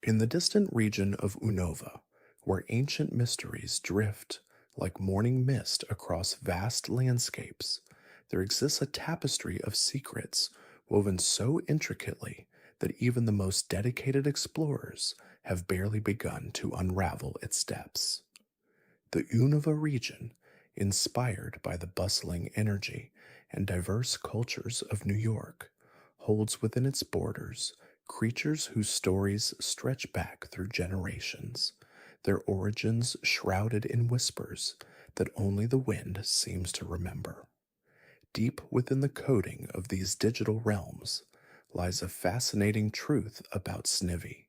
In the distant region of Unova, where ancient mysteries drift like morning mist across vast landscapes, there exists a tapestry of secrets woven so intricately that even the most dedicated explorers have barely begun to unravel its depths. The Unova region, inspired by the bustling energy and diverse cultures of New York, holds within its borders creatures whose stories stretch back through generations, their origins shrouded in whispers that only the wind seems to remember. Deep within the coding of these digital realms lies a fascinating truth about Snivy,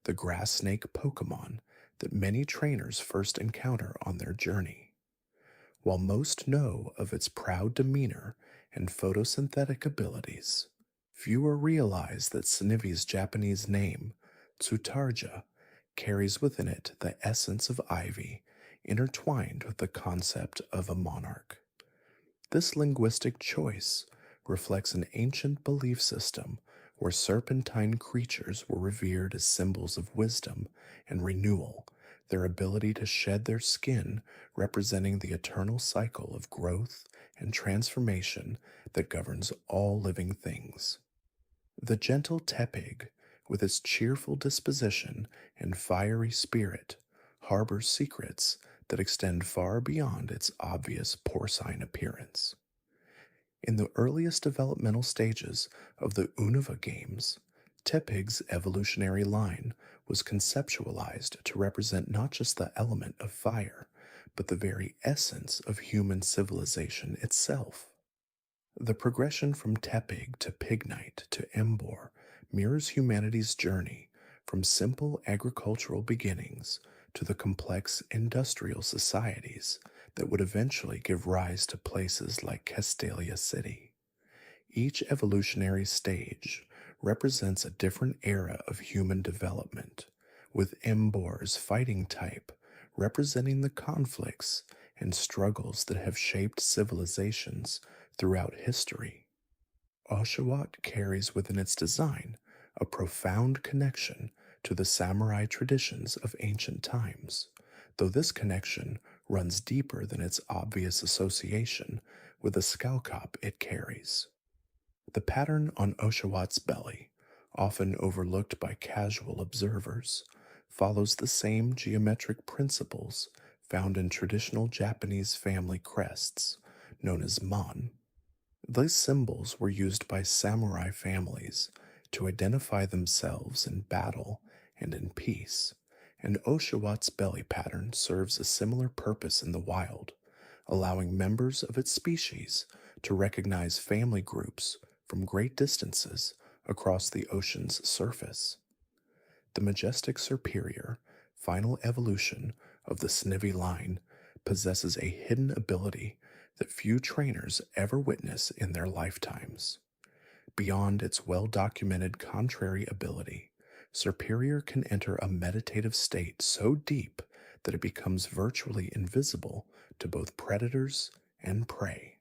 the grass snake Pokémon that many trainers first encounter on their journey. While most know of its proud demeanor and photosynthetic abilities, fewer realize that Snivy's Japanese name, Tsutarja, carries within it the essence of ivy intertwined with the concept of a monarch. This linguistic choice reflects an ancient belief system where serpentine creatures were revered as symbols of wisdom and renewal, their ability to shed their skin representing the eternal cycle of growth and transformation that governs all living things. The gentle Tepig, with its cheerful disposition and fiery spirit, harbors secrets that extend far beyond its obvious porcine appearance. In the earliest developmental stages of the Unova games, Tepig's evolutionary line was conceptualized to represent not just the element of fire, but the very essence of human civilization itself. The progression from Tepig to Pignite to Embor mirrors humanity's journey from simple agricultural beginnings to the complex industrial societies that would eventually give rise to places like Castalia City. Each evolutionary stage represents a different era of human development, with Embor's fighting type representing the conflicts and struggles that have shaped civilizations throughout history. Oshawott carries within its design a profound connection to the samurai traditions of ancient times, though this connection runs deeper than its obvious association with the scalcop it carries. The pattern on Oshawott's belly, often overlooked by casual observers, follows the same geometric principles found in traditional Japanese family crests, known as mon. These symbols were used by samurai families to identify themselves in battle and in peace, and Oshawott's belly pattern serves a similar purpose in the wild, allowing members of its species to recognize family groups from great distances across the ocean's surface. The majestic superior, final evolution of the Snivy line possesses a hidden ability that few trainers ever witness in their lifetimes. Beyond its well-documented contrary ability, Superior can enter a meditative state so deep that it becomes virtually invisible to both predators and prey.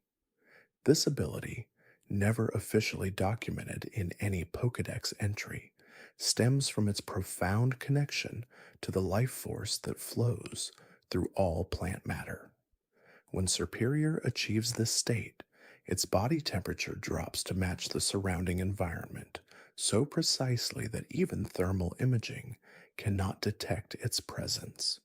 This ability, never officially documented in any Pokédex entry, stems from its profound connection to the life force that flows through all plant matter. When Superior achieves this state, its body temperature drops to match the surrounding environment so precisely that even thermal imaging cannot detect its presence.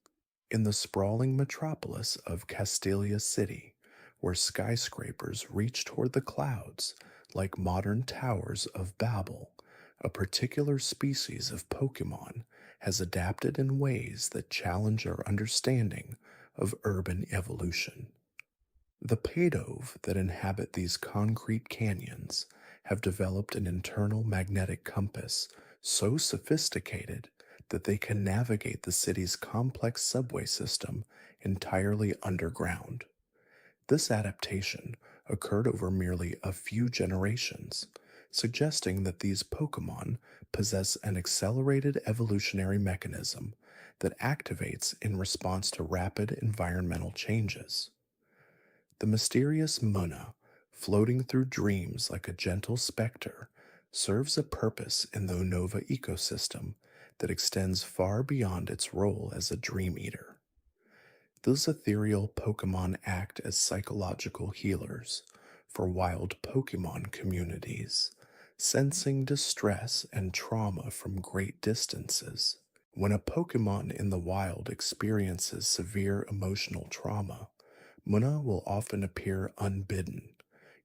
In the sprawling metropolis of Castalia City, where skyscrapers reach toward the clouds like modern towers of Babel, a particular species of Pokémon has adapted in ways that challenge our understanding of urban evolution. The Padove that inhabit these concrete canyons have developed an internal magnetic compass so sophisticated that they can navigate the city's complex subway system entirely underground. This adaptation occurred over merely a few generations, suggesting that these Pokémon possess an accelerated evolutionary mechanism that activates in response to rapid environmental changes. The mysterious Muna, floating through dreams like a gentle specter, serves a purpose in the Unova ecosystem that extends far beyond its role as a dream eater. Those ethereal Pokemon act as psychological healers for wild Pokemon communities, sensing distress and trauma from great distances. When a Pokemon in the wild experiences severe emotional trauma, Muna will often appear unbidden,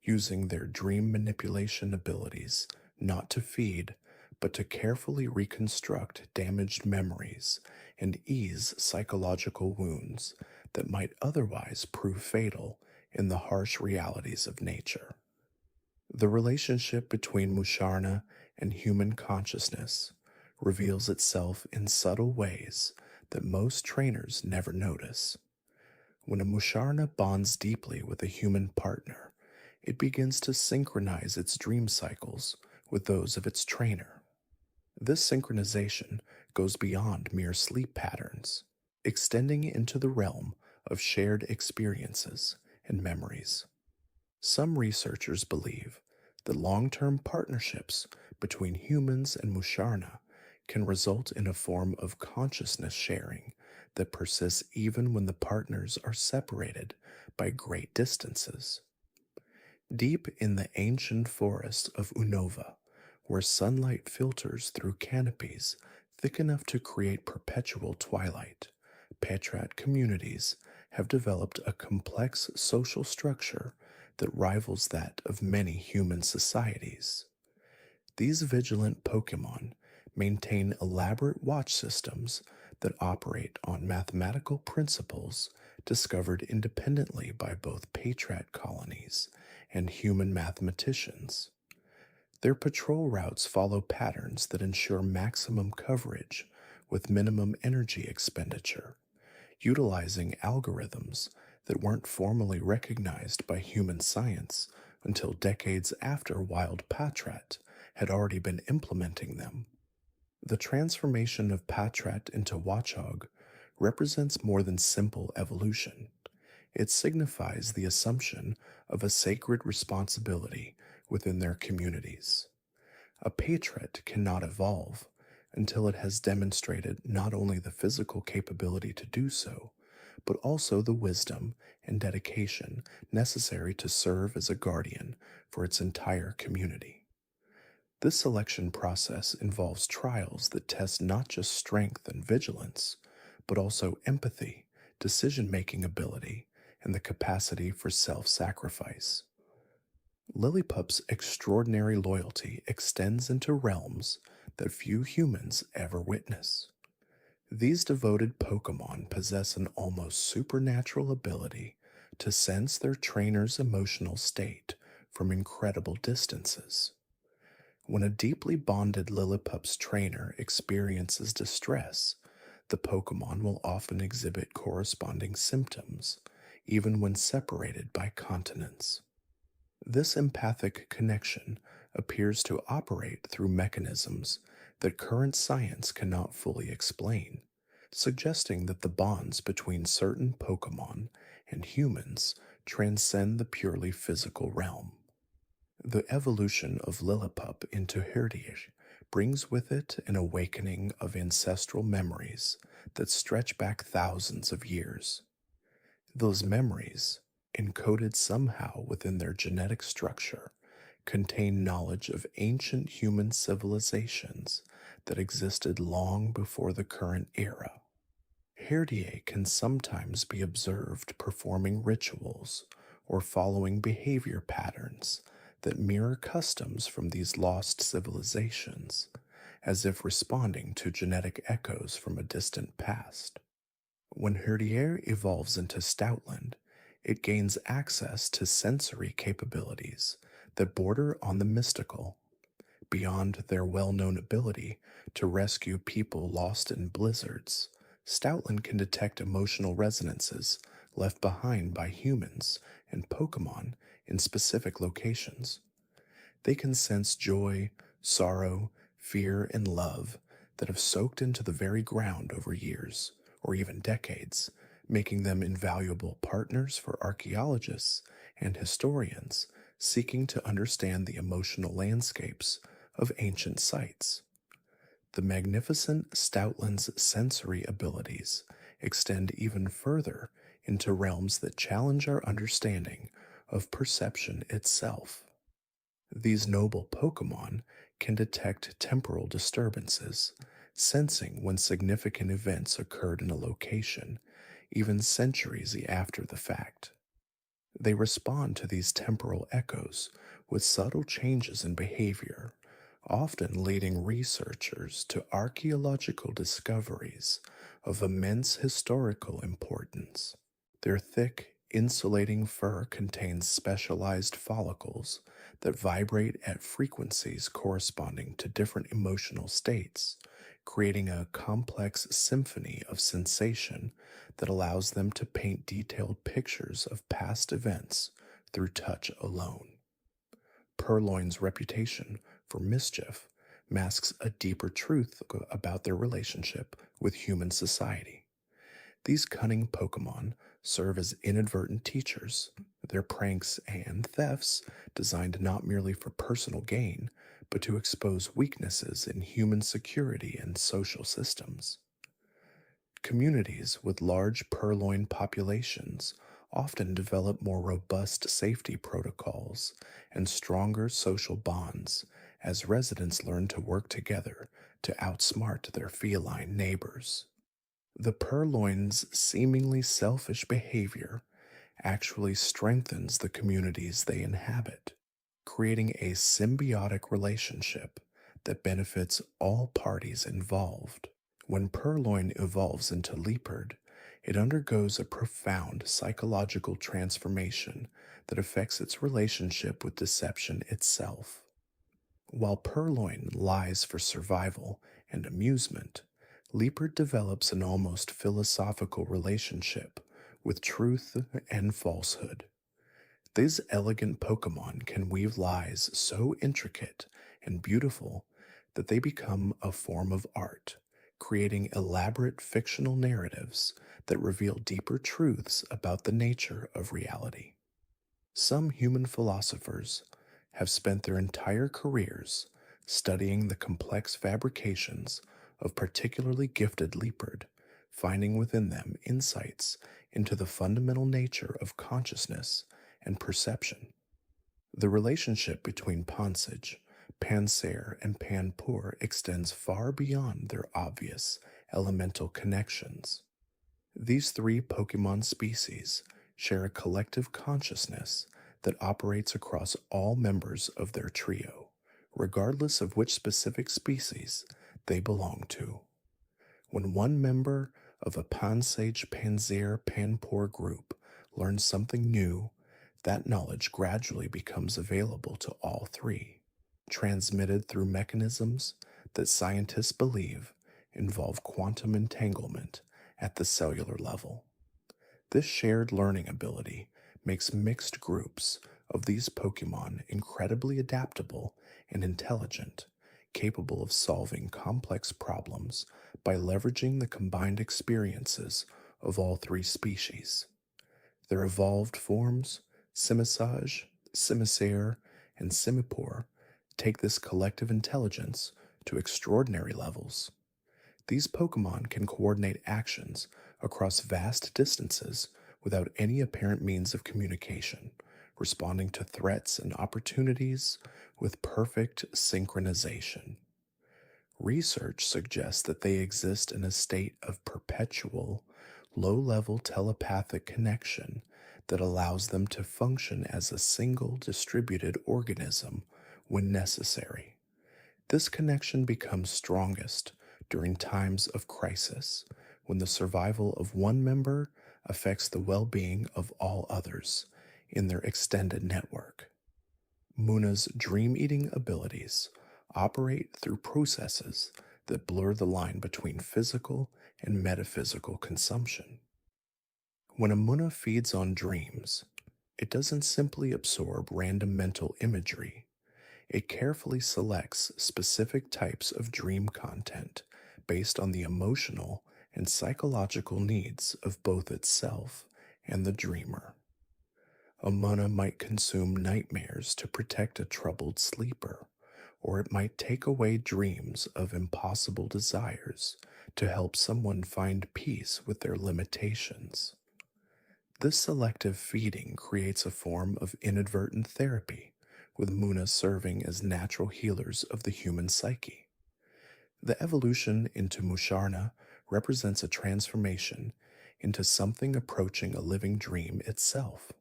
using their dream manipulation abilities not to feed, but to carefully reconstruct damaged memories and ease psychological wounds that might otherwise prove fatal in the harsh realities of nature. The relationship between Musharna and human consciousness reveals itself in subtle ways that most trainers never notice. When a Musharna bonds deeply with a human partner, it begins to synchronize its dream cycles with those of its trainer. This synchronization goes beyond mere sleep patterns, extending into the realm of shared experiences and memories. Some researchers believe that long-term partnerships between humans and Musharna can result in a form of consciousness sharing that persists even when the partners are separated by great distances. Deep in the ancient forests of Unova, where sunlight filters through canopies thick enough to create perpetual twilight, Patrat communities have developed a complex social structure that rivals that of many human societies. These vigilant Pokemon maintain elaborate watch systems that operate on mathematical principles discovered independently by both Patrat colonies and human mathematicians. Their patrol routes follow patterns that ensure maximum coverage with minimum energy expenditure, utilizing algorithms that weren't formally recognized by human science until decades after wild Patrat had already been implementing them. The transformation of Patrat into Watchog represents more than simple evolution. It signifies the assumption of a sacred responsibility within their communities. A Patrat cannot evolve until it has demonstrated not only the physical capability to do so, but also the wisdom and dedication necessary to serve as a guardian for its entire community. This selection process involves trials that test not just strength and vigilance, but also empathy, decision-making ability, and the capacity for self-sacrifice. Lillipup's extraordinary loyalty extends into realms that few humans ever witness. These devoted Pokemon possess an almost supernatural ability to sense their trainer's emotional state from incredible distances. When a deeply bonded Lillipup's trainer experiences distress, the Pokemon will often exhibit corresponding symptoms, even when separated by continents. This empathic connection appears to operate through mechanisms that current science cannot fully explain, suggesting that the bonds between certain Pokemon and humans transcend the purely physical realm. The evolution of Lillipup into Herdier brings with it an awakening of ancestral memories that stretch back thousands of years. Those memories, encoded somehow within their genetic structure, contain knowledge of ancient human civilizations that existed long before the current era. Herdier can sometimes be observed performing rituals or following behavior patterns that mirror customs from these lost civilizations, as if responding to genetic echoes from a distant past. When Herdier evolves into Stoutland, it gains access to sensory capabilities that border on the mystical. Beyond their well-known ability to rescue people lost in blizzards, Stoutland can detect emotional resonances left behind by humans and Pokemon in specific locations. They can sense joy, sorrow, fear, and love that have soaked into the very ground over years, or even decades, making them invaluable partners for archaeologists and historians seeking to understand the emotional landscapes of ancient sites. The magnificent Stoutland's sensory abilities extend even further into realms that challenge our understanding of perception itself. These noble Pokemon can detect temporal disturbances, sensing when significant events occurred in a location, even centuries after the fact. They respond to these temporal echoes with subtle changes in behavior, often leading researchers to archaeological discoveries of immense historical importance. Their thick, insulating fur contains specialized follicles that vibrate at frequencies corresponding to different emotional states, creating a complex symphony of sensation that allows them to paint detailed pictures of past events through touch alone. Purloin's reputation for mischief masks a deeper truth about their relationship with human society. These cunning Pokemon serve as inadvertent teachers, their pranks and thefts designed not merely for personal gain, but to expose weaknesses in human security and social systems. Communities with large purloin populations often develop more robust safety protocols and stronger social bonds as residents learn to work together to outsmart their feline neighbors. The purloin's seemingly selfish behavior actually strengthens the communities they inhabit, creating a symbiotic relationship that benefits all parties involved. When Purloin evolves into Liepard, it undergoes a profound psychological transformation that affects its relationship with deception itself. While Purloin lies for survival and amusement, Liepard develops an almost philosophical relationship with truth and falsehood. These elegant Pokemon can weave lies so intricate and beautiful that they become a form of art, creating elaborate fictional narratives that reveal deeper truths about the nature of reality. Some human philosophers have spent their entire careers studying the complex fabrications of particularly gifted Liepard, finding within them insights into the fundamental nature of consciousness and perception. The relationship between Pansage, Panser, and Panpour extends far beyond their obvious elemental connections. These three Pokemon species share a collective consciousness that operates across all members of their trio, regardless of which specific species they belong to. When one member of a Pansage, Panzer, Panpour group learns something new, that knowledge gradually becomes available to all three, transmitted through mechanisms that scientists believe involve quantum entanglement at the cellular level. This shared learning ability makes mixed groups of these Pokemon incredibly adaptable and intelligent, capable of solving complex problems by leveraging the combined experiences of all three species. Their evolved forms, Simisage, Simisaire, and Simipour, take this collective intelligence to extraordinary levels. These Pokemon can coordinate actions across vast distances without any apparent means of communication, responding to threats and opportunities with perfect synchronization. Research suggests that they exist in a state of perpetual, low-level telepathic connection that allows them to function as a single distributed organism when necessary. This connection becomes strongest during times of crisis, when the survival of one member affects the well-being of all others in their extended network. Muna's dream-eating abilities operate through processes that blur the line between physical and metaphysical consumption. When a Muna feeds on dreams, it doesn't simply absorb random mental imagery. It carefully selects specific types of dream content based on the emotional and psychological needs of both itself and the dreamer. A Muna might consume nightmares to protect a troubled sleeper, or it might take away dreams of impossible desires to help someone find peace with their limitations. This selective feeding creates a form of inadvertent therapy, with Muna serving as natural healers of the human psyche. The evolution into Musharna represents a transformation into something approaching a living dream itself.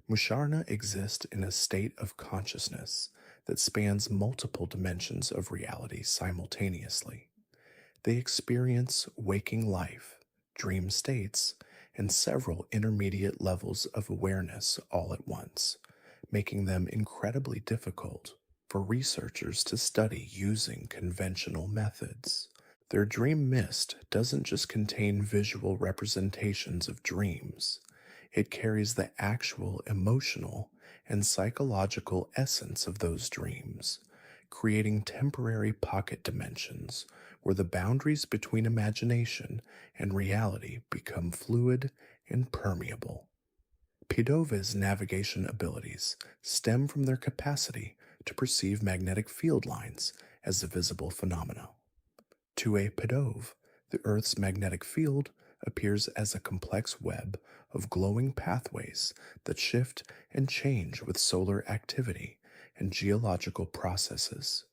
Musharna exist in a state of consciousness that spans multiple dimensions of reality simultaneously. They experience waking life, dream states, and several intermediate levels of awareness all at once, making them incredibly difficult for researchers to study using conventional methods. Their dream mist doesn't just contain visual representations of dreams, it carries the actual emotional and psychological essence of those dreams, creating temporary pocket dimensions where the boundaries between imagination and reality become fluid and permeable. Pidova's navigation abilities stem from their capacity to perceive magnetic field lines as a visible phenomena. To a Pidove, the Earth's magnetic field appears as a complex web of glowing pathways that shift and change with solar activity and geological processes.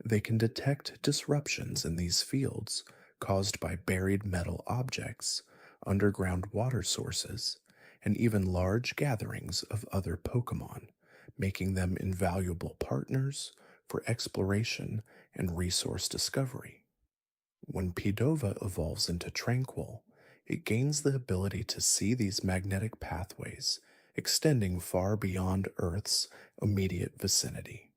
They can detect disruptions in these fields caused by buried metal objects, underground water sources, and even large gatherings of other Pokémon, making them invaluable partners for exploration and resource discovery. When Pidova evolves into Tranquil, it gains the ability to see these magnetic pathways extending far beyond Earth's immediate vicinity.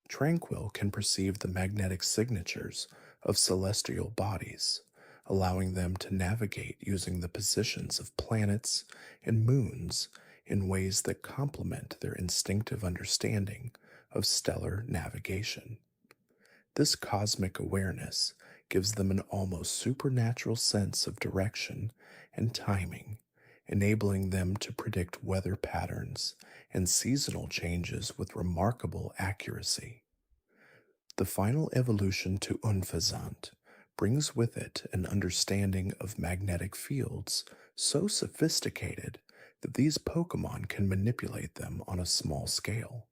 Tranquil can perceive the magnetic signatures of celestial bodies, allowing them to navigate using the positions of planets and moons in ways that complement their instinctive understanding of stellar navigation. This cosmic awareness gives them an almost supernatural sense of direction and timing, enabling them to predict weather patterns and seasonal changes with remarkable accuracy. The final evolution to Unfazant brings with it an understanding of magnetic fields so sophisticated that these Pokemon can manipulate them on a small scale.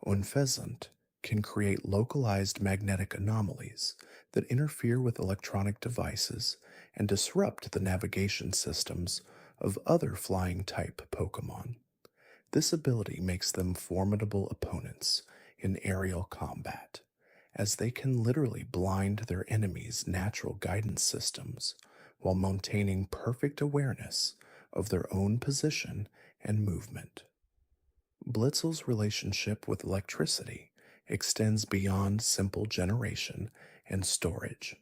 Unfezant can create localized magnetic anomalies that interfere with electronic devices and disrupt the navigation systems of other flying type Pokemon. This ability makes them formidable opponents in aerial combat, as they can literally blind their enemies' natural guidance systems while maintaining perfect awareness of their own position and movement. Blitzle's relationship with electricity extends beyond simple generation and storage.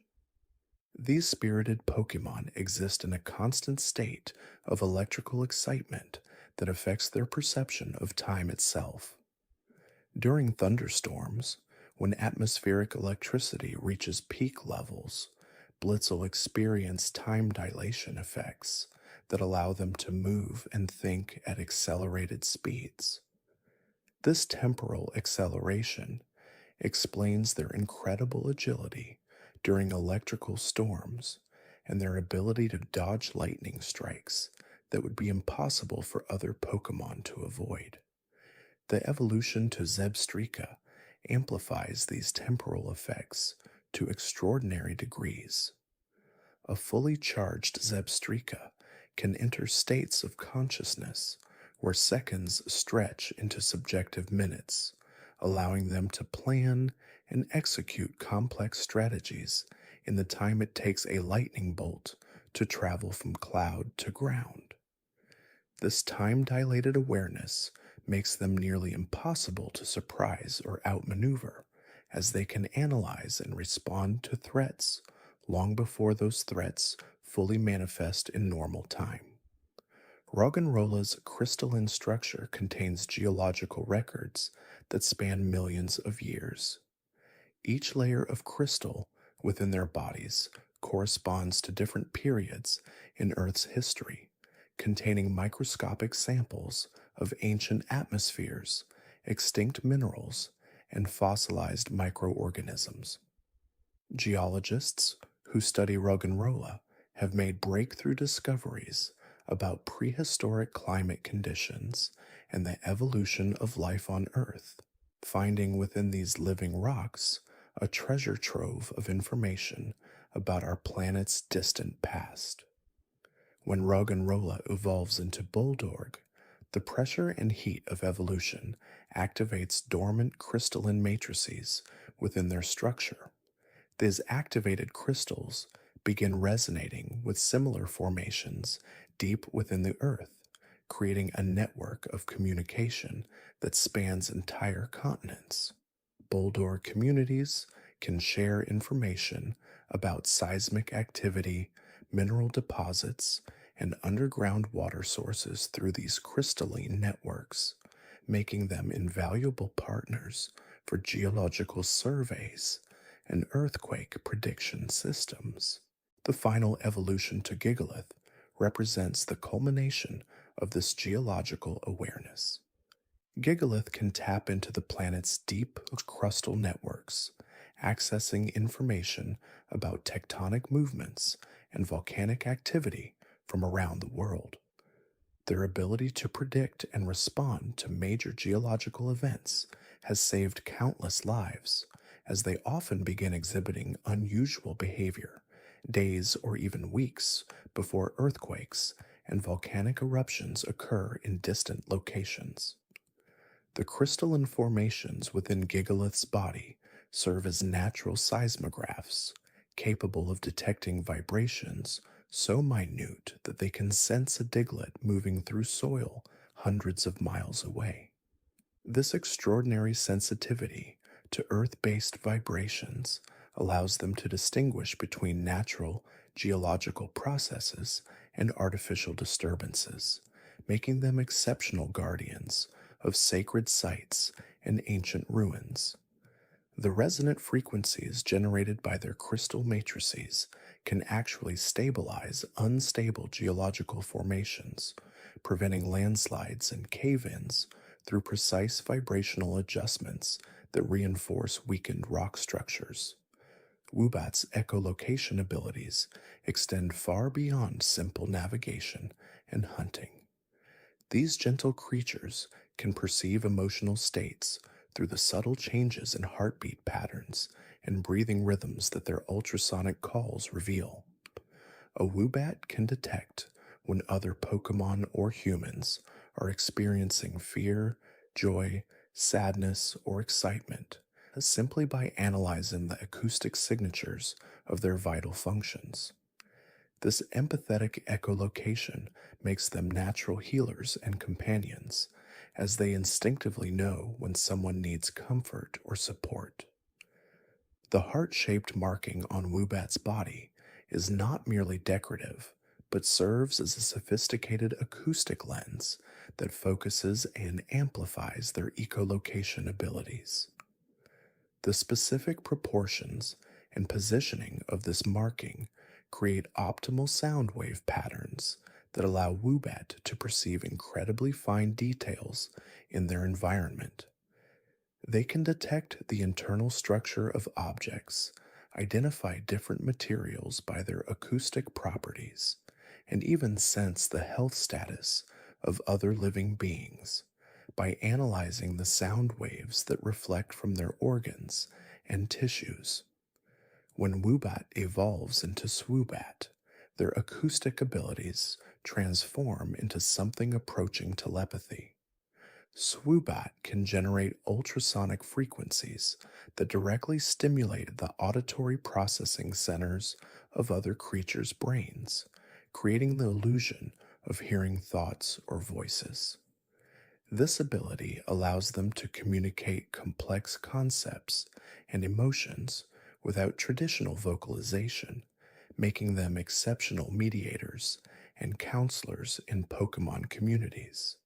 These spirited Pokemon exist in a constant state of electrical excitement that affects their perception of time itself. During thunderstorms, when atmospheric electricity reaches peak levels, Blitzle experience time dilation effects that allow them to move and think at accelerated speeds. This temporal acceleration explains their incredible agility during electrical storms and their ability to dodge lightning strikes that would be impossible for other Pokemon to avoid. The evolution to Zebstrika amplifies these temporal effects to extraordinary degrees. A fully charged Zebstrika can enter states of consciousness where seconds stretch into subjective minutes, allowing them to plan and execute complex strategies in the time it takes a lightning bolt to travel from cloud to ground. This time-dilated awareness makes them nearly impossible to surprise or outmaneuver, as they can analyze and respond to threats long before those threats fully manifest in normal time. Roggenrolla's crystalline structure contains geological records that span millions of years. Each layer of crystal within their bodies corresponds to different periods in Earth's history, containing microscopic samples of ancient atmospheres, extinct minerals, and fossilized microorganisms. Geologists who study Roggenrola have made breakthrough discoveries about prehistoric climate conditions and the evolution of life on Earth, finding within these living rocks a treasure trove of information about our planet's distant past. When Roggenrola evolves into Bulldorg, the pressure and heat of evolution activates dormant crystalline matrices within their structure. These activated crystals begin resonating with similar formations deep within the Earth, creating a network of communication that spans entire continents. Bulldor communities can share information about seismic activity, mineral deposits, and underground water sources through these crystalline networks, making them invaluable partners for geological surveys and earthquake prediction systems. The final evolution to Gigalith represents the culmination of this geological awareness. Gigalith can tap into the planet's deep crustal networks, accessing information about tectonic movements and volcanic activity from around the world. Their ability to predict and respond to major geological events has saved countless lives, as they often begin exhibiting unusual behavior days or even weeks before earthquakes and volcanic eruptions occur in distant locations. The crystalline formations within Gigalith's body serve as natural seismographs, capable of detecting vibrations so minute that they can sense a diglet moving through soil hundreds of miles away. This extraordinary sensitivity to Earth-based vibrations allows them to distinguish between natural geological processes and artificial disturbances, making them exceptional guardians of sacred sites and ancient ruins. The resonant frequencies generated by their crystal matrices can actually stabilize unstable geological formations, preventing landslides and cave-ins through precise vibrational adjustments that reinforce weakened rock structures. Woobat's echolocation abilities extend far beyond simple navigation and hunting. These gentle creatures can perceive emotional states through the subtle changes in heartbeat patterns and breathing rhythms that their ultrasonic calls reveal. A Woobat can detect when other Pokémon or humans are experiencing fear, joy, sadness, or excitement, simply by analyzing the acoustic signatures of their vital functions. This empathetic echolocation makes them natural healers and companions, as they instinctively know when someone needs comfort or support. The heart-shaped marking on Woobat's body is not merely decorative, but serves as a sophisticated acoustic lens that focuses and amplifies their echolocation abilities. The specific proportions and positioning of this marking create optimal sound wave patterns that allow Woobat to perceive incredibly fine details in their environment. They can detect the internal structure of objects, identify different materials by their acoustic properties, and even sense the health status of other living beings by analyzing the sound waves that reflect from their organs and tissues. When Woobat evolves into Swoobat, their acoustic abilities transform into something approaching telepathy. Swoobat can generate ultrasonic frequencies that directly stimulate the auditory processing centers of other creatures' brains, creating the illusion of hearing thoughts or voices. This ability allows them to communicate complex concepts and emotions without traditional vocalization, making them exceptional mediators and counselors in Pokémon communities.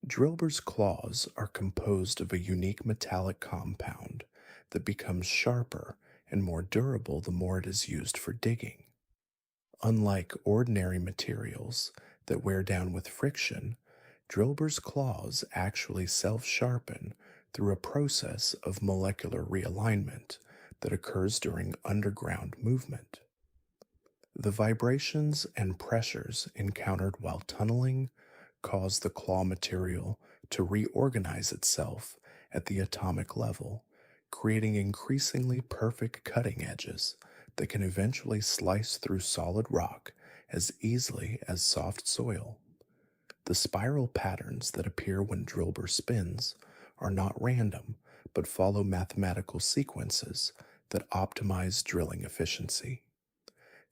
Drilbur's claws are composed of a unique metallic compound that becomes sharper and more durable the more it is used for digging. Unlike ordinary materials that wear down with friction, Drilbur's claws actually self-sharpen through a process of molecular realignment that occurs during underground movement. The vibrations and pressures encountered while tunneling cause the claw material to reorganize itself at the atomic level, creating increasingly perfect cutting edges that can eventually slice through solid rock as easily as soft soil. The spiral patterns that appear when Drilbur spins are not random, but follow mathematical sequences that optimize drilling efficiency.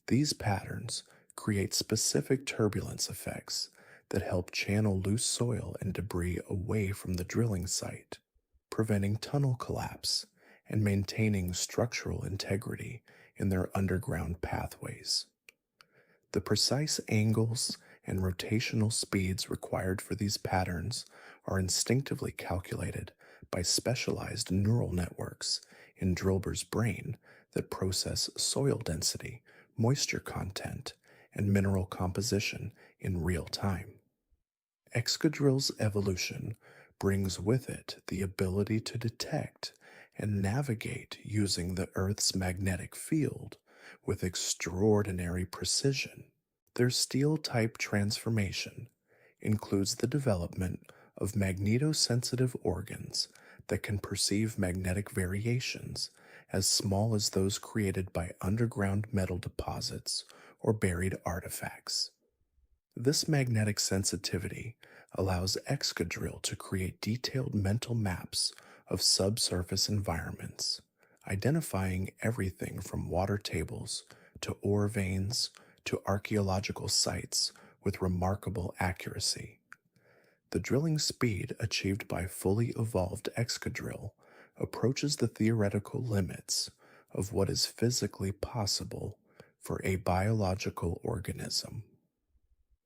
These patterns create specific turbulence effects that help channel loose soil and debris away from the drilling site, preventing tunnel collapse and maintaining structural integrity in their underground pathways. The precise angles and rotational speeds required for these patterns are instinctively calculated by specialized neural networks in Drilbur's brain that process soil density, moisture content, and mineral composition in real time. Excadrill's evolution brings with it the ability to detect and navigate using the Earth's magnetic field with extraordinary precision. Their steel-type transformation includes the development of magnetosensitive organs that can perceive magnetic variations as small as those created by underground metal deposits or buried artifacts. This magnetic sensitivity allows Excadrill to create detailed mental maps of subsurface environments, identifying everything from water tables to ore veins to archaeological sites with remarkable accuracy. The drilling speed achieved by fully evolved Excadrill approaches the theoretical limits of what is physically possible for a biological organism.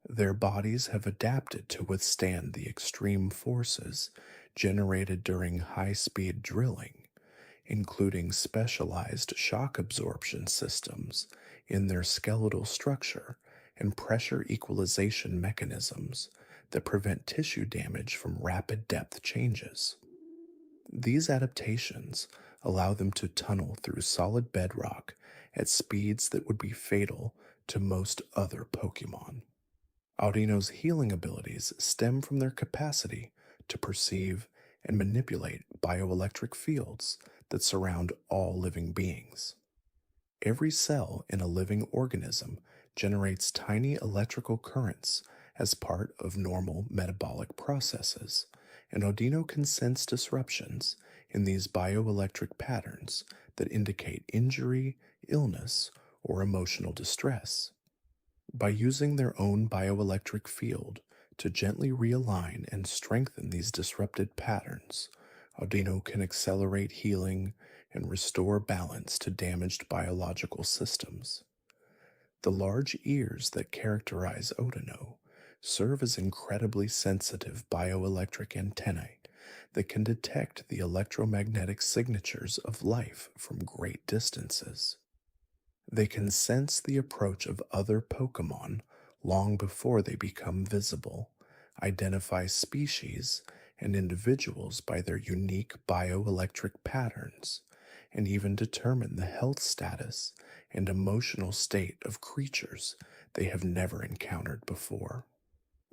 Their bodies have adapted to withstand the extreme forces generated during high-speed drilling, including specialized shock absorption systems in their skeletal structure and pressure equalization mechanisms that prevent tissue damage from rapid depth changes. These adaptations allow them to tunnel through solid bedrock at speeds that would be fatal to most other Pokémon. Audino's healing abilities stem from their capacity to perceive and manipulate bioelectric fields that surround all living beings. Every cell in a living organism generates tiny electrical currents as part of normal metabolic processes, and Audino can sense disruptions in these bioelectric patterns that indicate injury, illness, or emotional distress. By using their own bioelectric field to gently realign and strengthen these disrupted patterns, Audino can accelerate healing and restore balance to damaged biological systems. The large ears that characterize Audino serve as incredibly sensitive bioelectric antennae that can detect the electromagnetic signatures of life from great distances. They can sense the approach of other Pokémon long before they become visible, identify species and individuals by their unique bioelectric patterns, and even determine the health status and emotional state of creatures they have never encountered before.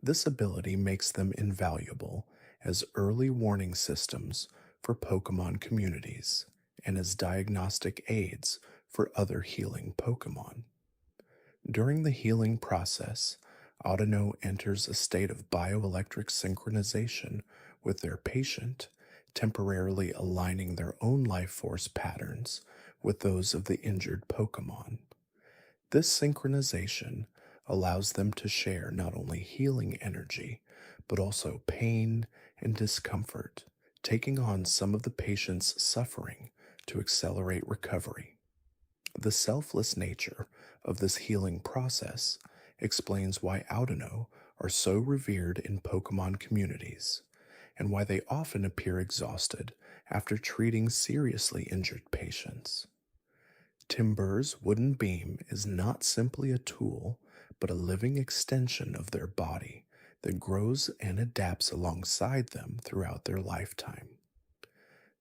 This ability makes them invaluable as early warning systems for Pokémon communities and as diagnostic aids for other healing Pokémon. During the healing process, Audino enters a state of bioelectric synchronization with their patient, temporarily aligning their own life force patterns with those of the injured Pokémon. This synchronization allows them to share not only healing energy, but also pain and discomfort, taking on some of the patient's suffering to accelerate recovery. The selfless nature of this healing process explains why Audino are so revered in Pokémon communities, and why they often appear exhausted after treating seriously injured patients. Timbur's wooden beam is not simply a tool, but a living extension of their body that grows and adapts alongside them throughout their lifetime.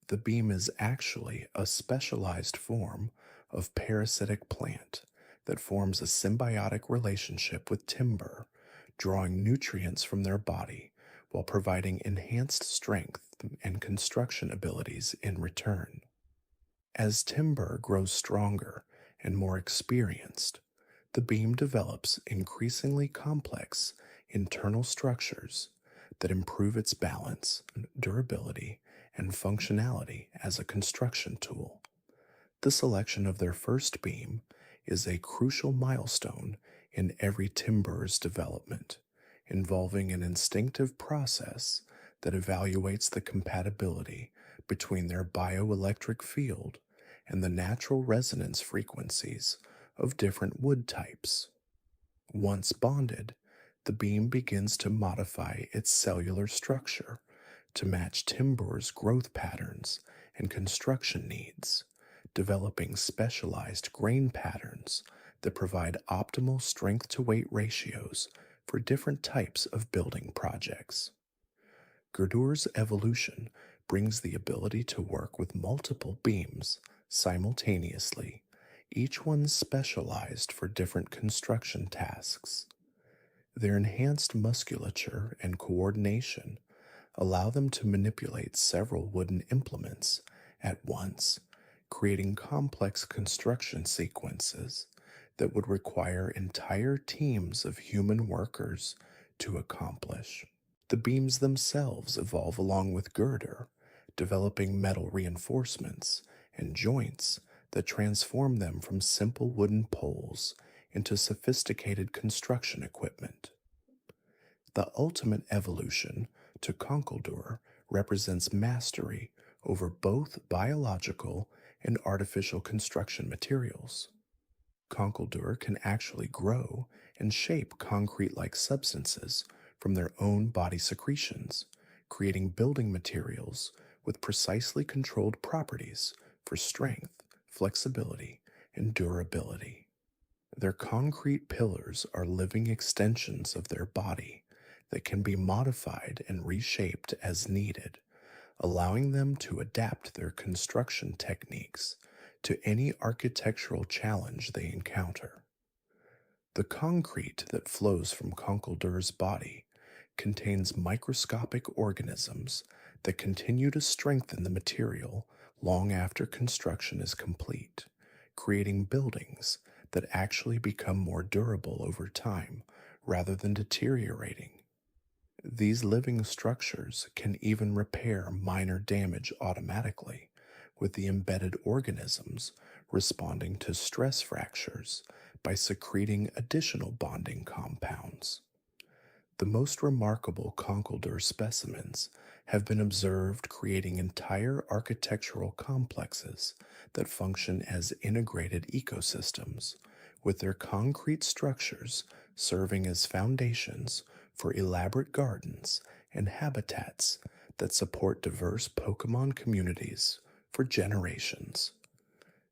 The beam is actually a specialized form of parasitic plant that forms a symbiotic relationship with timber, drawing nutrients from their body while providing enhanced strength and construction abilities in return. As timber grows stronger and more experienced, the beam develops increasingly complex internal structures that improve its balance, durability, and functionality as a construction tool. The selection of their first beam is a crucial milestone in every timberer's development, involving an instinctive process that evaluates the compatibility between their bioelectric field and the natural resonance frequencies of different wood types. Once bonded, the beam begins to modify its cellular structure to match timber's growth patterns and construction needs, developing specialized grain patterns that provide optimal strength to weight ratios for different types of building projects. Gurdur's evolution brings the ability to work with multiple beams simultaneously, each one specialized for different construction tasks. Their enhanced musculature and coordination allow them to manipulate several wooden implements at once, creating complex construction sequences that would require entire teams of human workers to accomplish. The beams themselves evolve along with girder, developing metal reinforcements and joints that transform them from simple wooden poles into sophisticated construction equipment. The ultimate evolution to Conkeldurr represents mastery over both biological and artificial construction materials. Conkeldurr can actually grow and shape concrete-like substances from their own body secretions, creating building materials with precisely controlled properties for strength, flexibility, and durability. Their concrete pillars are living extensions of their body that can be modified and reshaped as needed, allowing them to adapt their construction techniques to any architectural challenge they encounter. The concrete that flows from Conkeldurr's body contains microscopic organisms that continue to strengthen the material long after construction is complete, creating buildings that actually become more durable over time rather than deteriorating. These living structures can even repair minor damage automatically, with the embedded organisms responding to stress fractures by secreting additional bonding compounds. The most remarkable Conkeldurr specimens have been observed creating entire architectural complexes that function as integrated ecosystems, with their concrete structures serving as foundations for elaborate gardens and habitats that support diverse Pokémon communities for generations.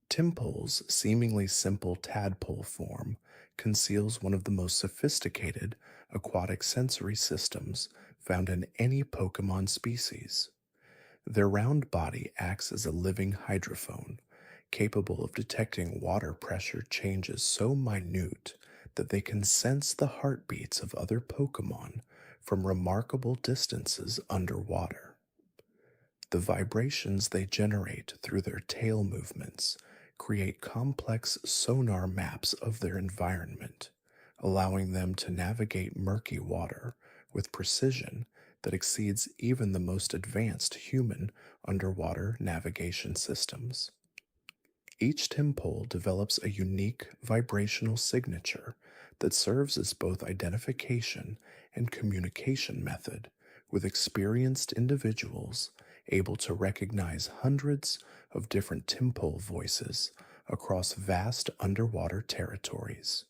Timpol's seemingly simple tadpole form conceals one of the most sophisticated aquatic sensory systems found in any Pokémon species. Their round body acts as a living hydrophone, capable of detecting water pressure changes so minute that they can sense the heartbeats of other Pokémon from remarkable distances underwater. The vibrations they generate through their tail movements create complex sonar maps of their environment, allowing them to navigate murky water with precision that exceeds even the most advanced human underwater navigation systems. Each Timpole develops a unique vibrational signature that serves as both identification and communication method, with experienced individuals able to recognize hundreds of different Timpole voices across vast underwater territories.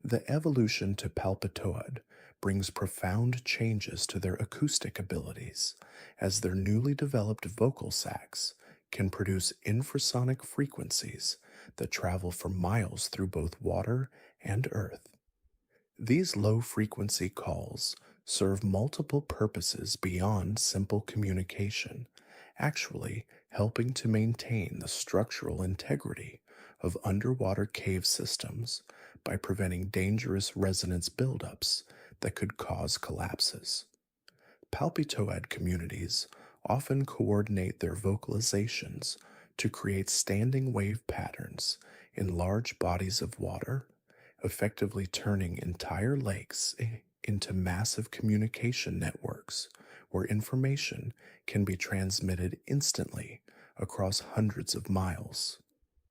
The evolution to Palpitoad brings profound changes to their acoustic abilities, as their newly developed vocal sacs can produce infrasonic frequencies that travel for miles through both water and earth. These low-frequency calls serve multiple purposes beyond simple communication, actually helping to maintain the structural integrity of underwater cave systems by preventing dangerous resonance buildups that could cause collapses. Palpitoad communities often coordinate their vocalizations to create standing wave patterns in large bodies of water, effectively turning entire lakes into massive communication networks where information can be transmitted instantly across hundreds of miles.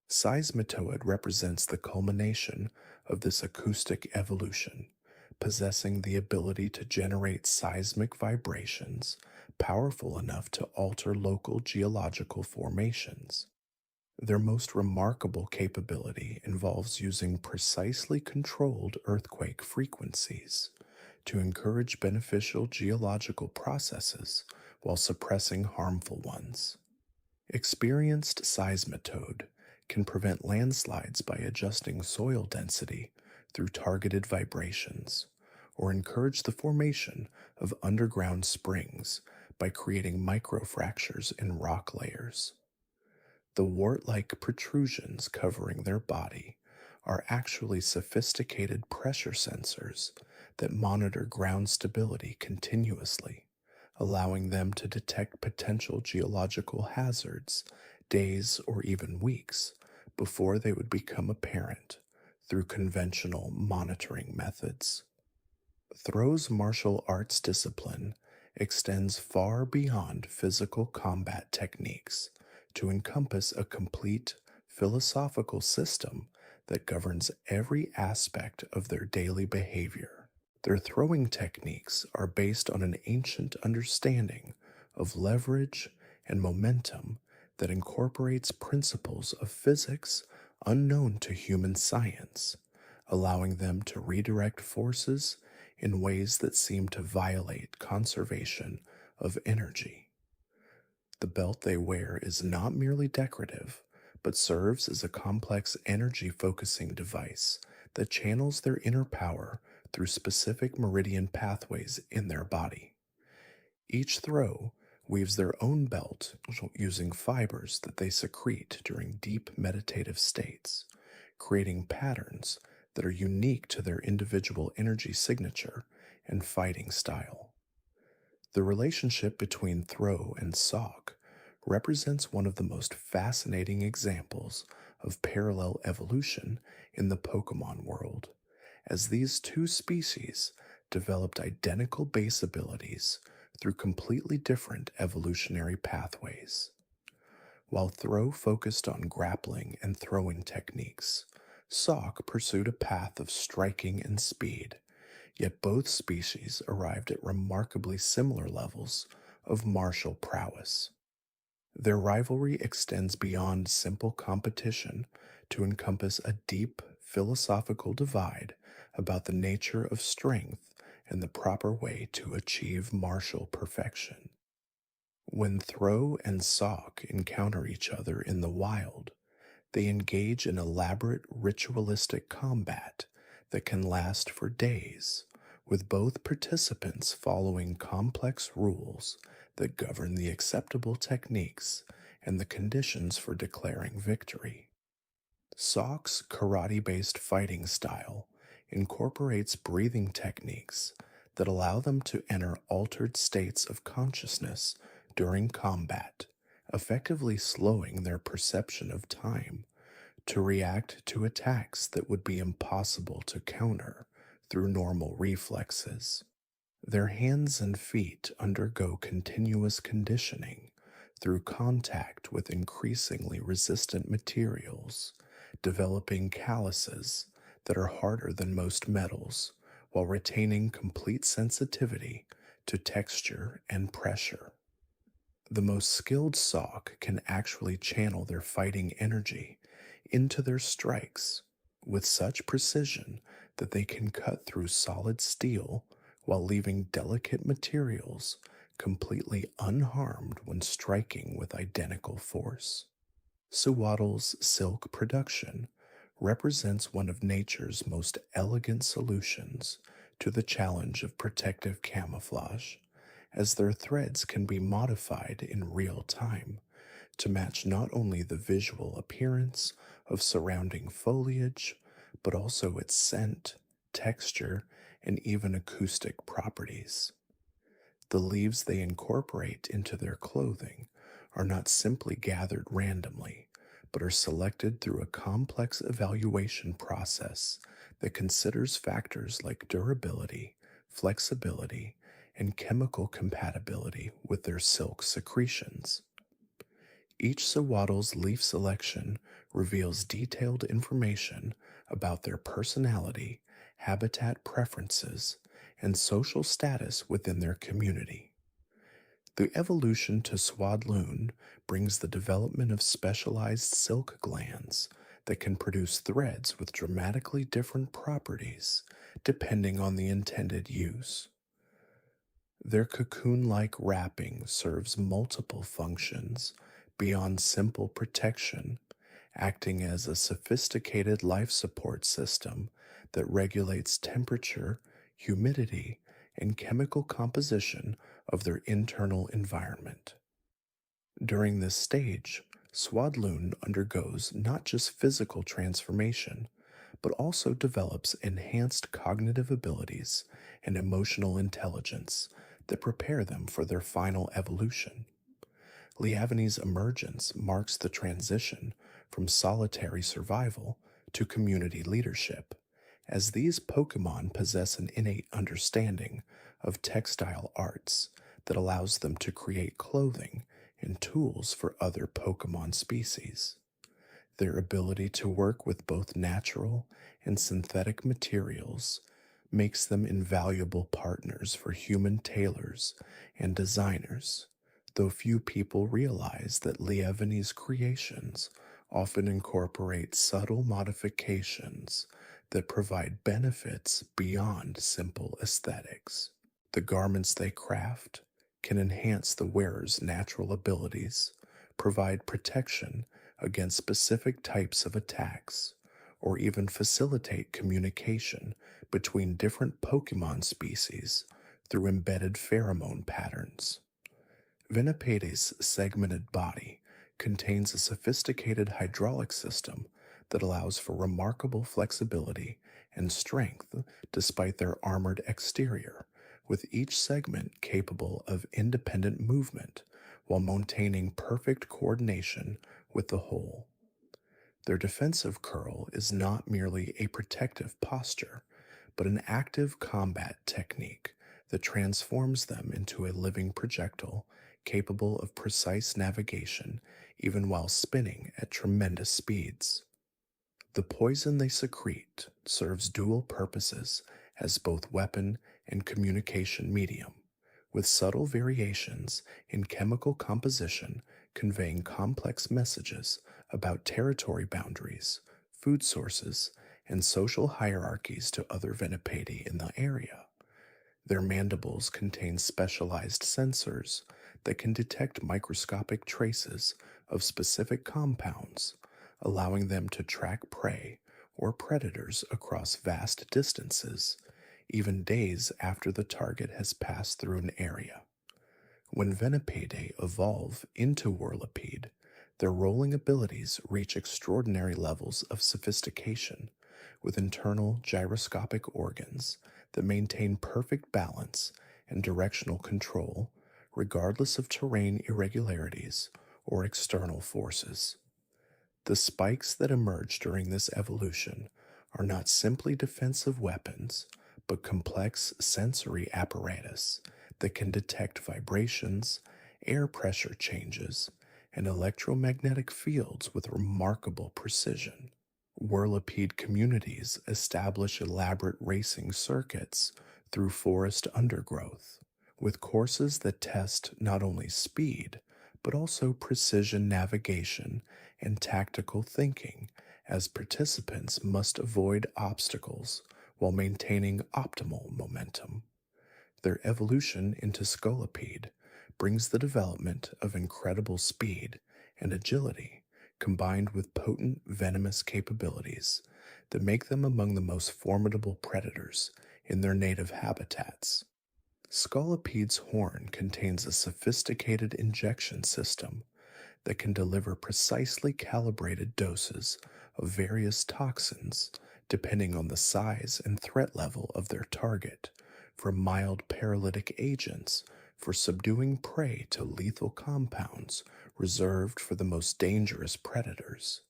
Seismitoad represents the culmination of this acoustic evolution, possessing the ability to generate seismic vibrations powerful enough to alter local geological formations. Their most remarkable capability involves using precisely controlled earthquake frequencies to encourage beneficial geological processes while suppressing harmful ones. Experienced seismitoad can prevent landslides by adjusting soil density through targeted vibrations, or encourage the formation of underground springs by creating microfractures in rock layers. The wart like protrusions covering their body are actually sophisticated pressure sensors that monitor ground stability continuously, allowing them to detect potential geological hazards days or even weeks before they would become apparent through conventional monitoring methods. Throw's martial arts discipline extends far beyond physical combat techniques to encompass a complete philosophical system that governs every aspect of their daily behavior. Their throwing techniques are based on an ancient understanding of leverage and momentum that incorporates principles of physics unknown to human science, allowing them to redirect forces in ways that seem to violate conservation of energy. The belt they wear is not merely decorative, but serves as a complex energy focusing device that channels their inner power through specific meridian pathways in their body. Each throw weaves their own belt using fibers that they secrete during deep meditative states, creating patterns that are unique to their individual energy signature and fighting style. The relationship between throw and sock represents one of the most fascinating examples of parallel evolution in the Pokemon world, as these two species developed identical base abilities through completely different evolutionary pathways. While Throw focused on grappling and throwing techniques, Sock pursued a path of striking and speed, yet both species arrived at remarkably similar levels of martial prowess. Their rivalry extends beyond simple competition to encompass a deep philosophical divide about the nature of strength and the proper way to achieve martial perfection. When Throw and Sock encounter each other in the wild, they engage in elaborate ritualistic combat that can last for days, with both participants following complex rules that govern the acceptable techniques and the conditions for declaring victory. Sock's karate based fighting style incorporates breathing techniques that allow them to enter altered states of consciousness during combat, effectively slowing their perception of time to react to attacks that would be impossible to counter through normal reflexes. Their hands and feet undergo continuous conditioning through contact with increasingly resistant materials, developing calluses that are harder than most metals while retaining complete sensitivity to texture and pressure. The most skilled Sock can actually channel their fighting energy into their strikes with such precision that they can cut through solid steel while leaving delicate materials completely unharmed when striking with identical force. Suwaddle's silk production represents one of nature's most elegant solutions to the challenge of protective camouflage, as their threads can be modified in real time to match not only the visual appearance of surrounding foliage, but also its scent, texture, and even acoustic properties. The leaves they incorporate into their clothing are not simply gathered randomly, but are selected through a complex evaluation process that considers factors like durability, flexibility, and chemical compatibility with their silk secretions. Each sawaddle's leaf selection reveals detailed information about their personality, habitat preferences, and social status within their community. The evolution to swadloon brings the development of specialized silk glands that can produce threads with dramatically different properties depending on the intended use. Their cocoon like wrapping serves multiple functions beyond simple protection, acting as a sophisticated life support system that regulates temperature, humidity, and chemical composition of their internal environment. During this stage, Swadloon undergoes not just physical transformation, but also develops enhanced cognitive abilities and emotional intelligence that prepare them for their final evolution. Liavani's emergence marks the transition from solitary survival to community leadership, as these Pokemon possess an innate understanding of textile arts that allows them to create clothing and tools for other Pokemon species. Their ability to work with both natural and synthetic materials makes them invaluable partners for human tailors and designers, though few people realize that Lievani's creations often incorporate subtle modifications that provide benefits beyond simple aesthetics. The garments they craft can enhance the wearer's natural abilities, provide protection against specific types of attacks, or even facilitate communication between different Pokemon species through embedded pheromone patterns. Venipede's segmented body contains a sophisticated hydraulic system that allows for remarkable flexibility and strength despite their armored exterior, with each segment capable of independent movement while maintaining perfect coordination with the whole. Their defensive curl is not merely a protective posture, but an active combat technique that transforms them into a living projectile capable of precise navigation even while spinning at tremendous speeds. The poison they secrete serves dual purposes as both weapon and communication medium, with subtle variations in chemical composition conveying complex messages about territory boundaries, food sources, and social hierarchies to other Venipede in the area. Their mandibles contain specialized sensors that can detect microscopic traces of specific compounds, allowing them to track prey or predators across vast distances, even days after the target has passed through an area. When Venipede evolve into Whirlipede, their rolling abilities reach extraordinary levels of sophistication, with internal gyroscopic organs that maintain perfect balance and directional control regardless of terrain irregularities or external forces. The spikes that emerge during this evolution are not simply defensive weapons, but complex sensory apparatus that can detect vibrations, air pressure changes, and electromagnetic fields with remarkable precision. Whirlipede communities establish elaborate racing circuits through forest undergrowth, with courses that test not only speed, but also precision navigation and tactical thinking, as participants must avoid obstacles while maintaining optimal momentum. Their evolution into Scolipede brings the development of incredible speed and agility combined with potent venomous capabilities that make them among the most formidable predators in their native habitats. Scolipede's horn contains a sophisticated injection system that can deliver precisely calibrated doses of various toxins depending on the size and threat level of their target, from mild paralytic agents for subduing prey to lethal compounds reserved for the most dangerous predators.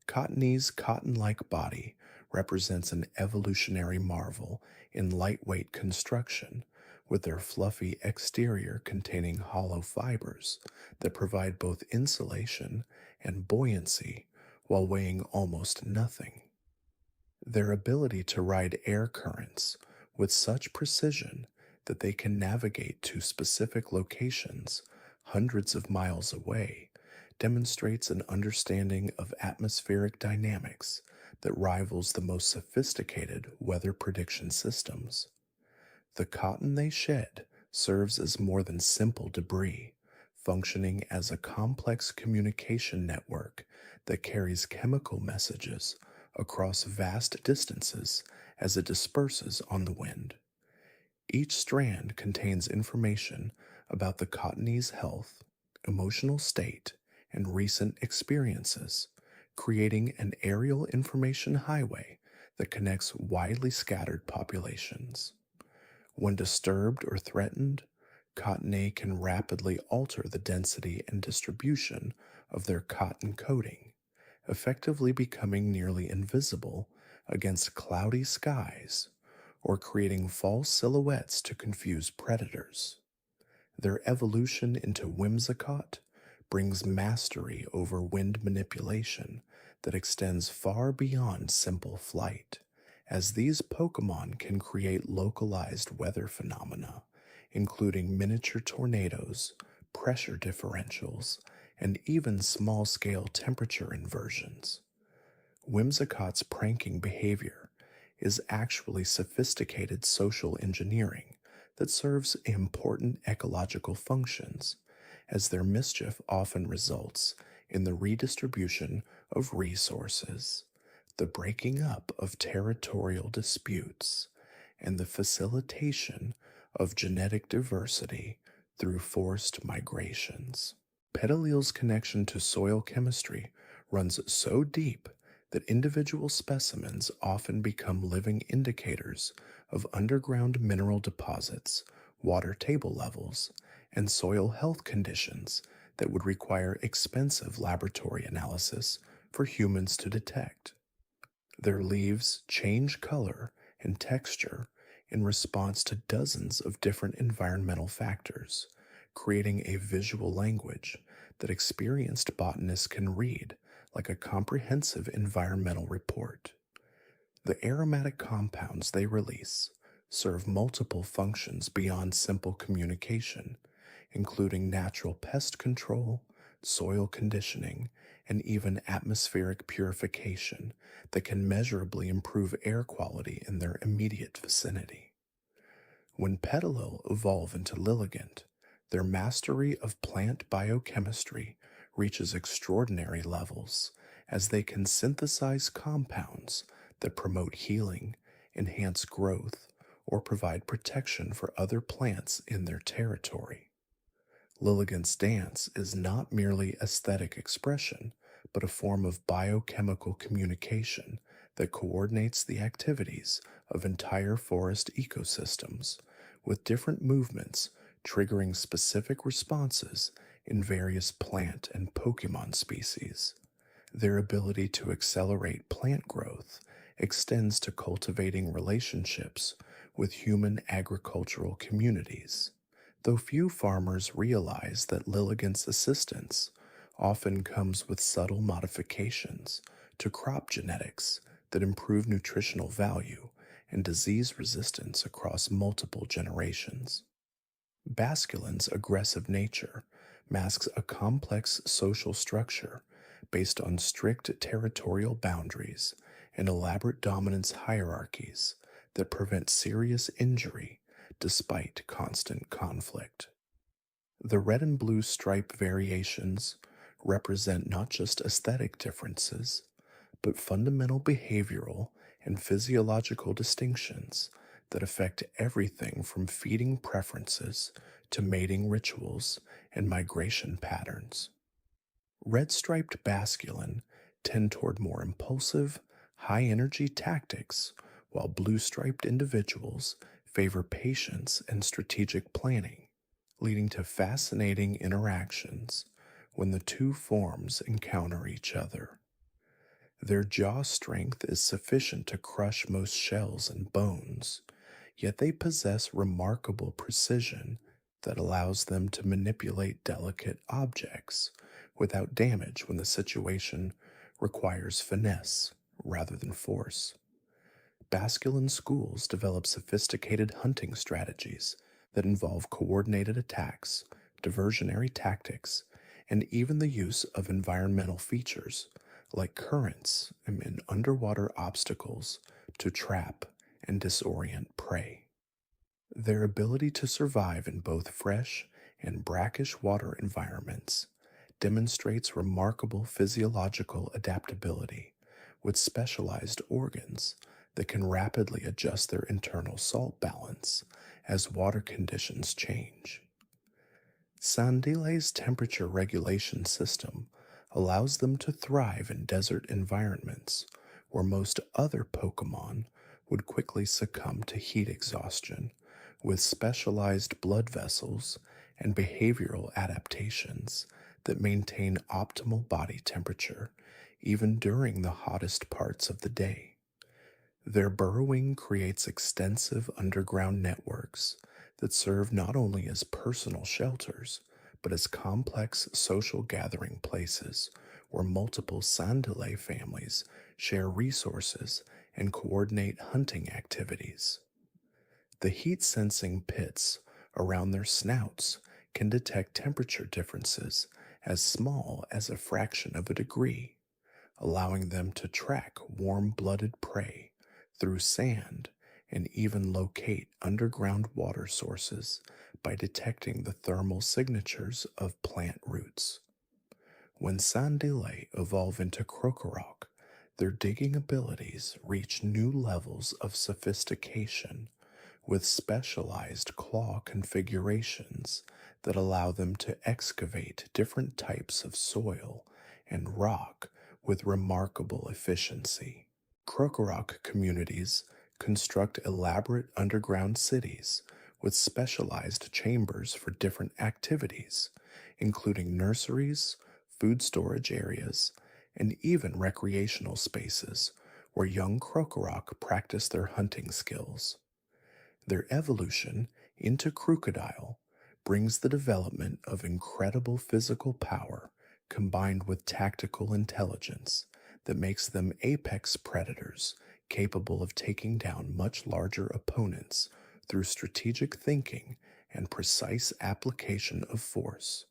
Cottony's cotton like body represents an evolutionary marvel in lightweight construction, with their fluffy exterior containing hollow fibers that provide both insulation and buoyancy while weighing almost nothing. Their ability to ride air currents with such precision that they can navigate to specific locations hundreds of miles away demonstrates an understanding of atmospheric dynamics that rivals the most sophisticated weather prediction systems. The cotton they shed serves as more than simple debris, functioning as a complex communication network that carries chemical messages across vast distances as it disperses on the wind. Each strand contains information about the cottony's health, emotional state, and recent experiences, creating an aerial information highway that connects widely scattered populations. When disturbed or threatened, cottony can rapidly alter the density and distribution of their cotton coating, effectively becoming nearly invisible against cloudy skies or creating false silhouettes to confuse predators. Their evolution into Whimsicott brings mastery over wind manipulation that extends far beyond simple flight, as these Pokemon can create localized weather phenomena, including miniature tornadoes, pressure differentials, and even small-scale temperature inversions. Whimsicott's pranking behavior is actually sophisticated social engineering that serves important ecological functions, as their mischief often results in the redistribution of resources, the breaking up of territorial disputes, and the facilitation of genetic diversity through forced migrations. Petalile's connection to soil chemistry runs so deep that individual specimens often become living indicators of underground mineral deposits, water table levels, and soil health conditions that would require expensive laboratory analysis for humans to detect. Their leaves change color and texture in response to dozens of different environmental factors, creating a visual language that experienced botanists can read like a comprehensive environmental report. The aromatic compounds they release serve multiple functions beyond simple communication, including natural pest control, soil conditioning, and even atmospheric purification that can measurably improve air quality in their immediate vicinity. When Petalil evolve into Lilligant, their mastery of plant biochemistry reaches extraordinary levels, as they can synthesize compounds that promote healing, enhance growth, or provide protection for other plants in their territory. Lilligant's dance is not merely aesthetic expression, but a form of biochemical communication that coordinates the activities of entire forest ecosystems, with different movements triggering specific responses in various plant and Pokemon species. Their ability to accelerate plant growth extends to cultivating relationships with human agricultural communities, though few farmers realize that Lilligant's assistance often comes with subtle modifications to crop genetics that improve nutritional value and disease resistance across multiple generations. Basculin's aggressive nature masks a complex social structure based on strict territorial boundaries and elaborate dominance hierarchies that prevent serious injury despite constant conflict. The red and blue stripe variations represent not just aesthetic differences, but fundamental behavioral and physiological distinctions that affect everything from feeding preferences to mating rituals and migration patterns. Red striped basculin tend toward more impulsive, high energy tactics, while blue striped individuals favor patience and strategic planning, leading to fascinating interactions when the two forms encounter each other. Their jaw strength is sufficient to crush most shells and bones, yet they possess remarkable precision that allows them to manipulate delicate objects without damage when the situation requires finesse rather than force. Basculin schools develop sophisticated hunting strategies that involve coordinated attacks, diversionary tactics, and even the use of environmental features like currents and underwater obstacles to trap and disorient prey. Their ability to survive in both fresh and brackish water environments demonstrates remarkable physiological adaptability with specialized organs that can rapidly adjust their internal salt balance as water conditions change. Sandile's temperature regulation system allows them to thrive in desert environments where most other Pokemon would quickly succumb to heat exhaustion with specialized blood vessels and behavioral adaptations that maintain optimal body temperature even during the hottest parts of the day. Their burrowing creates extensive underground networks that serve not only as personal shelters, but as complex social gathering places where multiple Sandile families share resources and coordinate hunting activities. The heat sensing pits around their snouts can detect temperature differences as small as a fraction of a degree, allowing them to track warm blooded prey through sand and even locate underground water sources by detecting the thermal signatures of plant roots. When Sandile evolve into Krokorok, their digging abilities reach new levels of sophistication with specialized claw configurations that allow them to excavate different types of soil and rock with remarkable efficiency. Krokorok communities construct elaborate underground cities with specialized chambers for different activities, including nurseries, food storage areas, and even recreational spaces where young Krokorok practice their hunting skills. Their evolution into Crocodile brings the development of incredible physical power combined with tactical intelligence that makes them apex predators capable of taking down much larger opponents through strategic thinking and precise application of force.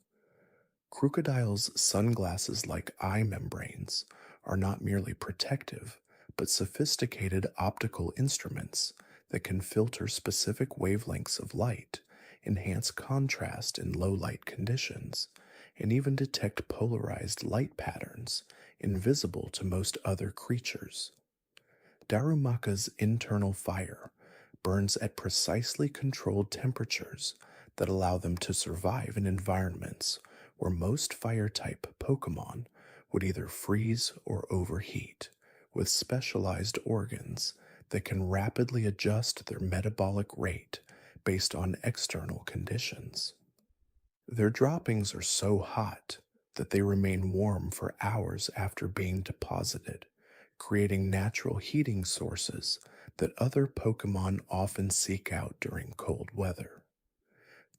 Crocodile's sunglasses like eye membranes are not merely protective, but sophisticated optical instruments that can filter specific wavelengths of light, enhance contrast in low light conditions, and even detect polarized light patterns invisible to most other creatures. Darumaka's internal fire burns at precisely controlled temperatures that allow them to survive in environments where most fire-type Pokemon would either freeze or overheat, with specialized organs that can rapidly adjust their metabolic rate based on external conditions. Their droppings are so hot that they remain warm for hours after being deposited, creating natural heating sources that other Pokemon often seek out during cold weather.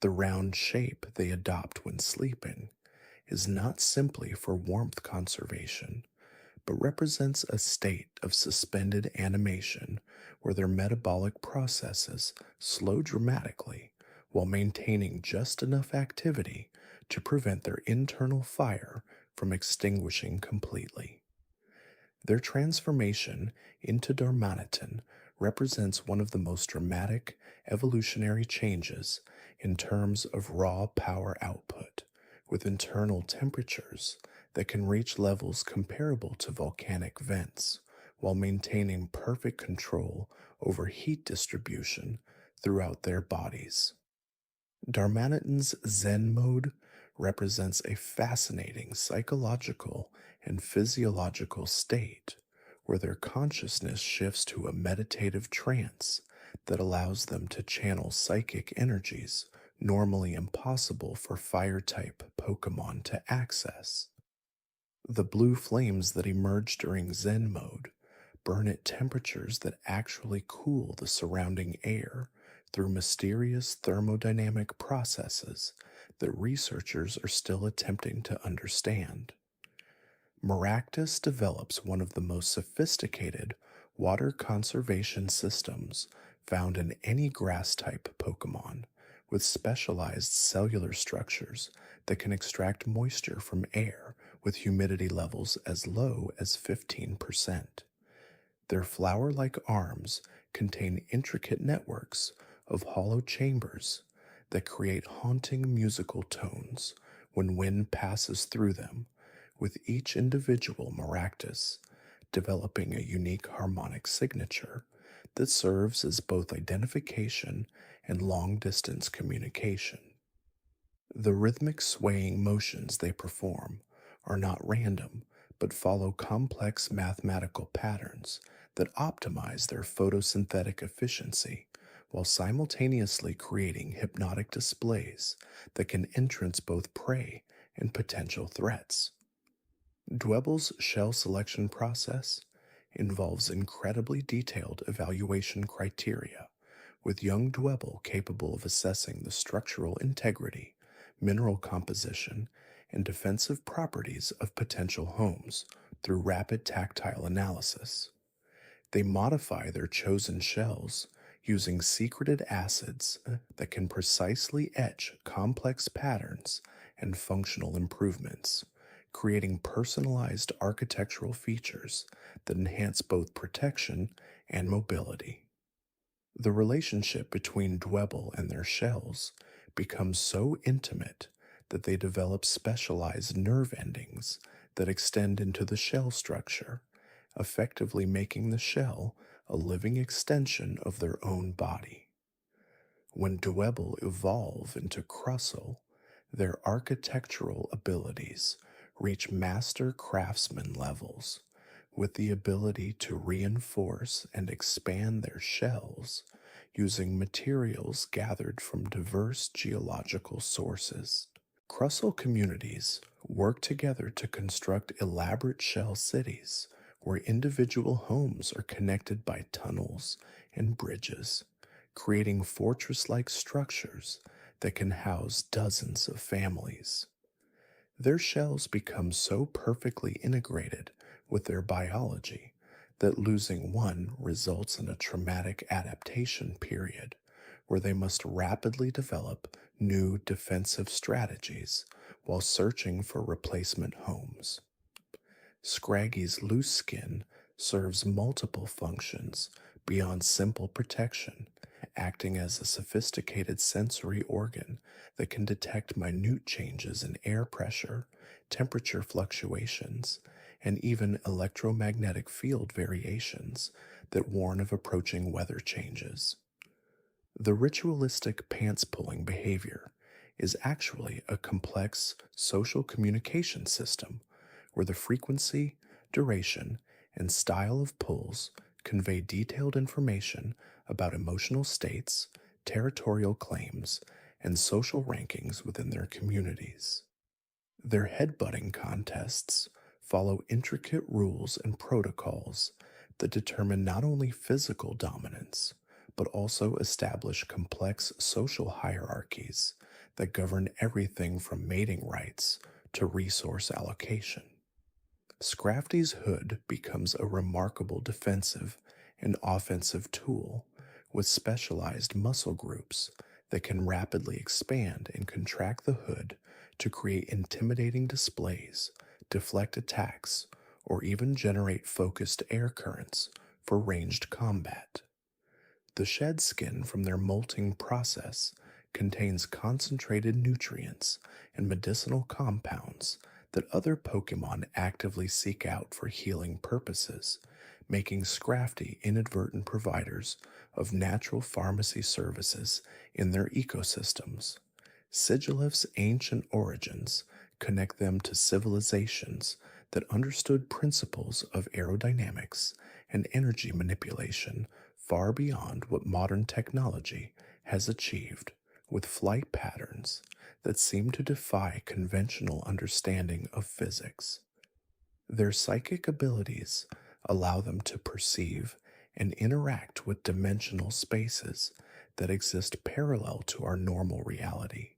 The round shape they adopt when sleeping is not simply for warmth conservation, but represents a state of suspended animation where their metabolic processes slow dramatically while maintaining just enough activity to prevent their internal fire from extinguishing completely. Their transformation into Darmanitan represents one of the most dramatic evolutionary changes in terms of raw power output, with internal temperatures that can reach levels comparable to volcanic vents, while maintaining perfect control over heat distribution throughout their bodies. Darmanitan's Zen mode represents a fascinating psychological and physiological state where their consciousness shifts to a meditative trance that allows them to channel psychic energies normally impossible for fire type Pokemon to access. The blue flames that emerge during Zen mode burn at temperatures that actually cool the surrounding air through mysterious thermodynamic processes that researchers are still attempting to understand. Maractus develops one of the most sophisticated water conservation systems found in any grass type Pokemon, with specialized cellular structures that can extract moisture from air with humidity levels as low as 15%. Their flower like arms contain intricate networks of hollow chambers that create haunting musical tones when wind passes through them, with each individual Maractus developing a unique harmonic signature that serves as both identification and long distance communication. The rhythmic swaying motions they perform are not random, but follow complex mathematical patterns that optimize their photosynthetic efficiency while simultaneously creating hypnotic displays that can entrance both prey and potential threats. Dwebel's shell selection process involves incredibly detailed evaluation criteria, with young Dwebel capable of assessing the structural integrity, mineral composition, and defensive properties of potential homes through rapid tactile analysis. They modify their chosen shells using secreted acids that can precisely etch complex patterns and functional improvements, creating personalized architectural features that enhance both protection and mobility. The relationship between Dwebel and their shells becomes so intimate that they develop specialized nerve endings that extend into the shell structure, effectively making the shell a living extension of their own body. When Dwebel evolve into Crustle, their architectural abilities reach master craftsman levels, with the ability to reinforce and expand their shells using materials gathered from diverse geological sources. Crustle communities work together to construct elaborate shell cities where individual homes are connected by tunnels and bridges, creating fortress like structures that can house dozens of families. Their shells become so perfectly integrated with their biology that losing one results in a traumatic adaptation period where they must rapidly develop new defensive strategies while searching for replacement homes. Scraggy's loose skin serves multiple functions beyond simple protection, acting as a sophisticated sensory organ that can detect minute changes in air pressure, temperature fluctuations, and even electromagnetic field variations that warn of approaching weather changes. The ritualistic pants pulling behavior is actually a complex social communication system where the frequency, duration, and style of pulls convey detailed information about emotional states, territorial claims, and social rankings within their communities. Their headbutting contests follow intricate rules and protocols that determine not only physical dominance, but also establish complex social hierarchies that govern everything from mating rights to resource allocation. Scrafty's hood becomes a remarkable defensive and offensive tool with specialized muscle groups that can rapidly expand and contract the hood to create intimidating displays, deflect attacks, or even generate focused air currents for ranged combat. The shed skin from their molting process contains concentrated nutrients and medicinal compounds that other Pokemon actively seek out for healing purposes, making Scrafty inadvertent providers of natural pharmacy services in their ecosystems. Sigilif's ancient origins connect them to civilizations that understood principles of aerodynamics and energy manipulation far beyond what modern technology has achieved, with flight patterns that seem to defy conventional understanding of physics. Their psychic abilities allow them to perceive and interact with dimensional spaces that exist parallel to our normal reality,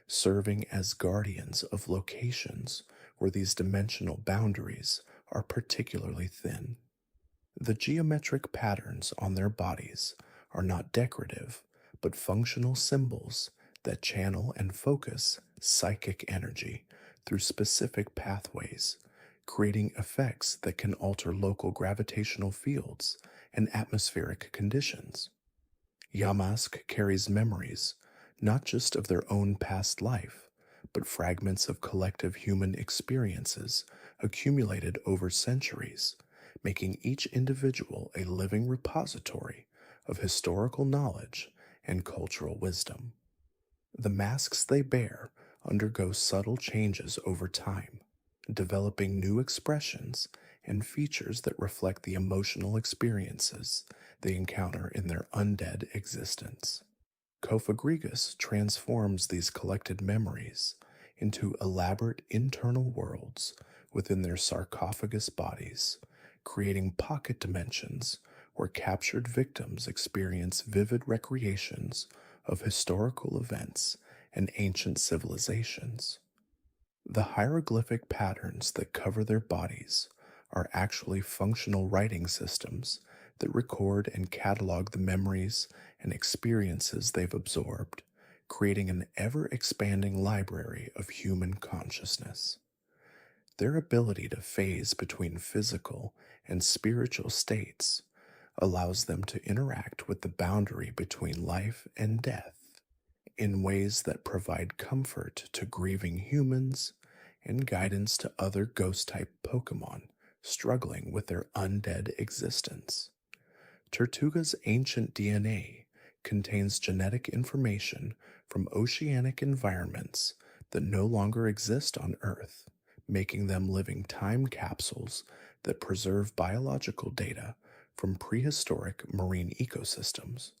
serving as guardians of locations where these dimensional boundaries are particularly thin. The geometric patterns on their bodies are not decorative, but functional symbols that channel and focus psychic energy through specific pathways, creating effects that can alter local gravitational fields and atmospheric conditions. Yamask carries memories, not just of their own past life, but fragments of collective human experiences accumulated over centuries, making each individual a living repository of historical knowledge and cultural wisdom. The masks they bear undergo subtle changes over time, developing new expressions and features that reflect the emotional experiences they encounter in their undead existence. Cofagrigus transforms these collected memories into elaborate internal worlds within their sarcophagus bodies, creating pocket dimensions where captured victims experience vivid recreations of historical events and ancient civilizations. The hieroglyphic patterns that cover their bodies are actually functional writing systems that record and catalog the memories and experiences they've absorbed, creating an ever expanding library of human consciousness. Their ability to phase between physical and spiritual states allows them to interact with the boundary between life and death in ways that provide comfort to grieving humans and guidance to other ghost type Pokemon struggling with their undead existence. Tortuga's ancient DNA contains genetic information from oceanic environments that no longer exist on Earth, making them living time capsules that preserve biological data from prehistoric marine ecosystems.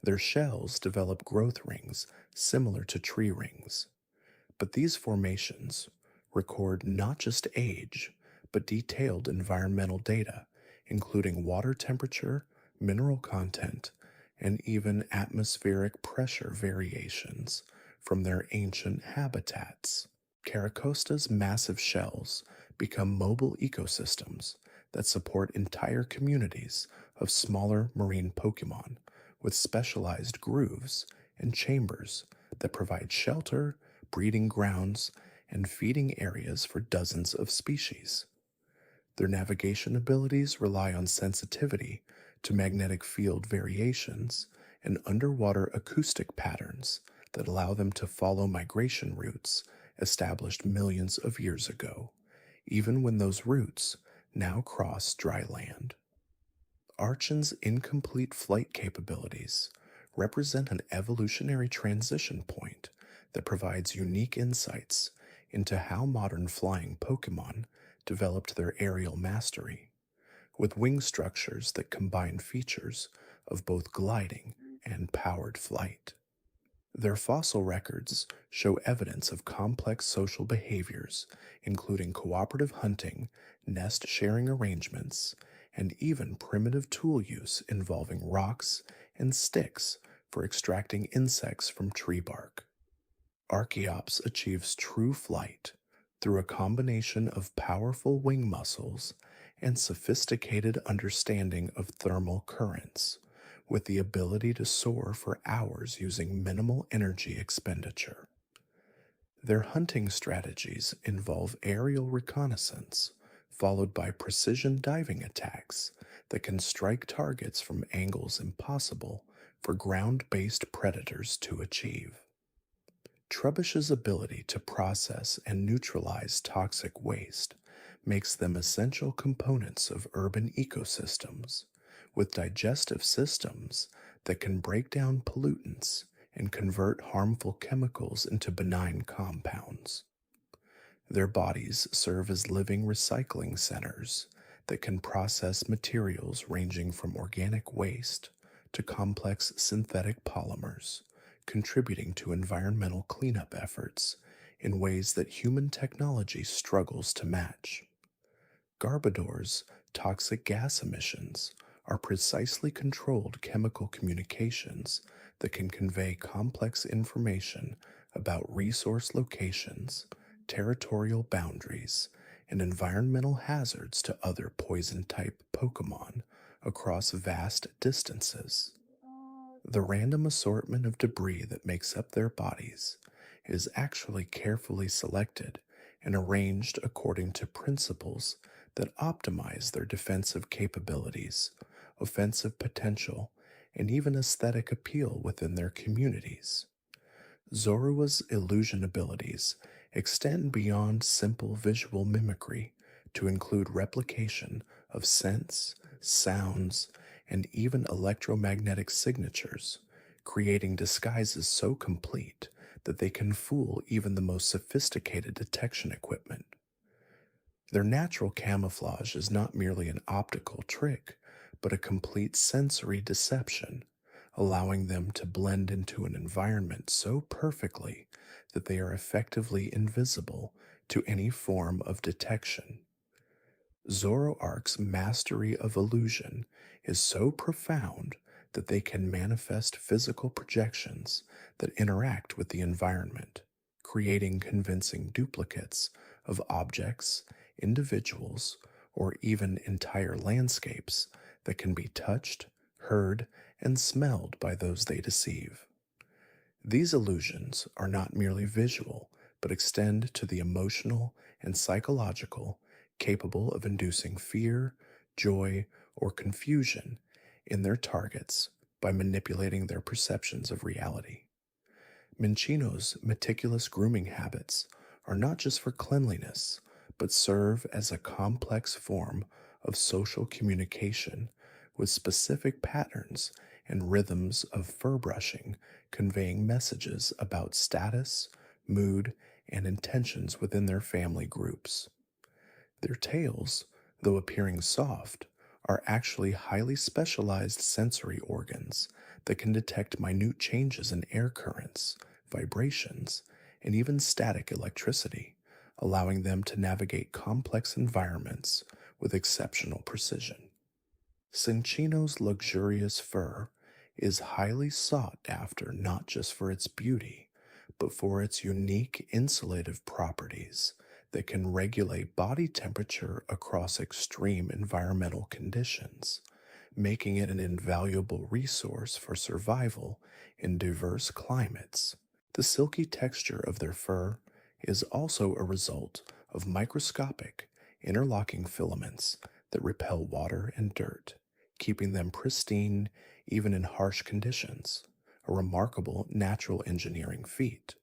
Their shells develop growth rings similar to tree rings, but these formations record not just age, but detailed environmental data, including water temperature, mineral content, and even atmospheric pressure variations from their ancient habitats. Caracosta's massive shells become mobile ecosystems that support entire communities of smaller marine Pokemon with specialized grooves and chambers that provide shelter, breeding grounds, and feeding areas for dozens of species. Their navigation abilities rely on sensitivity to magnetic field variations and underwater acoustic patterns that allow them to follow migration routes established millions of years ago, even when those routes now cross dry land. Archon's incomplete flight capabilities represent an evolutionary transition point that provides unique insights into how modern flying Pokemon developed their aerial mastery, with wing structures that combine features of both gliding and powered flight. Their fossil records show evidence of complex social behaviors, including cooperative hunting, nest sharing arrangements, and even primitive tool use involving rocks and sticks for extracting insects from tree bark. Archeops achieves true flight through a combination of powerful wing muscles and sophisticated understanding of thermal currents, with the ability to soar for hours using minimal energy expenditure. Their hunting strategies involve aerial reconnaissance, followed by precision diving attacks that can strike targets from angles impossible for ground-based predators to achieve. Trubbish's ability to process and neutralize toxic waste makes them essential components of urban ecosystems, with digestive systems that can break down pollutants and convert harmful chemicals into benign compounds. Their bodies serve as living recycling centers that can process materials ranging from organic waste to complex synthetic polymers, contributing to environmental cleanup efforts in ways that human technology struggles to match. Garbodor's toxic gas emissions are precisely controlled chemical communications that can convey complex information about resource locations, territorial boundaries, and environmental hazards to other poison type Pokémon across vast distances. The random assortment of debris that makes up their bodies is actually carefully selected and arranged according to principles that optimize their defensive capabilities, offensive potential, and even aesthetic appeal within their communities. Zorua's illusion abilities extend beyond simple visual mimicry to include replication of scents, sounds, and even electromagnetic signatures, creating disguises so complete that they can fool even the most sophisticated detection equipment. Their natural camouflage is not merely an optical trick, but a complete sensory deception, allowing them to blend into an environment so perfectly that they are effectively invisible to any form of detection. Zoroark's mastery of illusion is so profound that they can manifest physical projections that interact with the environment, creating convincing duplicates of objects, individuals, or even entire landscapes that can be touched, heard, and smelled by those they deceive. These illusions are not merely visual, but extend to the emotional and psychological, capable of inducing fear, joy, or confusion in their targets by manipulating their perceptions of reality. Minchino's meticulous grooming habits are not just for cleanliness, but serve as a complex form of social communication with specific patterns and rhythms of fur brushing conveying messages about status, mood, and intentions within their family groups. Their tails, though appearing soft, are actually highly specialized sensory organs that can detect minute changes in air currents, vibrations, and even static electricity, allowing them to navigate complex environments with exceptional precision. Cinchino's luxurious fur is highly sought after not just for its beauty, but for its unique insulative properties that can regulate body temperature across extreme environmental conditions, making it an invaluable resource for survival in diverse climates. The silky texture of their fur is also a result of microscopic, interlocking filaments that repel water and dirt, keeping them pristine even in harsh conditions, a remarkable natural engineering feat.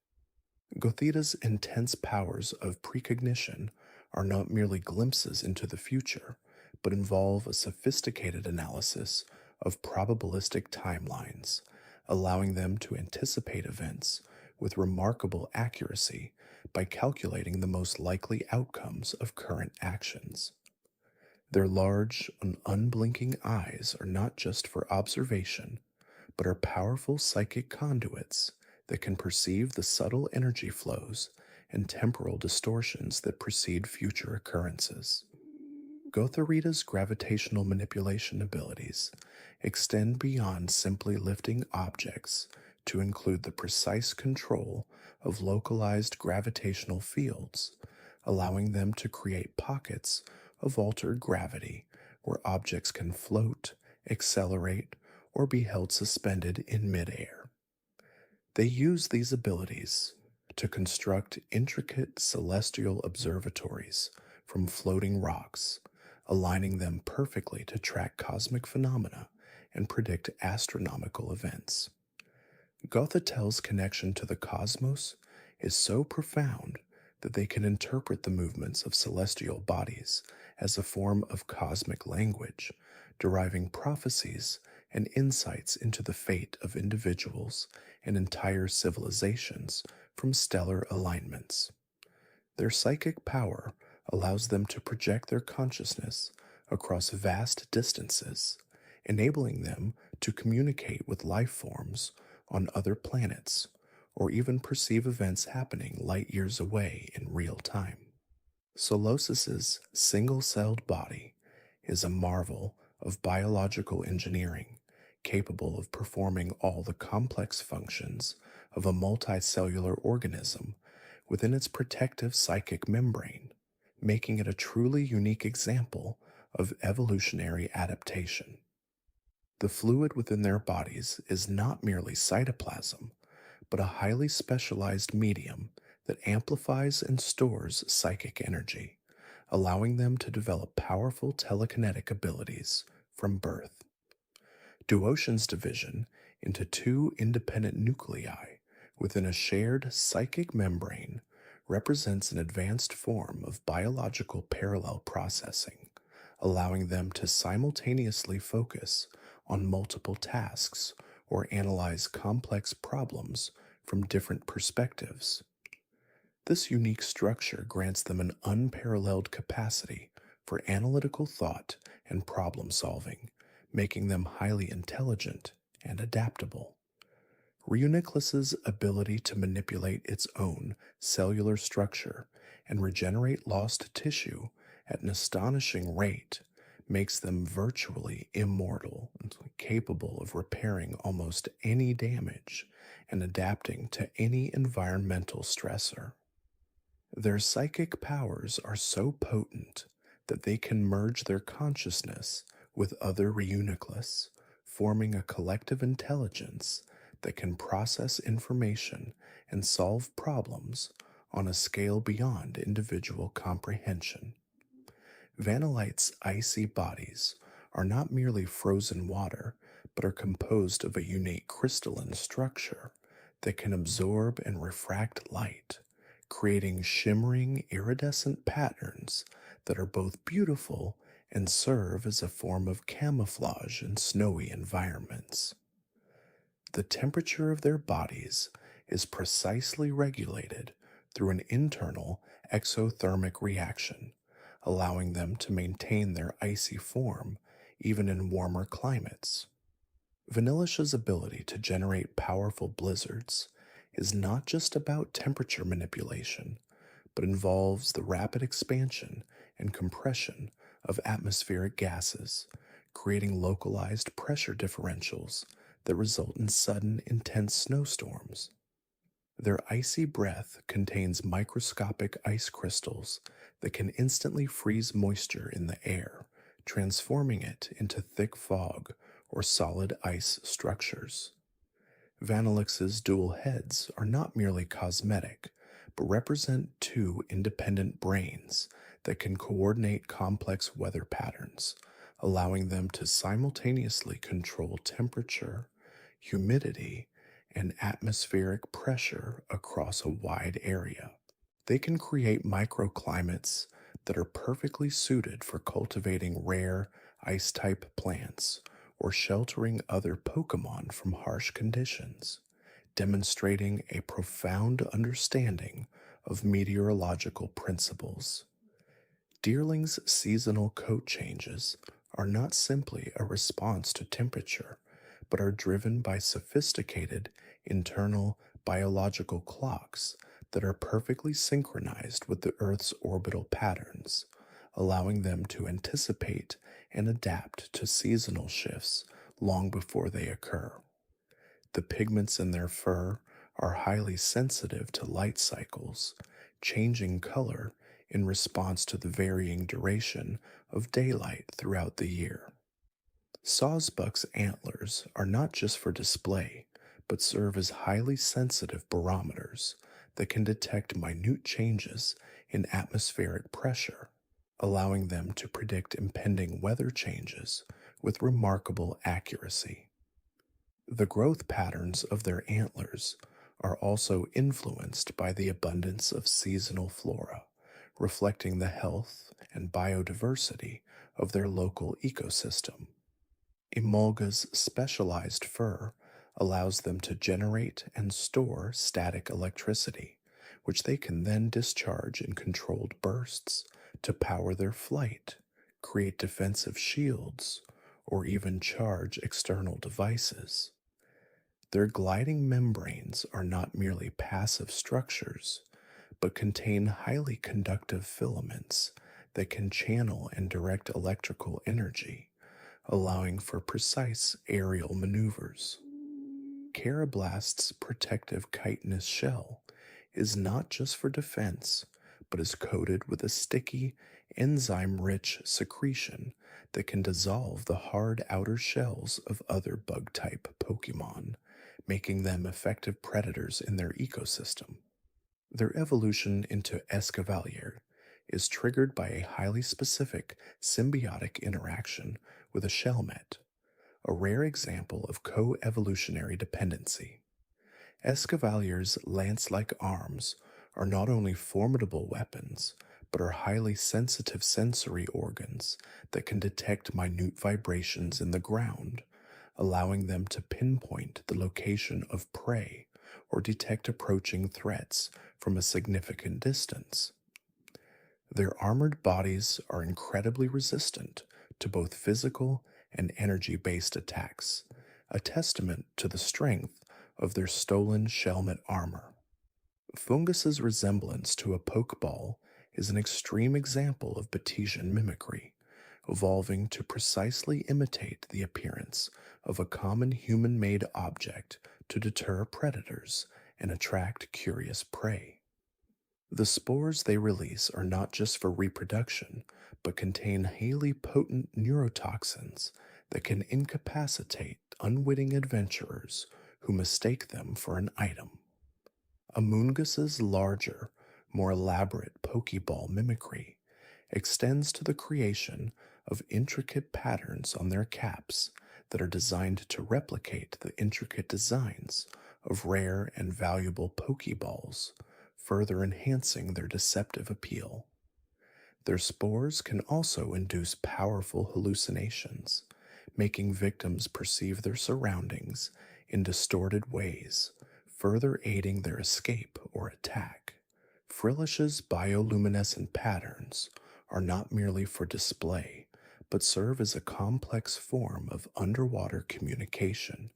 Gothita's intense powers of precognition are not merely glimpses into the future, but involve a sophisticated analysis of probabilistic timelines, allowing them to anticipate events with remarkable accuracy by calculating the most likely outcomes of current actions. Their large and unblinking eyes are not just for observation, but are powerful psychic conduits that can perceive the subtle energy flows and temporal distortions that precede future occurrences. Gothorita's gravitational manipulation abilities extend beyond simply lifting objects to include the precise control of localized gravitational fields, allowing them to create pockets of altered gravity where objects can float, accelerate, or be held suspended in midair. They use these abilities to construct intricate celestial observatories from floating rocks, aligning them perfectly to track cosmic phenomena and predict astronomical events. Gothitel's connection to the cosmos is so profound that they can interpret the movements of celestial bodies as a form of cosmic language, deriving prophecies and insights into the fate of individuals and entire civilizations from stellar alignments. Their psychic power allows them to project their consciousness across vast distances, enabling them to communicate with life forms on other planets or even perceive events happening light years away in real time. Solosis's single-celled body is a marvel of biological engineering, capable of performing all the complex functions of a multicellular organism within its protective psychic membrane, making it a truly unique example of evolutionary adaptation. The fluid within their bodies is not merely cytoplasm, but a highly specialized medium that amplifies and stores psychic energy, allowing them to develop powerful telekinetic abilities from birth. Duocean's division into two independent nuclei within a shared psychic membrane represents an advanced form of biological parallel processing, allowing them to simultaneously focus on multiple tasks or analyze complex problems from different perspectives. This unique structure grants them an unparalleled capacity for analytical thought and problem solving, making them highly intelligent and adaptable. Reuniclus's ability to manipulate its own cellular structure and regenerate lost tissue at an astonishing rate makes them virtually immortal and capable of repairing almost any damage and adapting to any environmental stressor. Their psychic powers are so potent that they can merge their consciousness with other Reuniclus, forming a collective intelligence that can process information and solve problems on a scale beyond individual comprehension. Vanillite's icy bodies are not merely frozen water, but are composed of a unique crystalline structure that can absorb and refract light, creating shimmering, iridescent patterns that are both beautiful and serve as a form of camouflage in snowy environments. The temperature of their bodies is precisely regulated through an internal exothermic reaction, allowing them to maintain their icy form even in warmer climates. Vanilluxe's ability to generate powerful blizzards is not just about temperature manipulation, but involves the rapid expansion and compression of atmospheric gases, creating localized pressure differentials that result in sudden, intense snowstorms. Their icy breath contains microscopic ice crystals that can instantly freeze moisture in the air, transforming it into thick fog or solid ice structures. Vanilluxe's dual heads are not merely cosmetic, but represent two independent brains that can coordinate complex weather patterns, allowing them to simultaneously control temperature, humidity, and atmospheric pressure across a wide area. They can create microclimates that are perfectly suited for cultivating rare ice-type plants or sheltering other Pokémon from harsh conditions, demonstrating a profound understanding of meteorological principles. Deerling's seasonal coat changes are not simply a response to temperature, but are driven by sophisticated internal biological clocks that are perfectly synchronized with the Earth's orbital patterns, allowing them to anticipate and adapt to seasonal shifts long before they occur. The pigments in their fur are highly sensitive to light cycles, changing color in response to the varying duration of daylight throughout the year. Sawsbuck's antlers are not just for display, but serve as highly sensitive barometers that can detect minute changes in atmospheric pressure, allowing them to predict impending weather changes with remarkable accuracy. The growth patterns of their antlers are also influenced by the abundance of seasonal flora, reflecting the health and biodiversity of their local ecosystem. Emolga's specialized fur allows them to generate and store static electricity, which they can then discharge in controlled bursts to power their flight, create defensive shields, or even charge external devices. Their gliding membranes are not merely passive structures, but contain highly conductive filaments that can channel and direct electrical energy, allowing for precise aerial maneuvers. Carablast's protective chitinous shell is not just for defense, but is coated with a sticky, enzyme rich secretion that can dissolve the hard outer shells of other bug type Pokemon, making them effective predators in their ecosystem. Their evolution into Escavalier is triggered by a highly specific symbiotic interaction with a shellmet, a rare example of co-evolutionary dependency. Escavalier's lance-like arms are not only formidable weapons, but are highly sensitive sensory organs that can detect minute vibrations in the ground, allowing them to pinpoint the location of prey or detect approaching threats from a significant distance. Their armored bodies are incredibly resistant to both physical and energy-based attacks, a testament to the strength of their stolen shellmet armor. Fungus's resemblance to a pokeball is an extreme example of Batesian mimicry, evolving to precisely imitate the appearance of a common human-made object to deter predators and attract curious prey. The spores they release are not just for reproduction, but contain highly potent neurotoxins that can incapacitate unwitting adventurers who mistake them for an item. Amungus's larger, more elaborate Pokeball mimicry extends to the creation of intricate patterns on their caps that are designed to replicate the intricate designs of rare and valuable Pokeballs, further enhancing their deceptive appeal. Their spores can also induce powerful hallucinations, making victims perceive their surroundings in distorted ways, further aiding their escape or attack. Frillish's bioluminescent patterns are not merely for display, but serve as a complex form of underwater communication,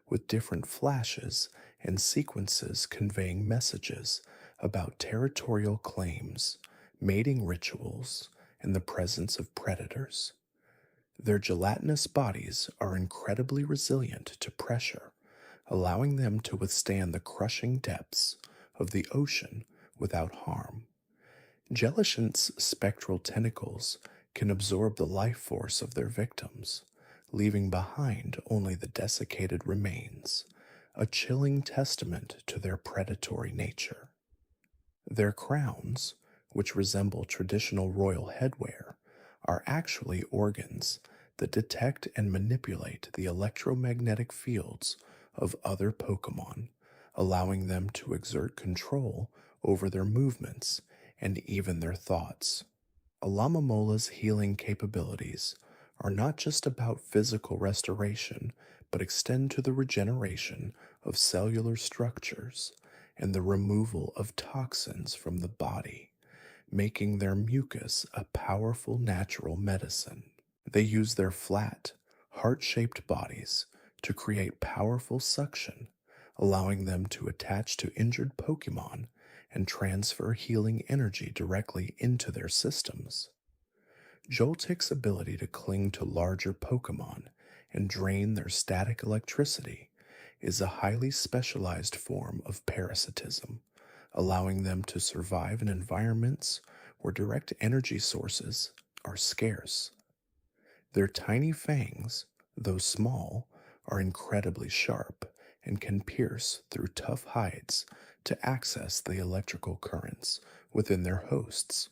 with different flashes and sequences conveying messages about territorial claims, mating rituals, and the presence of predators. Their gelatinous bodies are incredibly resilient to pressure, allowing them to withstand the crushing depths of the ocean without harm. Jellicent's spectral tentacles can absorb the life force of their victims, leaving behind only the desiccated remains, a chilling testament to their predatory nature. Their crowns, which resemble traditional royal headwear, are actually organs that detect and manipulate the electromagnetic fields of other Pokemon, allowing them to exert control over their movements and even their thoughts. Alamamola's healing capabilities are not just about physical restoration, but extend to the regeneration of cellular structures and the removal of toxins from the body, making their mucus a powerful natural medicine. They use their flat, heart-shaped bodies to create powerful suction, allowing them to attach to injured Pokemon and transfer healing energy directly into their systems. Joltik's ability to cling to larger Pokemon and drain their static electricity is a highly specialized form of parasitism, allowing them to survive in environments where direct energy sources are scarce. Their tiny fangs, though small, are incredibly sharp and can pierce through tough hides to access the electrical currents within their hosts.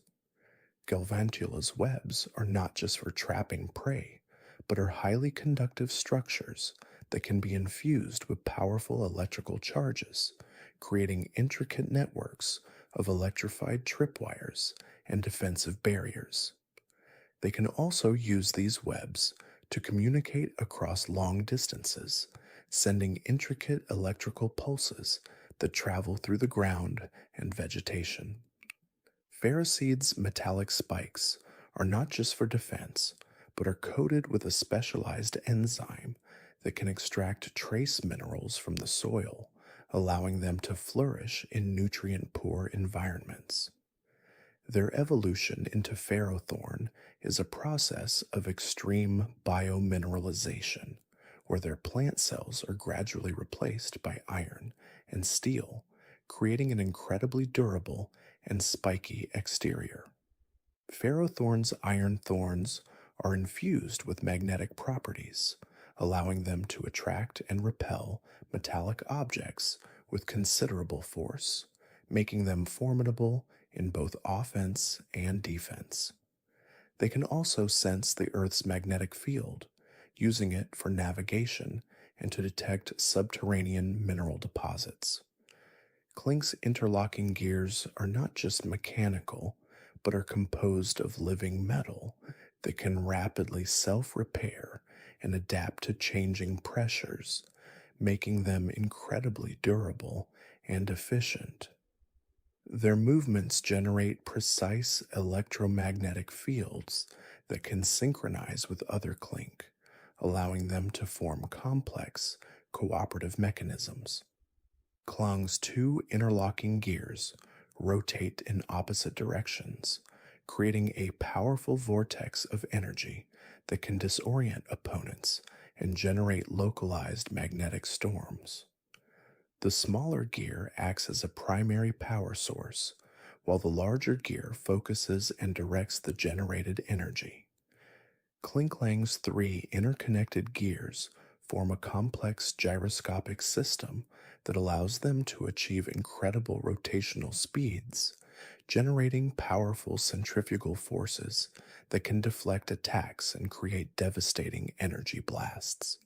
Galvantula's webs are not just for trapping prey, but are highly conductive structures that can be infused with powerful electrical charges, creating intricate networks of electrified tripwires and defensive barriers. They can also use these webs to communicate across long distances, sending intricate electrical pulses that travel through the ground and vegetation. Ferrocede's metallic spikes are not just for defense, but are coated with a specialized enzyme that can extract trace minerals from the soil, allowing them to flourish in nutrient poor environments. Their evolution into ferrothorn is a process of extreme biomineralization, where their plant cells are gradually replaced by iron and steel, creating an incredibly durable and spiky exterior. Ferrothorn's iron thorns are infused with magnetic properties, allowing them to attract and repel metallic objects with considerable force, making them formidable in both offense and defense. They can also sense the Earth's magnetic field, using it for navigation and to detect subterranean mineral deposits. Klink's interlocking gears are not just mechanical, but are composed of living metal that can rapidly self-repair and adapt to changing pressures, making them incredibly durable and efficient. Their movements generate precise electromagnetic fields that can synchronize with other Klink, allowing them to form complex, cooperative mechanisms. Klang's two interlocking gears rotate in opposite directions, creating a powerful vortex of energy that can disorient opponents and generate localized magnetic storms. The smaller gear acts as a primary power source, while the larger gear focuses and directs the generated energy. Kling's three interconnected gears form a complex gyroscopic system that allows them to achieve incredible rotational speeds, generating powerful centrifugal forces that can deflect attacks and create devastating energy blasts.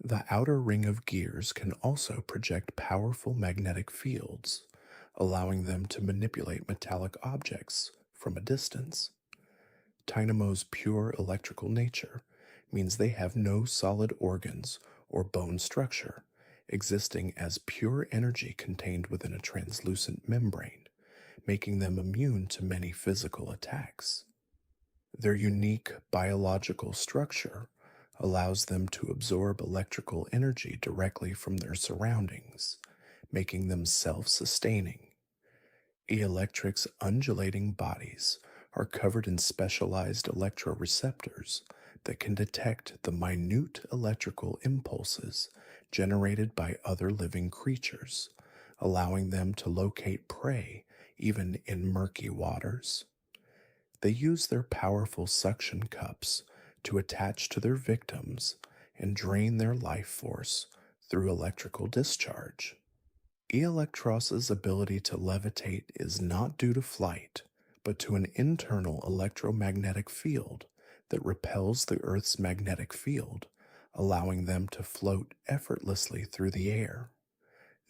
The outer ring of gears can also project powerful magnetic fields, allowing them to manipulate metallic objects from a distance. Dynamo's pure electrical nature means they have no solid organs or bone structure, existing as pure energy contained within a translucent membrane, making them immune to many physical attacks. Their unique biological structure allows them to absorb electrical energy directly from their surroundings, making them self-sustaining. Electric's undulating bodies are covered in specialized electroreceptors that can detect the minute electrical impulses generated by other living creatures, allowing them to locate prey even in murky waters. They use their powerful suction cups to attach to their victims and drain their life force through electrical discharge. Electros's ability to levitate is not due to flight, but to an internal electromagnetic field that repels the Earth's magnetic field, allowing them to float effortlessly through the air.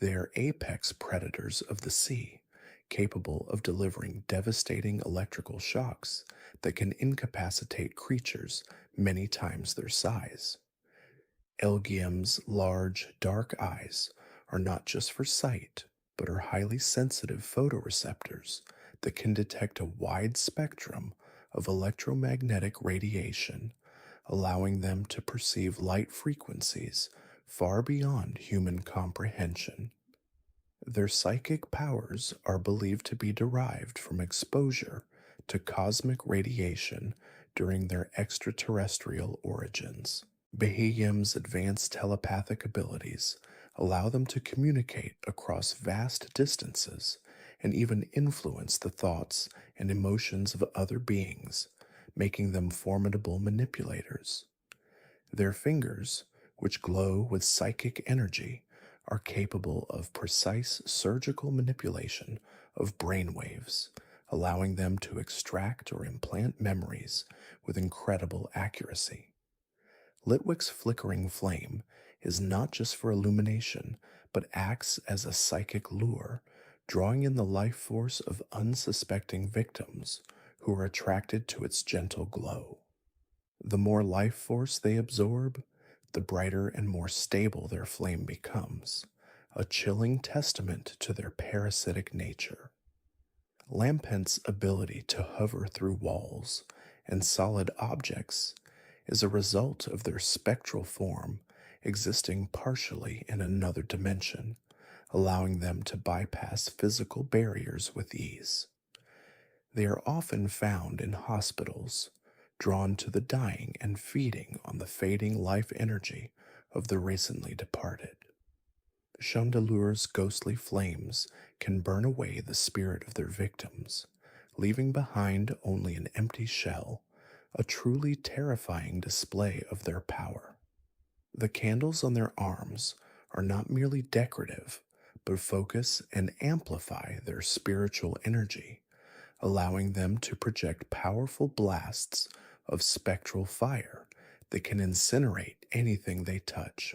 They are apex predators of the sea, capable of delivering devastating electrical shocks that can incapacitate creatures many times their size. Elgium's large, dark eyes are not just for sight, but are highly sensitive photoreceptors that can detect a wide spectrum of electromagnetic radiation, allowing them to perceive light frequencies far beyond human comprehension. Their psychic powers are believed to be derived from exposure to cosmic radiation during their extraterrestrial origins. Behemoth's advanced telepathic abilities allow them to communicate across vast distances and even influence the thoughts and emotions of other beings, making them formidable manipulators. Their fingers, which glow with psychic energy, are capable of precise surgical manipulation of brainwaves, allowing them to extract or implant memories with incredible accuracy. Litwick's flickering flame is not just for illumination, but acts as a psychic lure, drawing in the life force of unsuspecting victims who are attracted to its gentle glow. The more life force they absorb, the brighter and more stable their flame becomes, a chilling testament to their parasitic nature. Lampent's ability to hover through walls and solid objects is a result of their spectral form existing partially in another dimension, allowing them to bypass physical barriers with ease. They are often found in hospitals, drawn to the dying and feeding on the fading life energy of the recently departed. Chandelur's ghostly flames can burn away the spirit of their victims, leaving behind only an empty shell, a truly terrifying display of their power. The candles on their arms are not merely decorative, but focus and amplify their spiritual energy, allowing them to project powerful blasts of spectral fire that can incinerate anything they touch.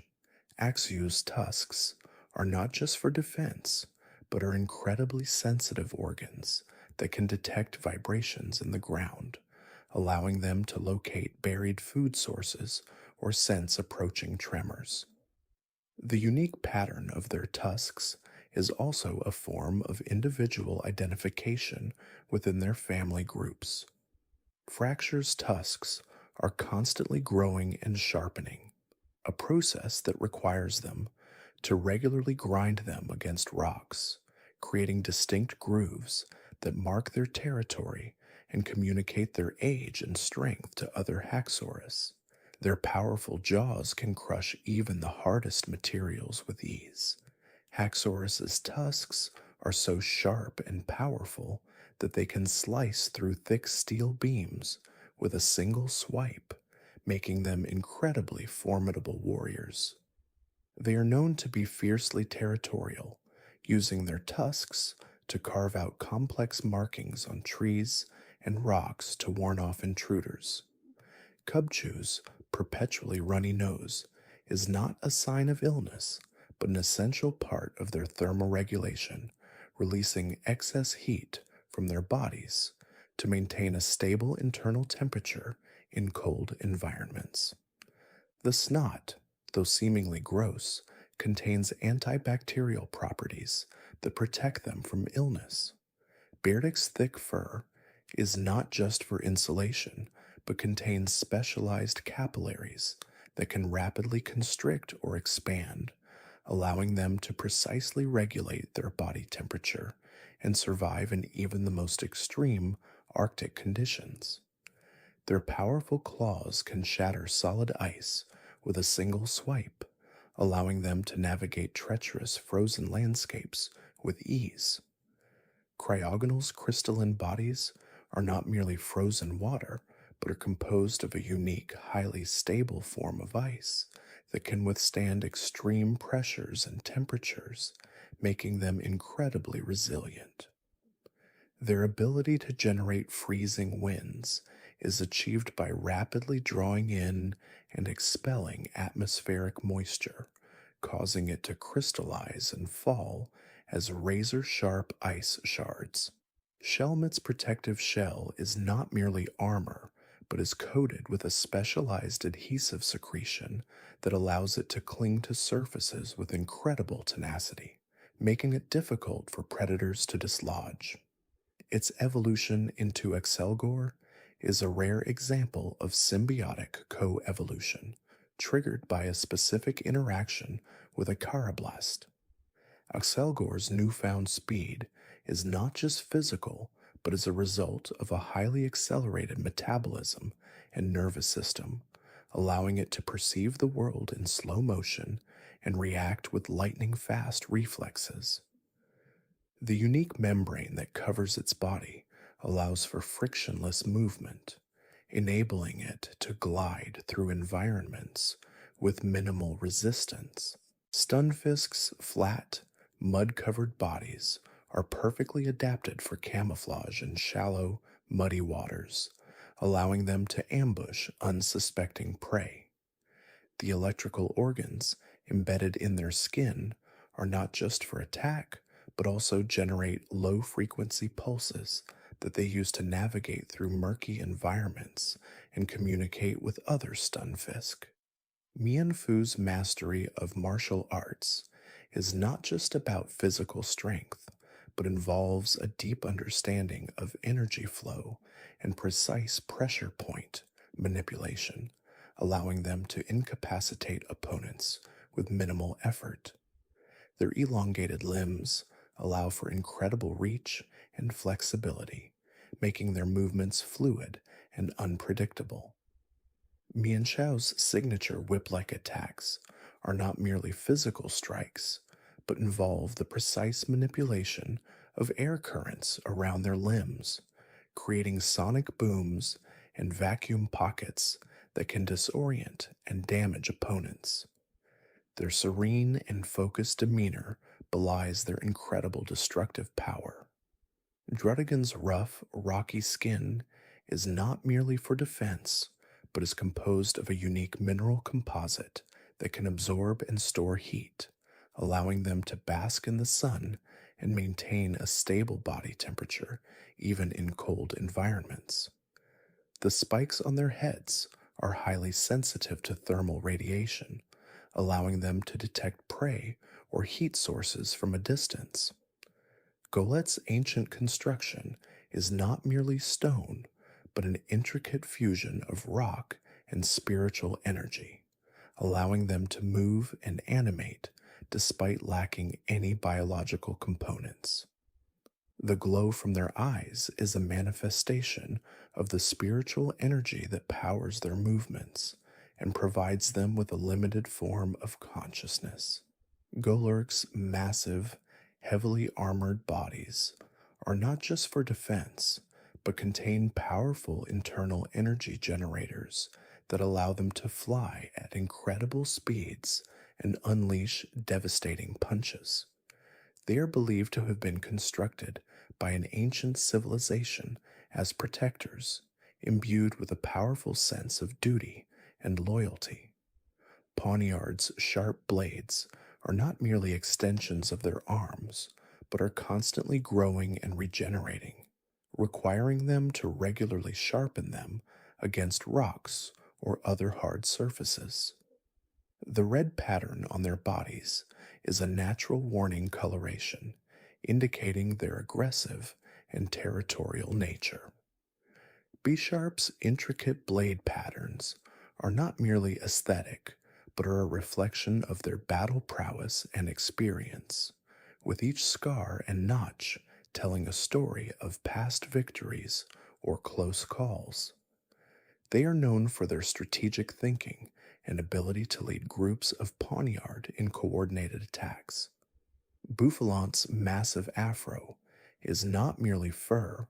Axeus tusks are not just for defense, but are incredibly sensitive organs that can detect vibrations in the ground, allowing them to locate buried food sources or sense approaching tremors. The unique pattern of their tusks is also a form of individual identification within their family groups. Fracture's tusks are constantly growing and sharpening, a process that requires them to regularly grind them against rocks, creating distinct grooves that mark their territory and communicate their age and strength to other Haxorus. Their powerful jaws can crush even the hardest materials with ease. Haxorus's tusks are so sharp and powerful that they can slice through thick steel beams with a single swipe, making them incredibly formidable warriors. They are known to be fiercely territorial, using their tusks to carve out complex markings on trees and rocks to warn off intruders. Cubchew's perpetually runny nose is not a sign of illness, but an essential part of their thermoregulation, releasing excess heat from their bodies to maintain a stable internal temperature in cold environments. The snot, though seemingly gross, contains antibacterial properties that protect them from illness. Beardic's thick fur is not just for insulation, but contains specialized capillaries that can rapidly constrict or expand, allowing them to precisely regulate their body temperature and survive in even the most extreme Arctic conditions. Their powerful claws can shatter solid ice with a single swipe, allowing them to navigate treacherous frozen landscapes with ease. Cryogonal's crystalline bodies are not merely frozen water, but are composed of a unique, highly stable form of ice that can withstand extreme pressures and temperatures, making them incredibly resilient. Their ability to generate freezing winds is achieved by rapidly drawing in and expelling atmospheric moisture, causing it to crystallize and fall as razor-sharp ice shards. Shelmet's protective shell is not merely armor, but is coated with a specialized adhesive secretion that allows it to cling to surfaces with incredible tenacity, making it difficult for predators to dislodge. Its evolution into Excelgor is a rare example of symbiotic co-evolution, triggered by a specific interaction with a Carablast. Excelgor's newfound speed is not just physical, but is a result of a highly accelerated metabolism and nervous system, allowing it to perceive the world in slow motion and react with lightning-fast reflexes. The unique membrane that covers its body allows for frictionless movement, enabling it to glide through environments with minimal resistance. Stunfisk's flat, mud-covered bodies are perfectly adapted for camouflage in shallow, muddy waters, allowing them to ambush unsuspecting prey. The electrical organs embedded in their skin are not just for attack, but also generate low-frequency pulses that they use to navigate through murky environments and communicate with other stunfisk. Mianfu's mastery of martial arts is not just about physical strength, but involves a deep understanding of energy flow and precise pressure point manipulation, allowing them to incapacitate opponents with minimal effort. Their elongated limbs allow for incredible reach and flexibility, making their movements fluid and unpredictable. Mienshau's signature whip-like attacks are not merely physical strikes, but involve the precise manipulation of air currents around their limbs, creating sonic booms and vacuum pockets that can disorient and damage opponents. Their serene and focused demeanor belies their incredible destructive power. Drudigan's rough, rocky skin is not merely for defense, but is composed of a unique mineral composite that can absorb and store heat, allowing them to bask in the sun and maintain a stable body temperature even in cold environments. The spikes on their heads are highly sensitive to thermal radiation, allowing them to detect prey or heat sources from a distance. Golet's ancient construction is not merely stone, but an intricate fusion of rock and spiritual energy, allowing them to move and animate despite lacking any biological components. The glow from their eyes is a manifestation of the spiritual energy that powers their movements and provides them with a limited form of consciousness. Golurk's massive, heavily armored bodies are not just for defense, but contain powerful internal energy generators that allow them to fly at incredible speeds and unleash devastating punches. They are believed to have been constructed by an ancient civilization as protectors, imbued with a powerful sense of duty and loyalty. Poniard's sharp blades are not merely extensions of their arms, but are constantly growing and regenerating, requiring them to regularly sharpen them against rocks or other hard surfaces. The red pattern on their bodies is a natural warning coloration, indicating their aggressive and territorial nature. B-Sharp's intricate blade patterns are not merely aesthetic, but are a reflection of their battle prowess and experience, with each scar and notch telling a story of past victories or close calls. They are known for their strategic thinking and ability to lead groups of poniard in coordinated attacks. Bouffalant's massive afro is not merely fur,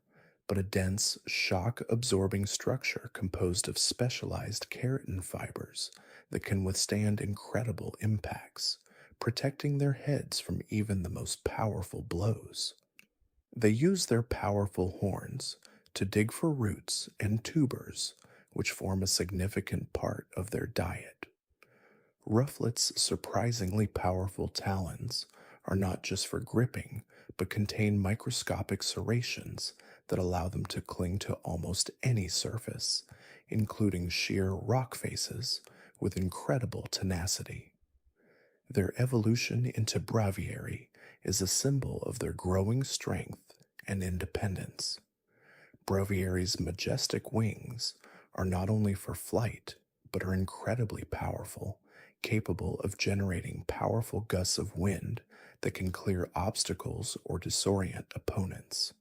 but a dense, shock-absorbing structure composed of specialized keratin fibers that can withstand incredible impacts, protecting their heads from even the most powerful blows. They use their powerful horns to dig for roots and tubers, which form a significant part of their diet. Rufflet's surprisingly powerful talons are not just for gripping, but contain microscopic serrations that allow them to cling to almost any surface, including sheer rock faces, with incredible tenacity. Their evolution into Braviary is a symbol of their growing strength and independence. Braviary's majestic wings are not only for flight, but are incredibly powerful, capable of generating powerful gusts of wind that can clear obstacles or disorient opponents.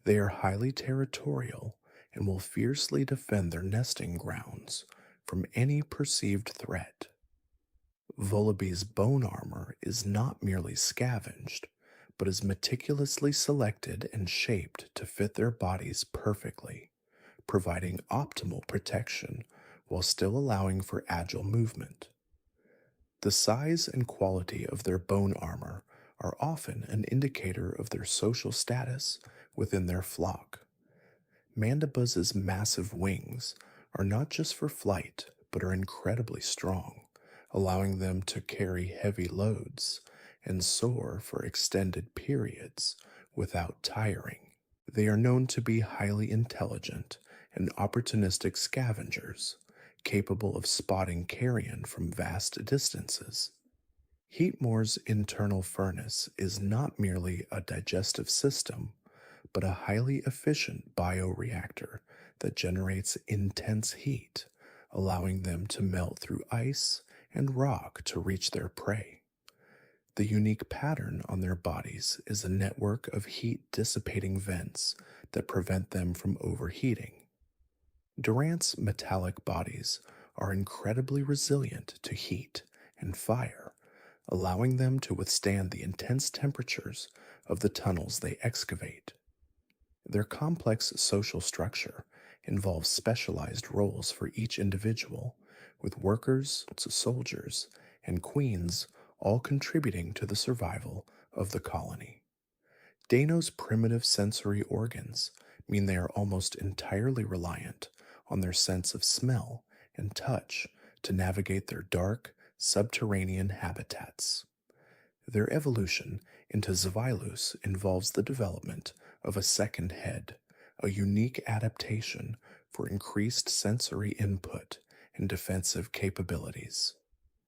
They are highly territorial and will fiercely defend their nesting grounds from any perceived threat. Volabee's bone armor is not merely scavenged, but is meticulously selected and shaped to fit their bodies perfectly, providing optimal protection while still allowing for agile movement. The size and quality of their bone armor are often an indicator of their social status within their flock. Mandibuz's massive wings are not just for flight, but are incredibly strong, allowing them to carry heavy loads and soar for extended periods without tiring. They are known to be highly intelligent and opportunistic scavengers, capable of spotting carrion from vast distances. Heatmore's internal furnace is not merely a digestive system, but a highly efficient bioreactor that generates intense heat, allowing them to melt through ice and rock to reach their prey. The unique pattern on their bodies is a network of heat dissipating vents that prevent them from overheating. Durant's metallic bodies are incredibly resilient to heat and fire, allowing them to withstand the intense temperatures of the tunnels they excavate. Their complex social structure involves specialized roles for each individual, with workers, soldiers, and queens all contributing to the survival of the colony. Dano's primitive sensory organs mean they are almost entirely reliant on their sense of smell and touch to navigate their dark, subterranean habitats. Their evolution into Xvilus involves the development of a second head, a unique adaptation for increased sensory input and defensive capabilities.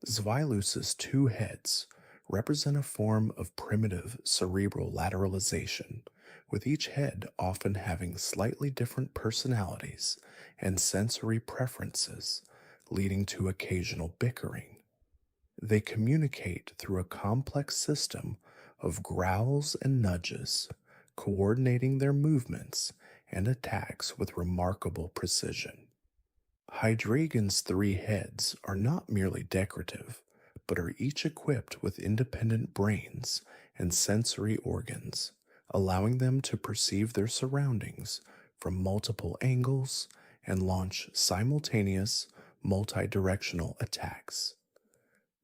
Xvilus's two heads represent a form of primitive cerebral lateralization, with each head often having slightly different personalities and sensory preferences, leading to occasional bickering. They communicate through a complex system of growls and nudges, coordinating their movements and attacks with remarkable precision. Hydreigon's three heads are not merely decorative, but are each equipped with independent brains and sensory organs, allowing them to perceive their surroundings from multiple angles and launch simultaneous, multi-directional attacks.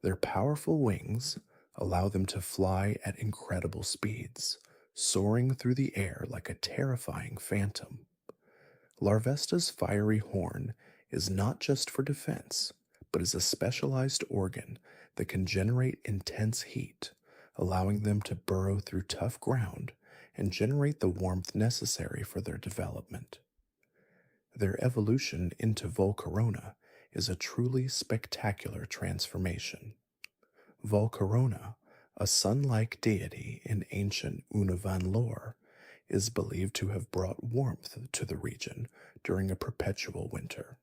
Their powerful wings allow them to fly at incredible speeds, soaring through the air like a terrifying phantom. Larvesta's fiery horn is not just for defense, but is a specialized organ that can generate intense heat, allowing them to burrow through tough ground and generate the warmth necessary for their development. Their evolution into Volcarona is a truly spectacular transformation. Volcarona, a sun-like deity in ancient Unovan lore, is believed to have brought warmth to the region during a perpetual winter.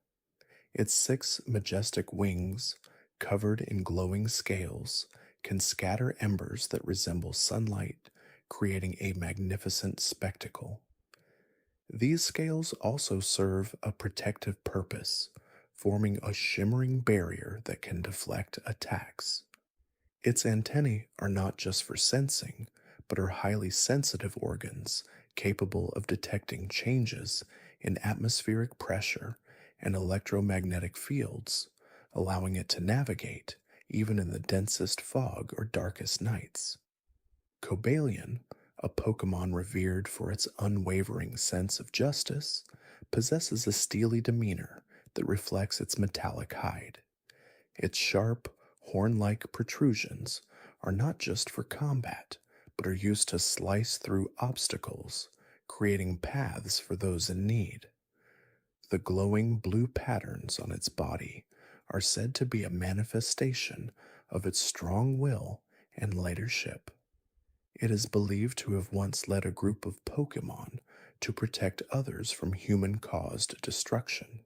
Its 6 majestic wings, covered in glowing scales, can scatter embers that resemble sunlight, creating a magnificent spectacle. These scales also serve a protective purpose, forming a shimmering barrier that can deflect attacks. Its antennae are not just for sensing, but are highly sensitive organs capable of detecting changes in atmospheric pressure and electromagnetic fields, allowing it to navigate even in the densest fog or darkest nights. Cobalion, a Pokémon revered for its unwavering sense of justice, possesses a steely demeanor that reflects its metallic hide. Its sharp, horn-like protrusions are not just for combat, but are used to slice through obstacles, creating paths for those in need. The glowing blue patterns on its body are said to be a manifestation of its strong will and leadership. It is believed to have once led a group of Pokémon to protect others from human-caused destruction.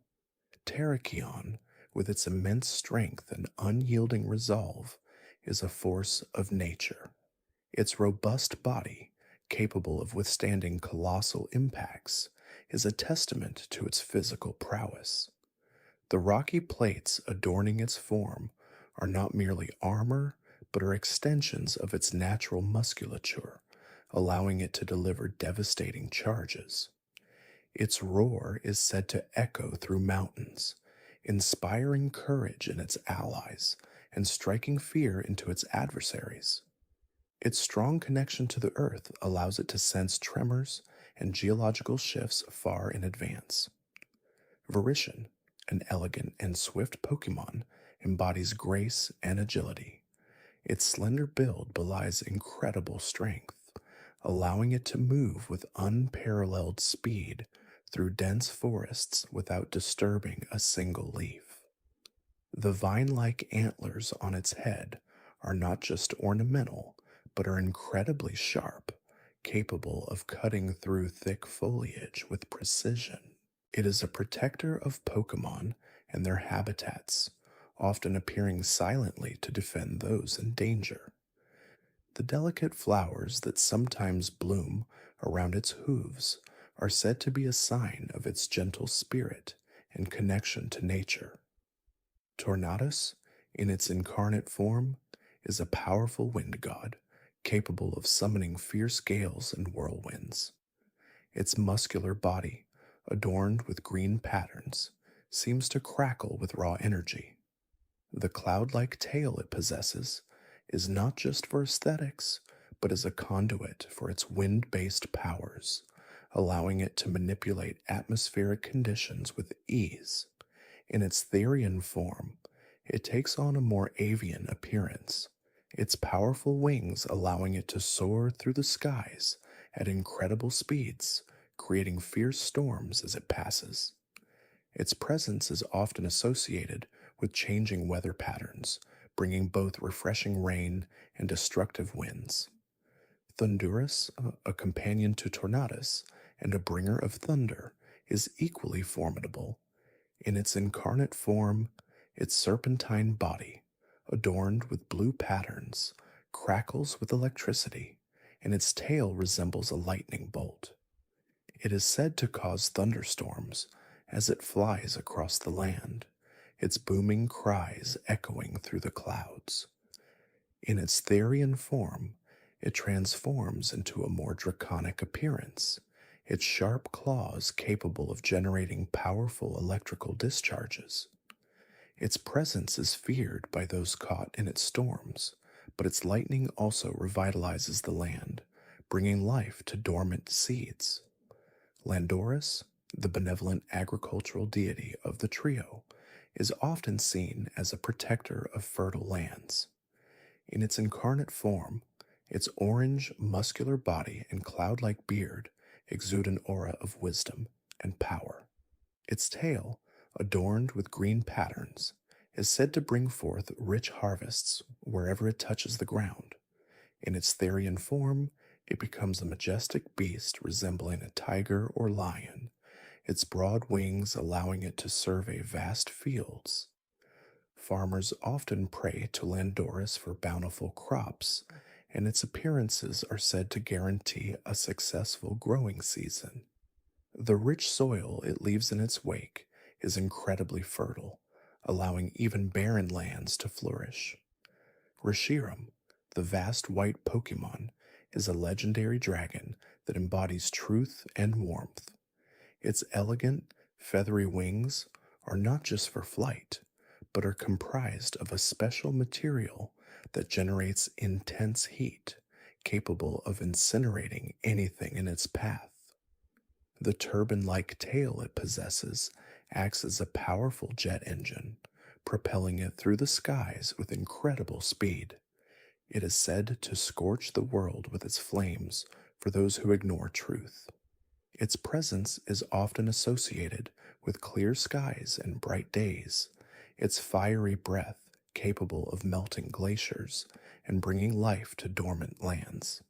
Terrakion, with its immense strength and unyielding resolve, is a force of nature. Its robust body, capable of withstanding colossal impacts, is a testament to its physical prowess. The rocky plates adorning its form are not merely armor, but are extensions of its natural musculature, allowing it to deliver devastating charges. Its roar is said to echo through mountains, inspiring courage in its allies and striking fear into its adversaries. Its strong connection to the earth allows it to sense tremors and geological shifts far in advance. Virition, an elegant and swift Pokémon, embodies grace and agility. Its slender build belies incredible strength, allowing it to move with unparalleled speed through dense forests without disturbing a single leaf. The vine like antlers on its head are not just ornamental, but are incredibly sharp, capable of cutting through thick foliage with precision. It is a protector of Pokémon and their habitats, often appearing silently to defend those in danger. The delicate flowers that sometimes bloom around its hooves are said to be a sign of its gentle spirit and connection to nature. Tornadus, in its incarnate form, is a powerful wind god, capable of summoning fierce gales and whirlwinds. Its muscular body, adorned with green patterns, seems to crackle with raw energy. The cloud-like tail it possesses is not just for aesthetics, but as a conduit for its wind-based powers, allowing it to manipulate atmospheric conditions with ease. In its Therian form, it takes on a more avian appearance, its powerful wings allowing it to soar through the skies at incredible speeds, creating fierce storms as it passes. Its presence is often associated with changing weather patterns, bringing both refreshing rain and destructive winds. Thundurus, a companion to Tornadus and a bringer of thunder, is equally formidable. In its incarnate form, its serpentine body, adorned with blue patterns, crackles with electricity, and its tail resembles a lightning bolt. It is said to cause thunderstorms as it flies across the land, its booming cries echoing through the clouds. In its Therian form, it transforms into a more draconic appearance, its sharp claws capable of generating powerful electrical discharges. Its presence is feared by those caught in its storms, but its lightning also revitalizes the land, bringing life to dormant seeds. Landorus, the benevolent agricultural deity of the trio, is often seen as a protector of fertile lands. In its incarnate form, its orange, muscular body and cloud-like beard exude an aura of wisdom and power. Its tail, adorned with green patterns, is said to bring forth rich harvests wherever it touches the ground. In its Therian form, it becomes a majestic beast resembling a tiger or lion, its broad wings allowing it to survey vast fields. Farmers often pray to Landorus for bountiful crops, and its appearances are said to guarantee a successful growing season. The rich soil it leaves in its wake is incredibly fertile, allowing even barren lands to flourish. Reshiram, the vast white Pokémon, is a legendary dragon that embodies truth and warmth. Its elegant, feathery wings are not just for flight, but are comprised of a special material that generates intense heat, capable of incinerating anything in its path. The turban-like tail it possesses acts as a powerful jet engine, propelling it through the skies with incredible speed. It is said to scorch the world with its flames for those who ignore truth. Its presence is often associated with clear skies and bright days, its fiery breath capable of melting glaciers and bringing life to dormant lands.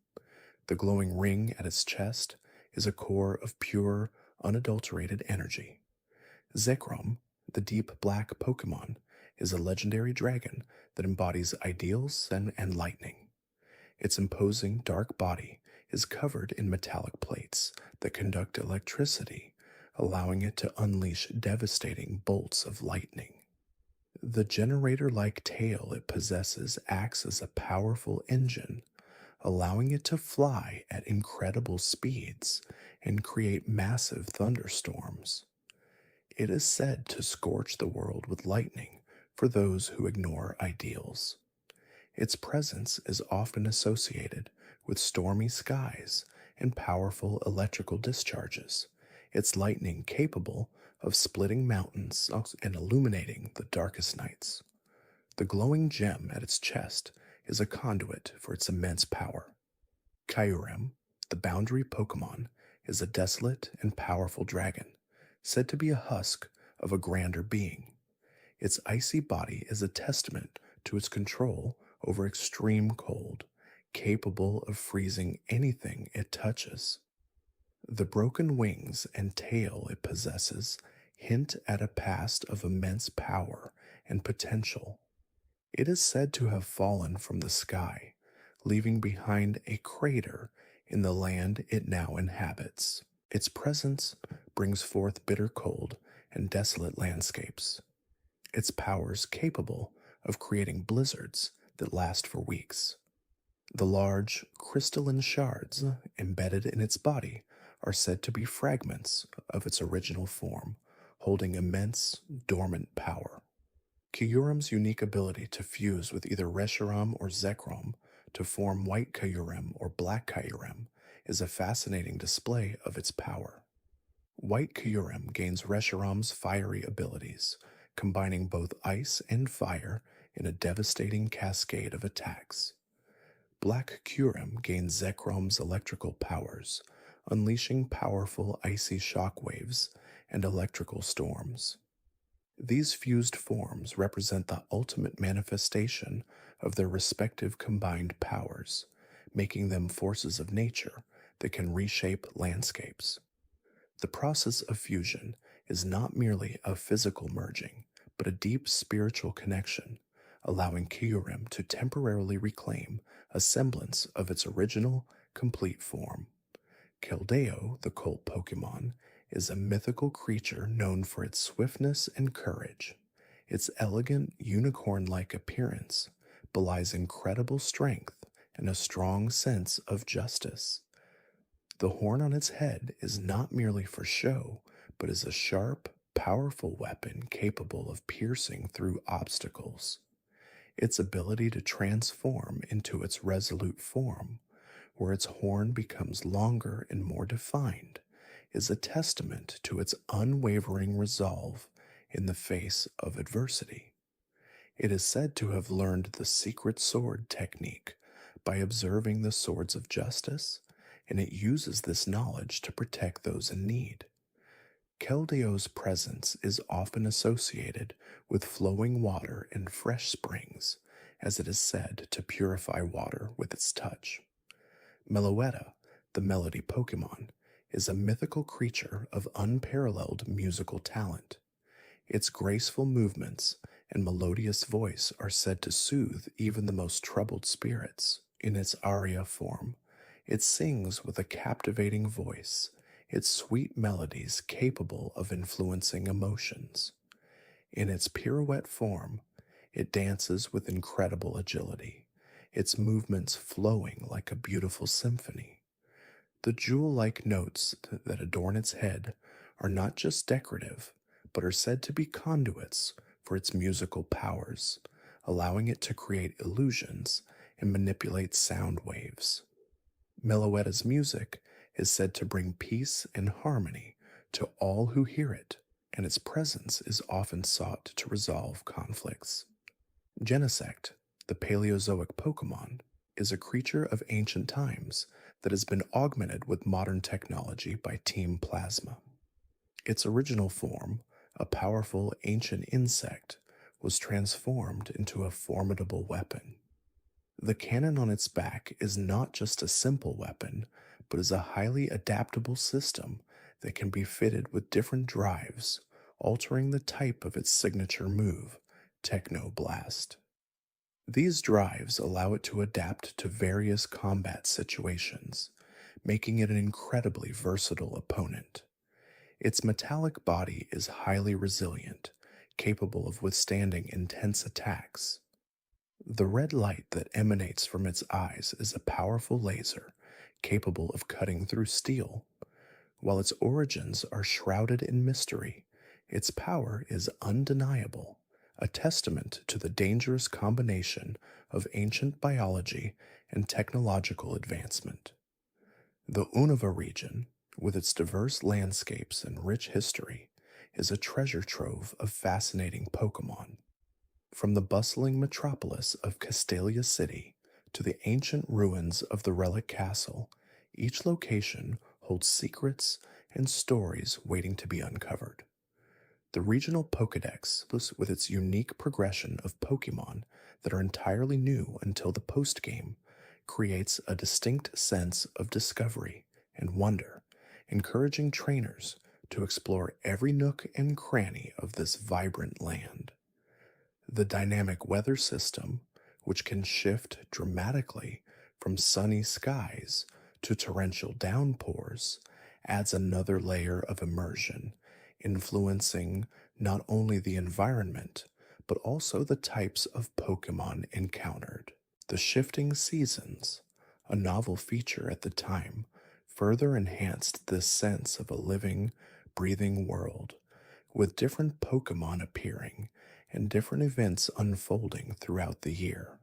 The glowing ring at its chest is a core of pure, unadulterated energy. Zekrom, the deep black Pokémon, is a legendary dragon that embodies ideals and lightning. Its imposing dark body is covered in metallic plates that conduct electricity, allowing it to unleash devastating bolts of lightning. The generator-like tail it possesses acts as a powerful engine, allowing it to fly at incredible speeds and create massive thunderstorms. It is said to scorch the world with lightning for those who ignore ideals. Its presence is often associated with stormy skies and powerful electrical discharges, its lightning capable of splitting mountains and illuminating the darkest nights. The glowing gem at its chest is a conduit for its immense power. Kyurem, The boundary Pokémon is a desolate and powerful dragon, said to be a husk of a grander being. Its icy body is a testament to its control over extreme cold, capable of freezing anything it touches. The broken wings and tail it possesses hint at a past of immense power and potential. It is said to have fallen from the sky, leaving behind a crater in the land it now inhabits. Its presence brings forth bitter cold and desolate landscapes. Its powers capable of creating blizzards that last for weeks. The large crystalline shards embedded in its body are said to be fragments of its original form, holding immense, dormant power. Kyurem's unique ability to fuse with either Reshiram or Zekrom to form white Kyurem or black Kyurem is a fascinating display of its power. White Kyurem gains Reshiram's fiery abilities, combining both ice and fire in a devastating cascade of attacks. Black Kyurem gains Zekrom's electrical powers, unleashing powerful icy shockwaves and electrical storms. These fused forms represent the ultimate manifestation of their respective combined powers, making them forces of nature that can reshape landscapes. The process of fusion is not merely a physical merging, but a deep spiritual connection, allowing Kyurem to temporarily reclaim a semblance of its original, complete form. Keldeo, the cult Pokémon, is a mythical creature known for its swiftness and courage. Its elegant, unicorn-like appearance belies incredible strength and a strong sense of justice. The horn on its head is not merely for show, but is a sharp, powerful weapon capable of piercing through obstacles. Its ability to transform into its resolute form, where its horn becomes longer and more defined, is a testament to its unwavering resolve in the face of adversity. It is said to have learned the secret sword technique by observing the swords of justice, and it uses this knowledge to protect those in need. Keldeo's presence is often associated with flowing water and fresh springs, as it is said to purify water with its touch. Meloetta, the melody Pokémon, is a mythical creature of unparalleled musical talent. Its graceful movements and melodious voice are said to soothe even the most troubled spirits. In its aria form, it sings with a captivating voice, its sweet melodies capable of influencing emotions. In its pirouette form, it dances with incredible agility, its movements flowing like a beautiful symphony. The jewel-like notes that adorn its head are not just decorative, but are said to be conduits for its musical powers, allowing it to create illusions and manipulate sound waves. Meloetta's music is said to bring peace and harmony to all who hear it, and its presence is often sought to resolve conflicts. Genesect, the Paleozoic Pokémon, is a creature of ancient times that has been augmented with modern technology by Team Plasma. Its original form, a powerful ancient insect, was transformed into a formidable weapon. The cannon on its back is not just a simple weapon, but is a highly adaptable system that can be fitted with different drives, altering the type of its signature move, Techno Blast. These drives allow it to adapt to various combat situations, making it an incredibly versatile opponent. Its metallic body is highly resilient, capable of withstanding intense attacks. The red light that emanates from its eyes is a powerful laser, capable of cutting through steel. While its origins are shrouded in mystery, its power is undeniable, a testament to the dangerous combination of ancient biology and technological advancement. The Unova region, with its diverse landscapes and rich history, is a treasure trove of fascinating Pokémon. From the bustling metropolis of Castelia City to the ancient ruins of the Relic Castle, Each location holds secrets and stories waiting to be uncovered. The regional Pokédex, with its unique progression of Pokémon that are entirely new until the postgame, creates a distinct sense of discovery and wonder, encouraging trainers to explore every nook and cranny of this vibrant land. The dynamic weather system, which can shift dramatically from sunny skies to torrential downpours, adds another layer of immersion, influencing not only the environment, but also the types of Pokemon encountered. The shifting seasons, a novel feature at the time, further enhanced this sense of a living, breathing world, with different Pokemon appearing and different events unfolding throughout the year.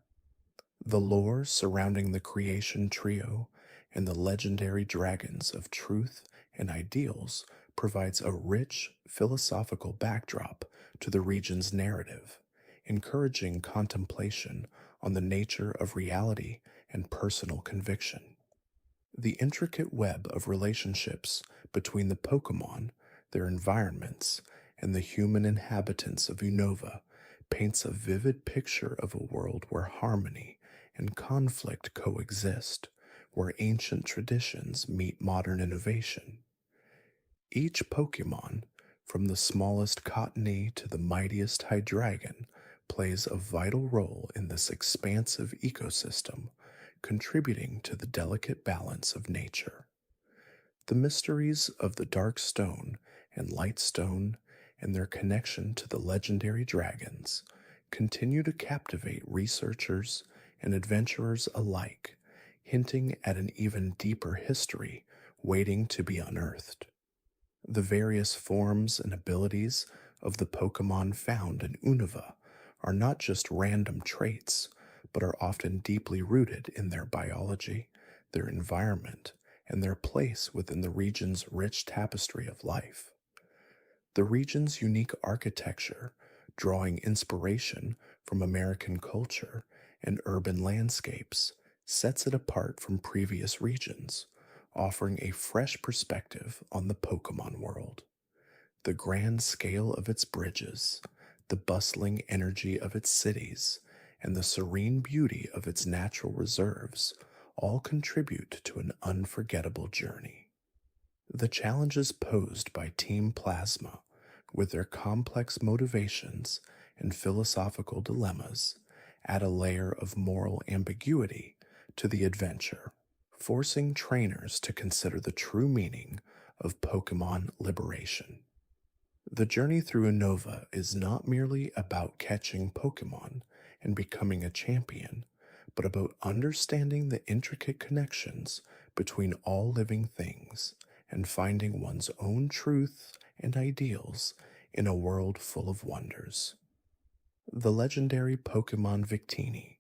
The lore surrounding the creation trio and the legendary dragons of truth and ideals provides a rich philosophical backdrop to the region's narrative, encouraging contemplation on the nature of reality and personal conviction. The intricate web of relationships between the Pokemon, their environments, and the human inhabitants of Unova paints a vivid picture of a world where harmony and conflict coexist, where ancient traditions meet modern innovation. Each Pokemon, from the smallest Cottony to the mightiest Hydreigon, plays a vital role in this expansive ecosystem, contributing to the delicate balance of nature. The mysteries of the Dark Stone and Light Stone and their connection to the legendary dragons continue to captivate researchers and adventurers alike, hinting at an even deeper history waiting to be unearthed. The various forms and abilities of the Pokemon found in Unova are not just random traits, but are often deeply rooted in their biology, their environment, and their place within the region's rich tapestry of life. The region's unique architecture, drawing inspiration from American culture and urban landscapes, sets it apart from previous regions, offering a fresh perspective on the Pokemon world. The grand scale of its bridges, the bustling energy of its cities, and the serene beauty of its natural reserves all contribute to an unforgettable journey. The challenges posed by Team Plasma, with their complex motivations and philosophical dilemmas, add a layer of moral ambiguity to the adventure, forcing trainers to consider the true meaning of Pokemon liberation. The journey through Unova is not merely about catching Pokemon and becoming a champion, but about understanding the intricate connections between all living things and finding one's own truth and ideals in a world full of wonders. The legendary Pokemon Victini,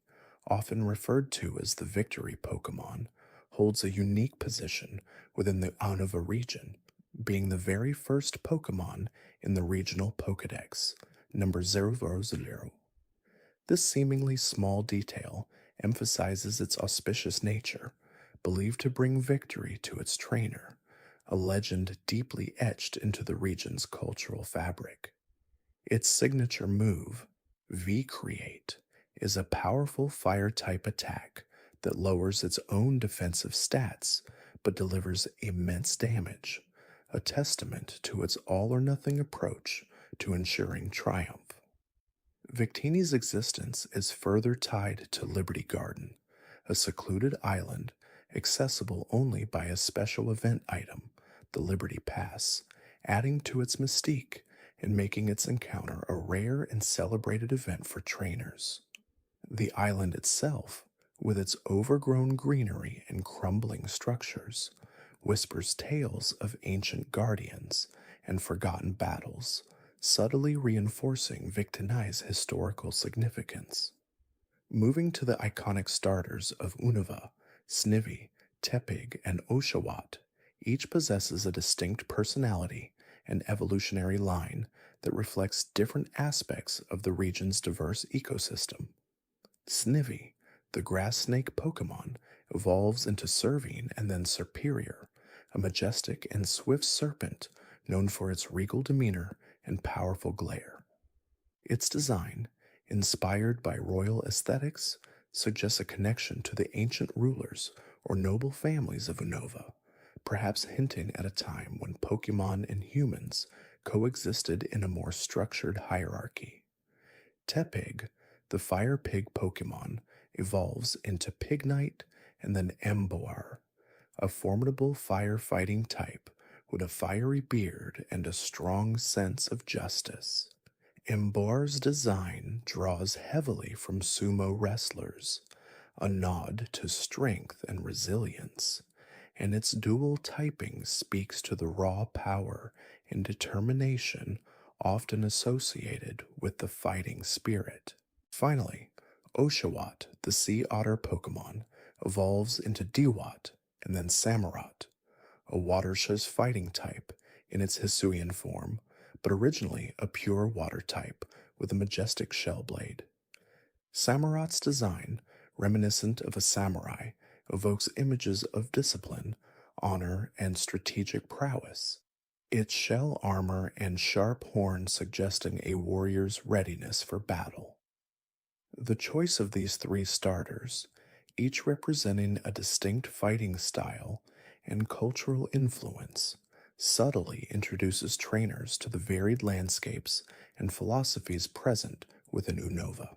often referred to as the Victory Pokemon, holds a unique position within the Unova region, being the very first Pokemon in the regional Pokédex, number 000. This seemingly small detail emphasizes its auspicious nature, believed to bring victory to its trainer, a legend deeply etched into the region's cultural fabric. Its signature move, V-Create, is a powerful fire-type attack that lowers its own defensive stats but delivers immense damage, a testament to its all-or-nothing approach to ensuring triumph. Victini's existence is further tied to Liberty Garden, a secluded island accessible only by a special event item, the Liberty Pass, adding to its mystique and making its encounter a rare and celebrated event for trainers. The island itself, with its overgrown greenery and crumbling structures, whispers tales of ancient guardians and forgotten battles, subtly reinforcing Victini's historical significance. Moving to the iconic starters of Unova, Snivy, Tepig, and Oshawott, each possesses a distinct personality and evolutionary line that reflects different aspects of the region's diverse ecosystem. Snivy, The grass snake Pokemon evolves into Servine and then Serperior, a majestic and swift serpent known for its regal demeanor and powerful glare. Its design, inspired by royal aesthetics, suggests a connection to the ancient rulers or noble families of Unova, perhaps hinting at a time when Pokemon and humans coexisted in a more structured hierarchy. Tepig, the fire pig Pokemon, evolves into Pignite and then Emboar, a formidable fire-fighting type with a fiery beard and a strong sense of justice. Emboar's design draws heavily from sumo wrestlers, a nod to strength and resilience, and its dual typing speaks to the raw power and determination often associated with the fighting spirit. Finally, Oshawott, the sea otter Pokemon, evolves into Dewott and then Samurott, a watershed fighting type in its Hisuian form, but originally a pure water type with a majestic shell blade. Samurott's design, reminiscent of a samurai, evokes images of discipline, honor, and strategic prowess, its shell armor and sharp horns suggesting a warrior's readiness for battle. The choice of these three starters, each representing a distinct fighting style and cultural influence, subtly introduces trainers to the varied landscapes and philosophies present within Unova.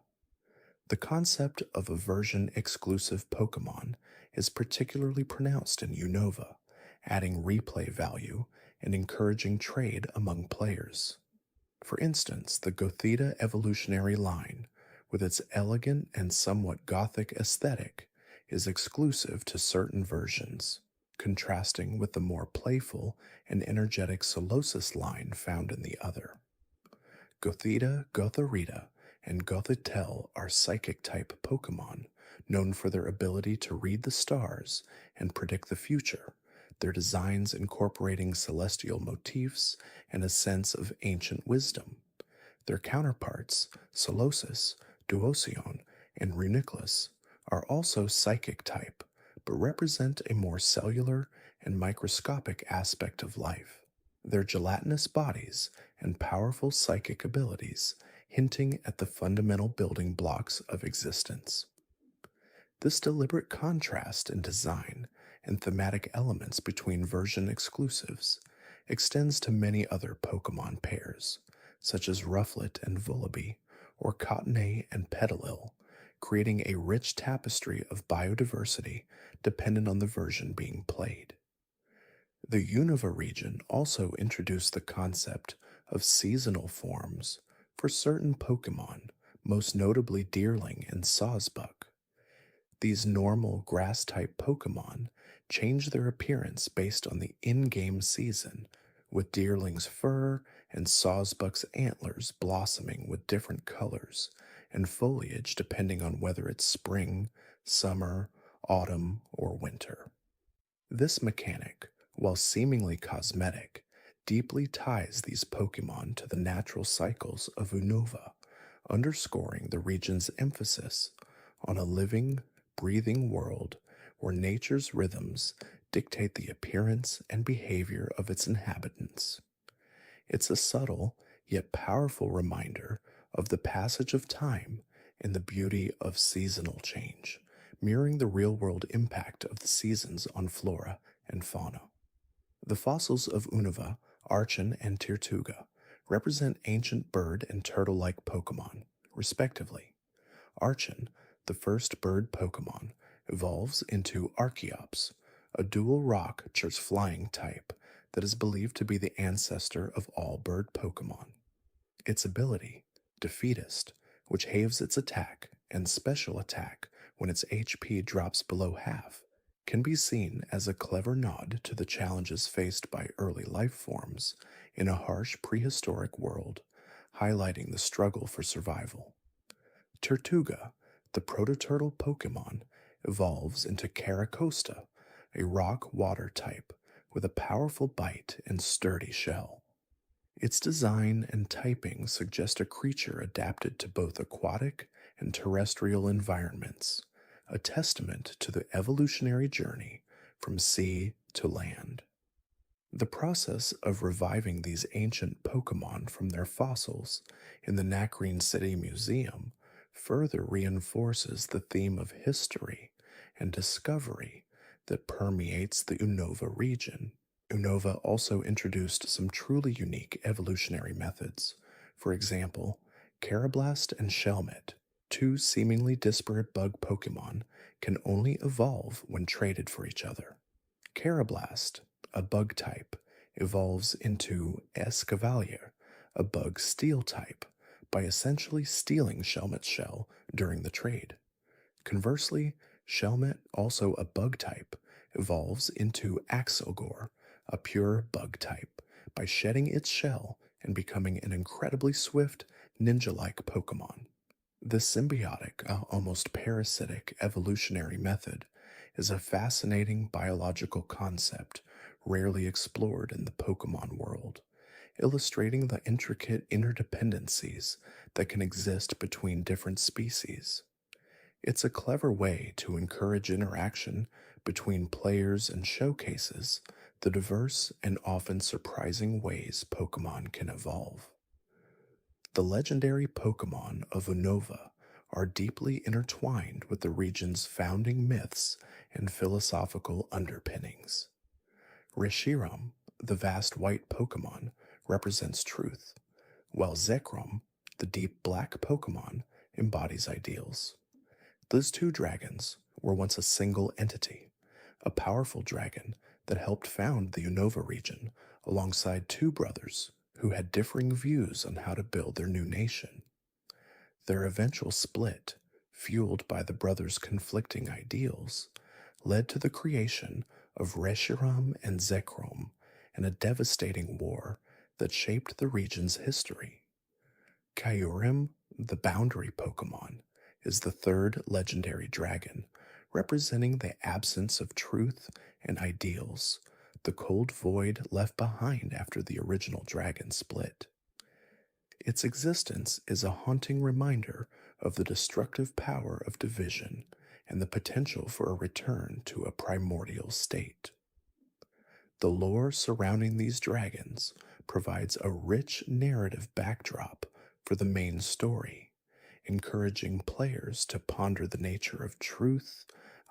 The concept of a version-exclusive Pokemon is particularly pronounced in Unova, adding replay value and encouraging trade among players. For instance, the Gothorita evolutionary line, with its elegant and somewhat gothic aesthetic, is exclusive to certain versions, contrasting with the more playful and energetic Solosis line found in the other. Gothita, Gothorita, and Gothitelle are psychic-type Pokemon, known for their ability to read the stars and predict the future, their designs incorporating celestial motifs and a sense of ancient wisdom. Their counterparts, Solosis, Duosion, and Reuniclus, are also psychic-type, but represent a more cellular and microscopic aspect of life. Their gelatinous bodies and powerful psychic abilities hinting at the fundamental building blocks of existence. This deliberate contrast in design and thematic elements between version exclusives extends to many other Pokemon pairs, such as Rufflet and Vullaby, or Cottonee and Petalil, creating a rich tapestry of biodiversity dependent on the version being played. The Unova region also introduced the concept of seasonal forms for certain Pokemon, most notably Deerling and Sawsbuck. These normal grass-type Pokemon change their appearance based on the in-game season, with Deerling's fur and Sawsbuck's antlers blossoming with different colors and foliage depending on whether it's spring, summer, autumn, or winter. This mechanic, while seemingly cosmetic, deeply ties these Pokemon to the natural cycles of Unova, underscoring the region's emphasis on a living, breathing world where nature's rhythms dictate the appearance and behavior of its inhabitants. It's a subtle yet powerful reminder of the passage of time and the beauty of seasonal change, mirroring the real-world impact of the seasons on flora and fauna. The fossils of Unova, Archon and Tirtuga, represent ancient bird and turtle-like Pokemon, respectively. Archon, the first bird Pokemon, evolves into Archeops, a dual rock church flying type that is believed to be the ancestor of all bird Pokemon. Its ability, Defeatist, which halves its attack and special attack when its HP drops below half, can be seen as a clever nod to the challenges faced by early life forms in a harsh prehistoric world, highlighting the struggle for survival. Tirtuga, the prototurtle Pokemon, evolves into Caracosta, a rock-water type with a powerful bite and sturdy shell. Its design and typing suggest a creature adapted to both aquatic and terrestrial environments, a testament to the evolutionary journey from sea to land. The process of reviving these ancient Pokemon from their fossils in the Nakreen City Museum further reinforces the theme of history and discovery that permeates the Unova region. Unova also introduced some truly unique evolutionary methods. For example, Carablast and Shelmet, two seemingly disparate bug Pokemon, can only evolve when traded for each other. Carablast, a bug type, evolves into Escavalier, a bug steel type, by essentially stealing Shelmet's shell during the trade. Conversely, Shelmet, also a bug type, evolves into Axelgore, a pure bug type, by shedding its shell and becoming an incredibly swift, ninja-like Pokemon. This symbiotic, almost parasitic evolutionary method is a fascinating biological concept rarely explored in the Pokemon world, illustrating the intricate interdependencies that can exist between different species. It's a clever way to encourage interaction between players and showcases the diverse and often surprising ways Pokemon can evolve. The legendary Pokemon of Unova are deeply intertwined with the region's founding myths and philosophical underpinnings. Reshiram, the vast white Pokemon, represents truth, while Zekrom, the deep black Pokemon, embodies ideals. Those two dragons were once a single entity, a powerful dragon that helped found the Unova region alongside two brothers who had differing views on how to build their new nation. Their eventual split, fueled by the brothers' conflicting ideals, led to the creation of Reshiram and Zekrom and a devastating war that shaped the region's history. Kyurem, the boundary Pokemon, is the third legendary dragon, representing the absence of truth and ideals, the cold void left behind after the original dragon split. Its existence is a haunting reminder of the destructive power of division and the potential for a return to a primordial state. The lore surrounding these dragons provides a rich narrative backdrop for the main story, encouraging players to ponder the nature of truth,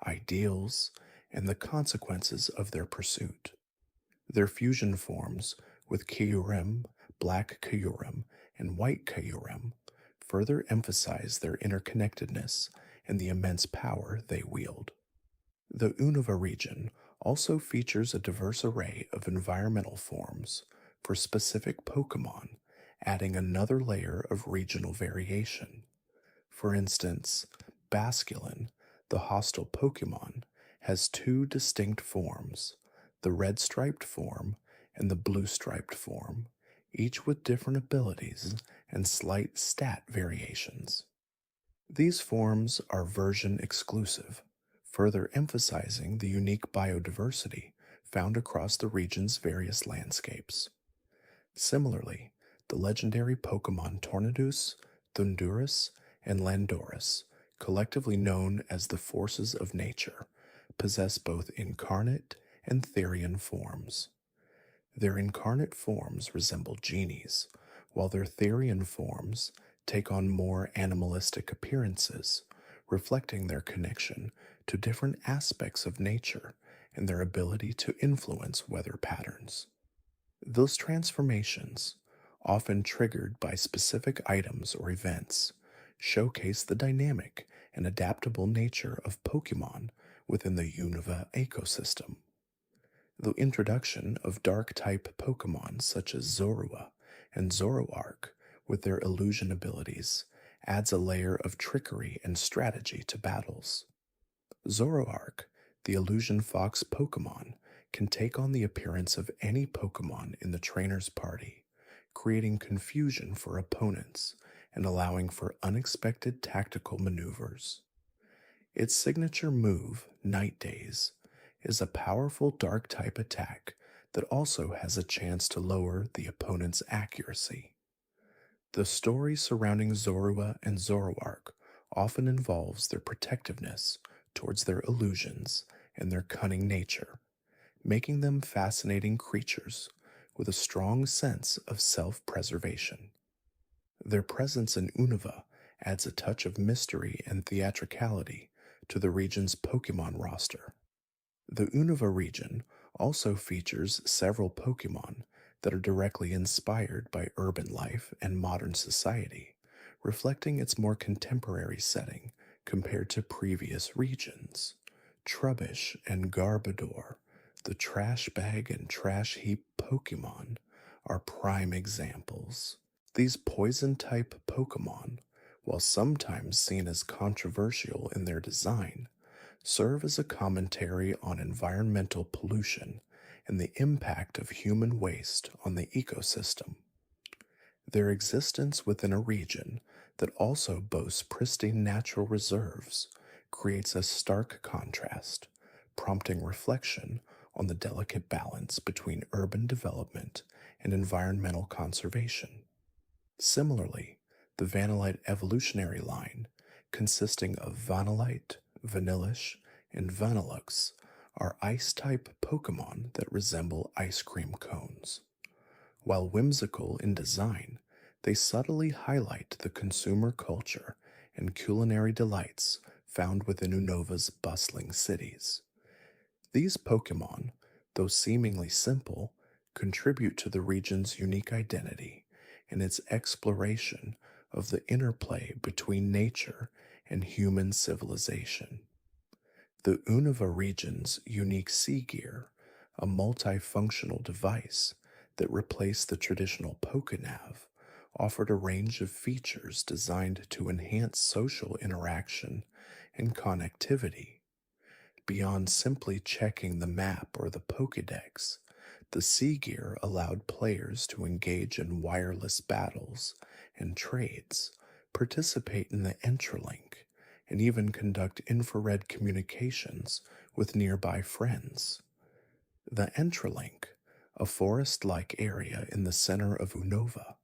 ideals, and the consequences of their pursuit. Their fusion forms with Kyurem, Black Kyurem, and White Kyurem further emphasize their interconnectedness and the immense power they wield. The Unova region also features a diverse array of environmental forms for specific Pokemon, adding another layer of regional variation. For instance, Basculin, the hostile Pokemon, has two distinct forms, the red-striped form and the blue-striped form, each with different abilities and slight stat variations. These forms are version exclusive, further emphasizing the unique biodiversity found across the region's various landscapes. Similarly, the legendary Pokemon Tornadus, Thundurus, and Landorus, collectively known as the forces of nature, possess both incarnate and Therian forms. Their incarnate forms resemble genies, while their Therian forms take on more animalistic appearances, reflecting their connection to different aspects of nature and their ability to influence weather patterns. Those transformations, often triggered by specific items or events, showcase the dynamic and adaptable nature of Pokemon within the Unova ecosystem. The introduction of dark-type Pokemon such as Zorua and Zoroark with their illusion abilities adds a layer of trickery and strategy to battles. Zoroark, the illusion fox Pokemon, can take on the appearance of any Pokemon in the trainer's party, creating confusion for opponents and allowing for unexpected tactical maneuvers. Its signature move, Night Daze, is a powerful dark-type attack that also has a chance to lower the opponent's accuracy. The story surrounding Zorua and Zoroark often involves their protectiveness towards their illusions and their cunning nature, making them fascinating creatures with a strong sense of self preservation. Their presence in Unova adds a touch of mystery and theatricality to the region's Pokemon roster. The Unova region also features several Pokemon that are directly inspired by urban life and modern society, reflecting its more contemporary setting compared to previous regions. Trubbish and Garbodor, the trash bag and trash heap Pokemon, are prime examples. These poison type Pokemon, while sometimes seen as controversial in their design, serve as a commentary on environmental pollution and the impact of human waste on the ecosystem. Their existence within a region that also boasts pristine natural reserves creates a stark contrast, prompting reflection on the delicate balance between urban development and environmental conservation. Similarly, the Vanillite evolutionary line, consisting of Vanillite, Vanillish, and Vanilluxe, are ice-type Pokemon that resemble ice cream cones. While whimsical in design, they subtly highlight the consumer culture and culinary delights found within Unova's bustling cities. These Pokemon, though seemingly simple, contribute to the region's unique identity and its exploration of the interplay between nature and human civilization. The Unova region's unique Sea Gear, a multifunctional device that replaced the traditional Pokenav, offered a range of features designed to enhance social interaction and connectivity. Beyond simply checking the map or the Pokedex, the Sea Gear allowed players to engage in wireless battles and trades, participate in the Entralink, and even conduct infrared communications with nearby friends. The Entralink, a forest-like area in the center of Unova,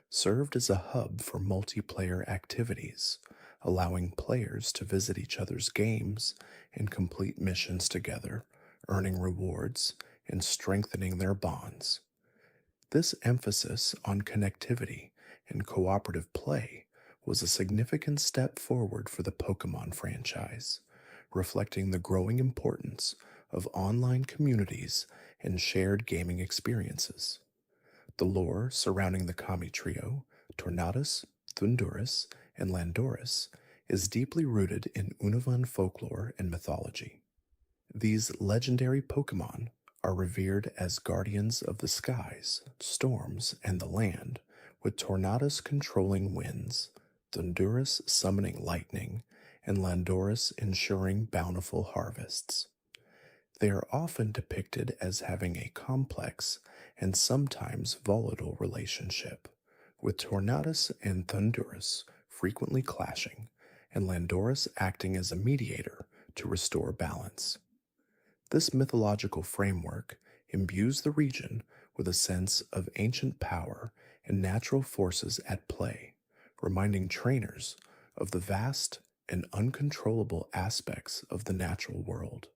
served as a hub for multiplayer activities, allowing players to visit each other's games and complete missions together, earning rewards and strengthening their bonds. This emphasis on connectivity and cooperative play was a significant step forward for the Pokemon franchise, reflecting the growing importance of online communities and shared gaming experiences. The lore surrounding the Kami trio, Tornadus, Thundurus, and Landorus, is deeply rooted in Unovan folklore and mythology. These legendary Pokemon are revered as guardians of the skies, storms, and the land, with Tornadus controlling winds, Thundurus summoning lightning, and Landorus ensuring bountiful harvests. They are often depicted as having a complex and sometimes volatile relationship, with Tornadus and Thundurus frequently clashing, and Landorus acting as a mediator to restore balance. This mythological framework imbues the region with a sense of ancient power and natural forces at play, reminding trainers of the vast and uncontrollable aspects of the natural world.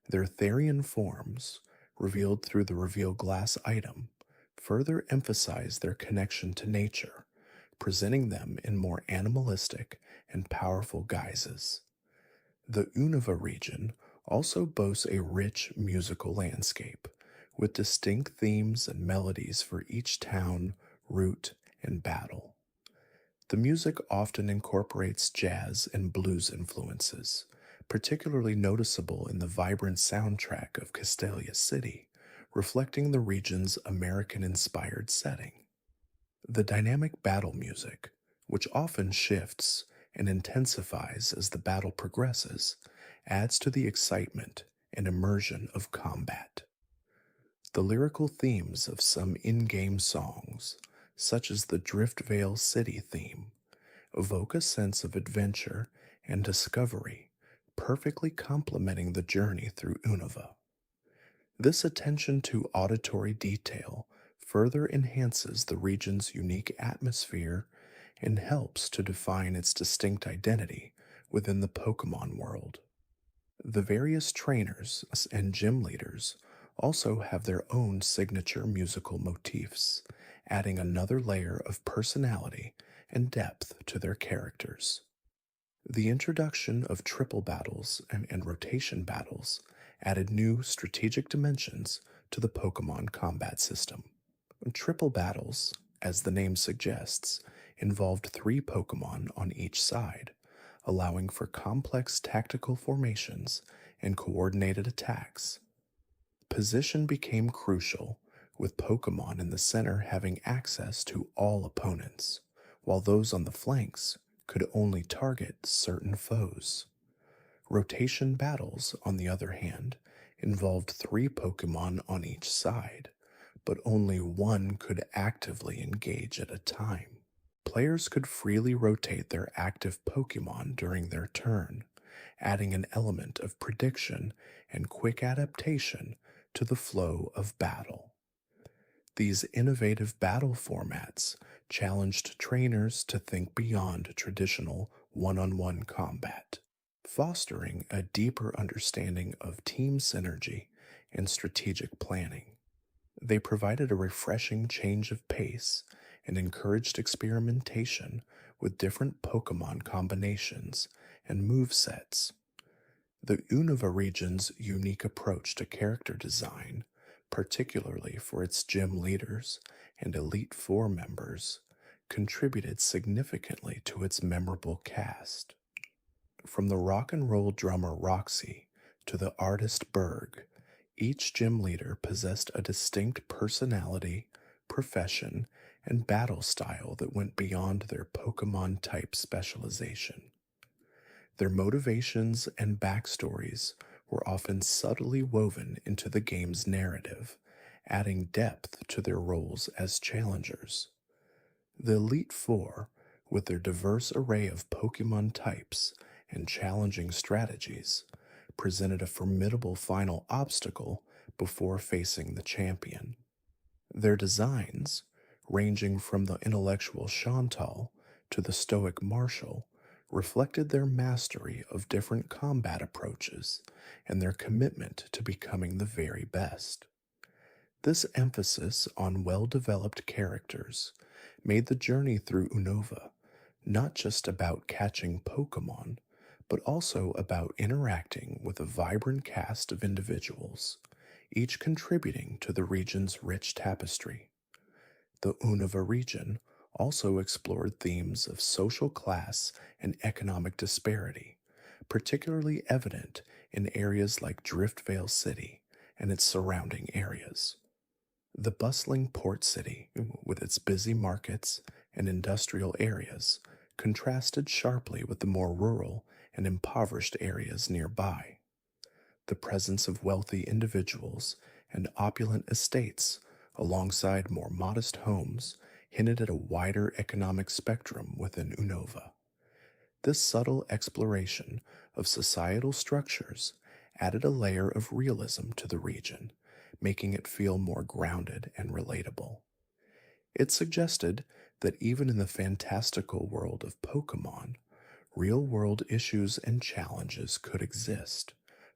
Their Therian forms, revealed through the reveal glass item, further emphasize their connection to nature, presenting them in more animalistic and powerful guises. The Unova region also boasts a rich musical landscape, with distinct themes and melodies for each town, route, and battle. The music often incorporates jazz and blues influences, particularly noticeable in the vibrant soundtrack of Castelia City, reflecting the region's American-inspired setting. The dynamic battle music, which often shifts and intensifies as the battle progresses, adds to the excitement and immersion of combat. The lyrical themes of some in-game songs, such as the Driftvale City theme, evoke a sense of adventure and discovery, perfectly complementing the journey through Unova. This attention to auditory detail further enhances the region's unique atmosphere and helps to define its distinct identity within the Pokemon world. The various trainers and gym leaders also have their own signature musical motifs, adding another layer of personality and depth to their characters. The introduction of triple battles and rotation battles added new strategic dimensions to the Pokemon combat system. Triple battles, as the name suggests, involved three Pokemon on each side, allowing for complex tactical formations and coordinated attacks. Position became crucial, with Pokemon in the center having access to all opponents, while those on the flanks could only target certain foes. Rotation battles, on the other hand, involved three Pokemon on each side, but only one could actively engage at a time. Players could freely rotate their active Pokemon during their turn, adding an element of prediction and quick adaptation to the flow of battle. These innovative battle formats challenged trainers to think beyond traditional one-on-one combat, fostering a deeper understanding of team synergy and strategic planning. They provided a refreshing change of pace and encouraged experimentation with different Pokemon combinations and movesets. The Unova region's unique approach to character design, particularly for its gym leaders and Elite Four members, contributed significantly to its memorable cast. From the rock and roll drummer Roxy to the artist Berg, each gym leader possessed a distinct personality, profession, and battle style that went beyond their Pokemon type specialization. Their motivations and backstories were often subtly woven into the game's narrative, adding depth to their roles as challengers. The Elite Four, with their diverse array of Pokemon types and challenging strategies, presented a formidable final obstacle before facing the champion. Their designs, ranging from the intellectual Chantal to the stoic Marshall, reflected their mastery of different combat approaches and their commitment to becoming the very best. This emphasis on well-developed characters made the journey through Unova not just about catching Pokemon, but also about interacting with a vibrant cast of individuals, each contributing to the region's rich tapestry. The Unova region also explored themes of social class and economic disparity, particularly evident in areas like Driftvale City and its surrounding areas. The bustling port city, with its busy markets and industrial areas, contrasted sharply with the more rural and impoverished areas nearby. The presence of wealthy individuals and opulent estates, alongside more modest homes, hinted at a wider economic spectrum within Unova. This subtle exploration of societal structures added a layer of realism to the region, making it feel more grounded and relatable. It suggested that even in the fantastical world of Pokemon, real-world issues and challenges could exist,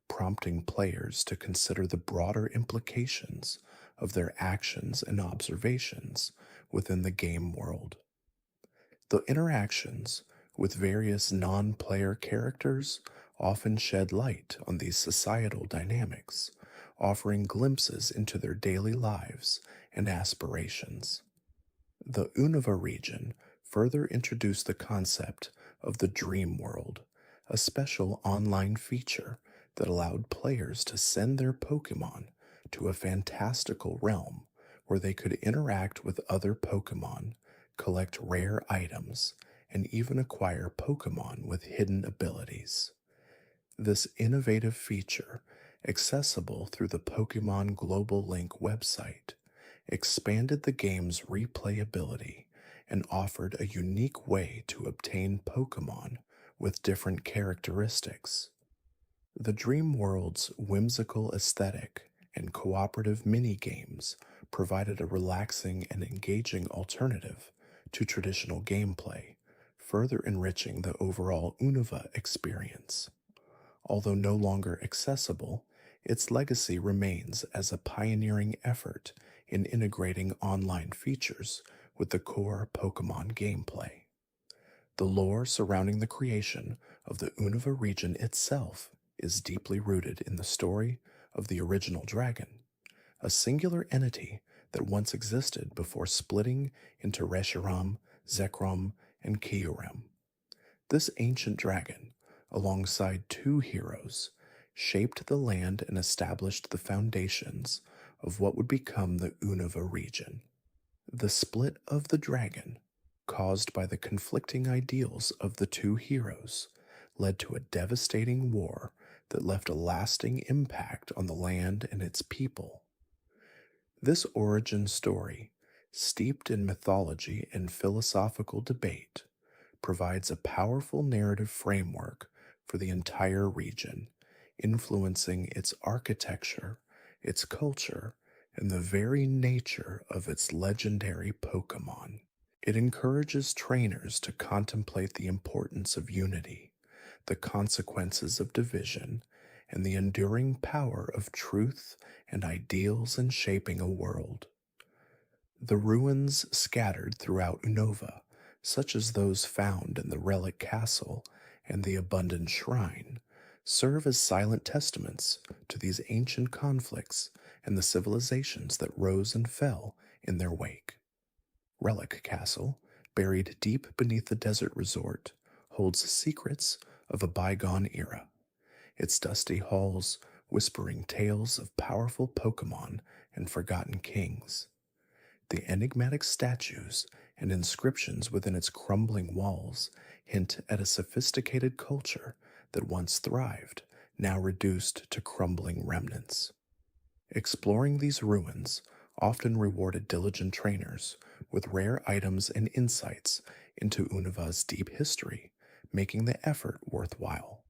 prompting players to consider the broader implications of their actions and observations within the game world. The interactions with various non-player characters often shed light on these societal dynamics, offering glimpses into their daily lives and aspirations. The Unova region further introduced the concept of the Dream World, a special online feature that allowed players to send their Pokemon to a fantastical realm where they could interact with other Pokemon, collect rare items, and even acquire Pokemon with hidden abilities. This innovative feature, accessible through the Pokemon Global Link website, expanded the game's replayability and offered a unique way to obtain Pokemon with different characteristics. The Dream World's whimsical aesthetic and cooperative mini-games provided a relaxing and engaging alternative to traditional gameplay, further enriching the overall Unova experience. Although no longer accessible, its legacy remains as a pioneering effort in integrating online features with the core Pokemon gameplay. The lore surrounding the creation of the Unova region itself is deeply rooted in the story of the original dragon, a singular entity that once existed before splitting into Reshiram, Zekrom, and Kyurem. This ancient dragon, alongside two heroes, shaped the land and established the foundations of what would become the Unova region. The split of the dragon, caused by the conflicting ideals of the two heroes, led to a devastating war that left a lasting impact on the land and its people. This origin story, steeped in mythology and philosophical debate, provides a powerful narrative framework for the entire region, influencing its architecture, its culture, and the very nature of its legendary Pokemon. It encourages trainers to contemplate the importance of unity, the consequences of division, and the enduring power of truth and ideals in shaping a world. The ruins scattered throughout Unova, such as those found in the Relic Castle and the Abundant Shrine, serve as silent testaments to these ancient conflicts and the civilizations that rose and fell in their wake. Relic Castle, buried deep beneath the desert resort, holds secrets of a bygone era, its dusty halls whispering tales of powerful Pokemon and forgotten kings. The enigmatic statues and inscriptions within its crumbling walls hint at a sophisticated culture that once thrived, now reduced to crumbling remnants. Exploring these ruins often rewarded diligent trainers with rare items and insights into Unova's deep history, making the effort worthwhile.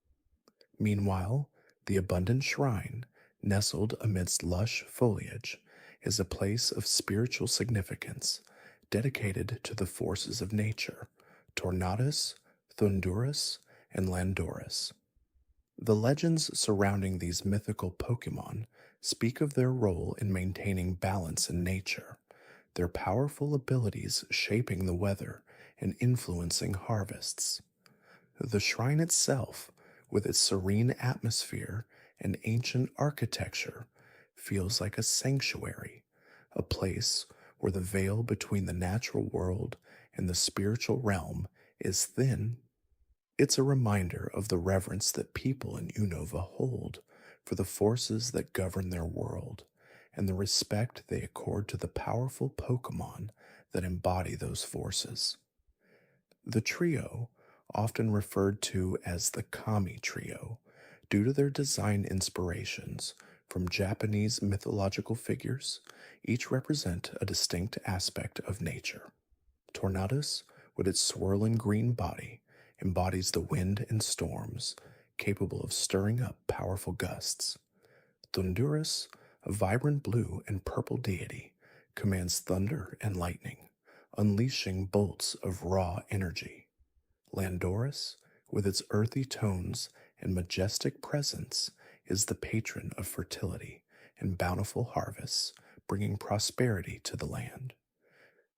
Meanwhile, the Abundant Shrine, nestled amidst lush foliage, is a place of spiritual significance dedicated to the forces of nature, Tornadus, Thundurus, and Landorus. The legends surrounding these mythical Pokemon speak of their role in maintaining balance in nature, their powerful abilities shaping the weather and influencing harvests. The shrine itself, with its serene atmosphere and ancient architecture, feels like a sanctuary, a place where the veil between the natural world and the spiritual realm is thin. It's a reminder of the reverence that people in Unova hold for the forces that govern their world, and the respect they accord to the powerful Pokemon that embody those forces. The trio, often referred to as the Kami Trio, due to their design inspirations from Japanese mythological figures, each represent a distinct aspect of nature. Tornadus, with its swirling green body, embodies the wind and storms, capable of stirring up powerful gusts. Thundurus, a vibrant blue and purple deity, commands thunder and lightning, unleashing bolts of raw energy. Landorus, with its earthy tones and majestic presence, is the patron of fertility and bountiful harvests, bringing prosperity to the land.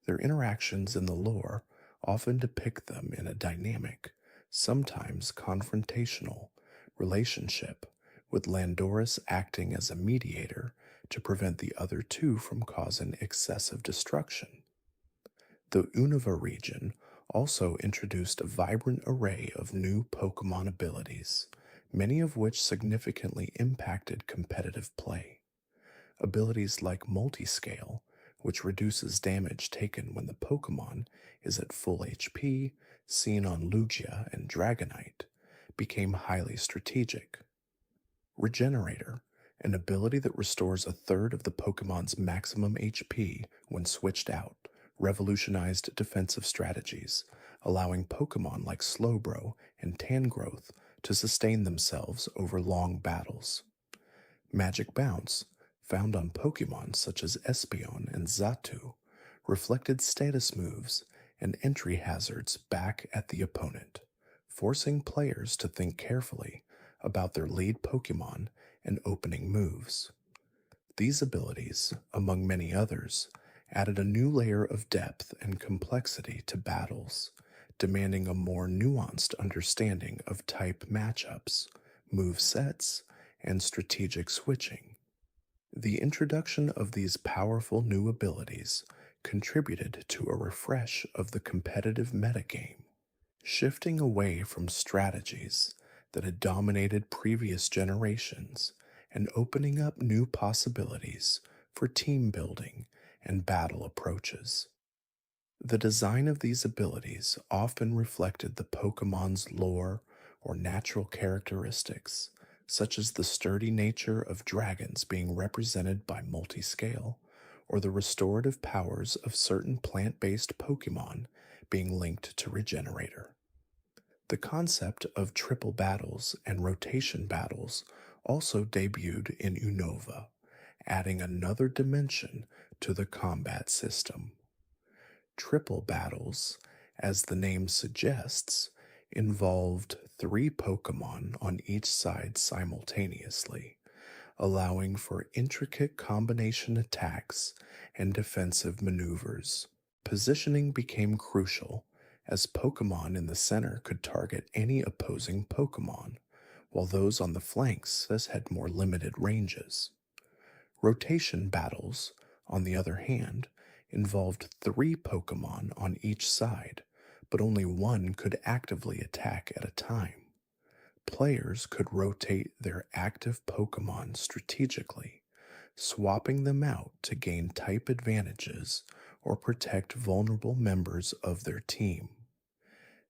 Their interactions in the lore often depict them in a dynamic, sometimes confrontational, relationship, with Landorus acting as a mediator to prevent the other two from causing excessive destruction. The Unova region also introduced a vibrant array of new Pokemon abilities, many of which significantly impacted competitive play. Abilities like Multiscale, which reduces damage taken when the Pokemon is at full HP, seen on Lugia and Dragonite, became highly strategic. Regenerator, an ability that restores a third of the Pokemon's maximum HP when switched out, revolutionized defensive strategies, allowing Pokemon like Slowbro and Tangrowth to sustain themselves over long battles. Magic Bounce, found on Pokemon such as Espeon and Xatu, reflected status moves and entry hazards back at the opponent, forcing players to think carefully about their lead Pokemon and opening moves. These abilities, among many others, added a new layer of depth and complexity to battles, demanding a more nuanced understanding of type matchups, move sets, and strategic switching. The introduction of these powerful new abilities contributed to a refresh of the competitive metagame, shifting away from strategies that had dominated previous generations and opening up new possibilities for team building and battle approaches. The design of these abilities often reflected the Pokemon's lore or natural characteristics, such as the sturdy nature of dragons being represented by multiscale, or the restorative powers of certain plant based Pokemon being linked to Regenerator. The concept of triple battles and rotation battles also debuted in Unova, adding another dimension to the combat system. Triple battles, as the name suggests, involved three Pokemon on each side simultaneously, allowing for intricate combination attacks and defensive maneuvers. Positioning became crucial, as Pokemon in the center could target any opposing Pokemon, while those on the flanks had more limited ranges. Rotation battles, on the other hand, involved three Pokemon on each side, but only one could actively attack at a time. Players could rotate their active Pokemon strategically, swapping them out to gain type advantages or protect vulnerable members of their team.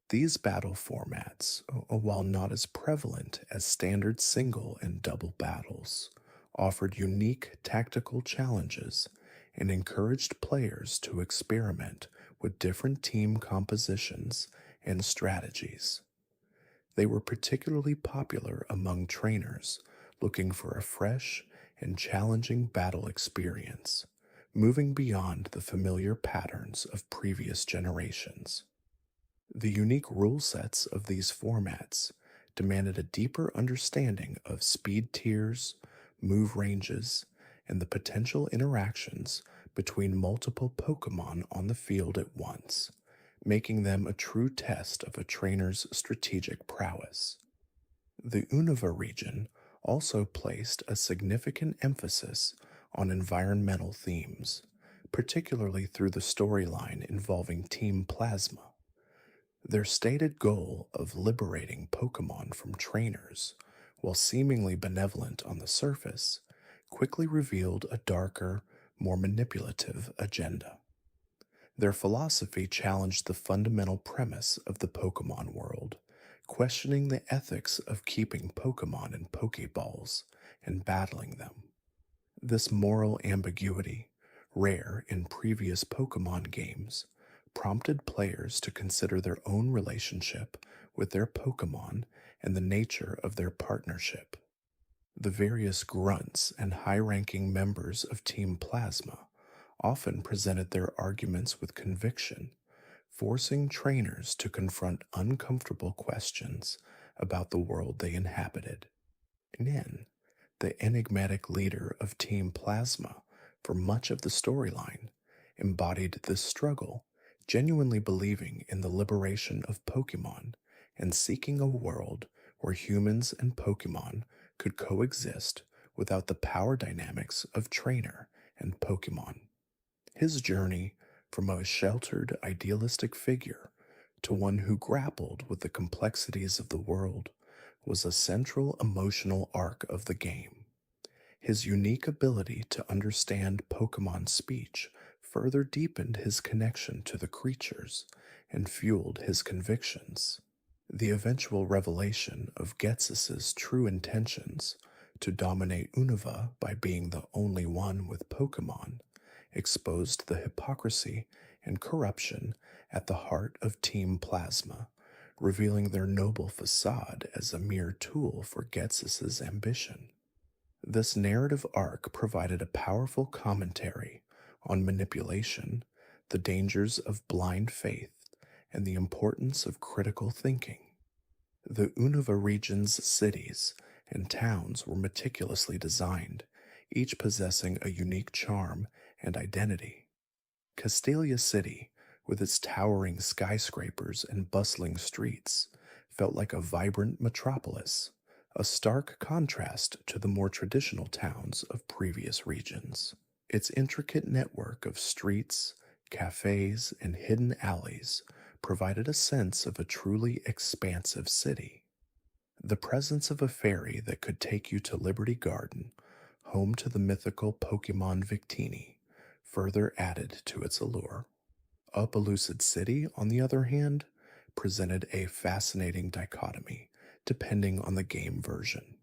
These battle formats, while not as prevalent as standard single and double battles, offered unique tactical challenges and encouraged players to experiment with different team compositions and strategies. They were particularly popular among trainers looking for a fresh and challenging battle experience, moving beyond the familiar patterns of previous generations. The unique rule sets of these formats demanded a deeper understanding of speed tiers, move ranges, and the potential interactions between multiple Pokemon on the field at once, making them a true test of a trainer's strategic prowess. The Unova region also placed a significant emphasis on environmental themes, particularly through the storyline involving Team Plasma. Their stated goal of liberating Pokemon from trainers, while seemingly benevolent on the surface, quickly revealed a darker, more manipulative agenda. Their philosophy challenged the fundamental premise of the Pokemon world, questioning the ethics of keeping Pokemon in Pokeballs and battling them. This moral ambiguity, rare in previous Pokemon games, prompted players to consider their own relationship with their Pokemon and the nature of their partnership. The various grunts and high-ranking members of Team Plasma often presented their arguments with conviction, forcing trainers to confront uncomfortable questions about the world they inhabited. Nin, the enigmatic leader of Team Plasma for much of the storyline, embodied this struggle, genuinely believing in the liberation of Pokemon and seeking a world where humans and Pokemon could coexist without the power dynamics of trainer and Pokemon. His journey from a sheltered, idealistic figure to one who grappled with the complexities of the world was a central emotional arc of the game. His unique ability to understand Pokemon speech further deepened his connection to the creatures and fueled his convictions. The eventual revelation of Ghetsis' true intentions to dominate Unova by being the only one with Pokemon exposed the hypocrisy and corruption at the heart of Team Plasma, revealing their noble facade as a mere tool for Ghetsis' ambition. This narrative arc provided a powerful commentary on manipulation, the dangers of blind faith, and the importance of critical thinking. The Unova region's cities and towns were meticulously designed, each possessing a unique charm and identity. Castalia City, with its towering skyscrapers and bustling streets, felt like a vibrant metropolis, a stark contrast to the more traditional towns of previous regions. Its intricate network of streets, cafes, and hidden alleys provided a sense of a truly expansive city. The presence of a ferry that could take you to Liberty Garden, home to the mythical Pokemon Victini, further added to its allure. Uppelucid City, on the other hand, presented a fascinating dichotomy depending on the game version.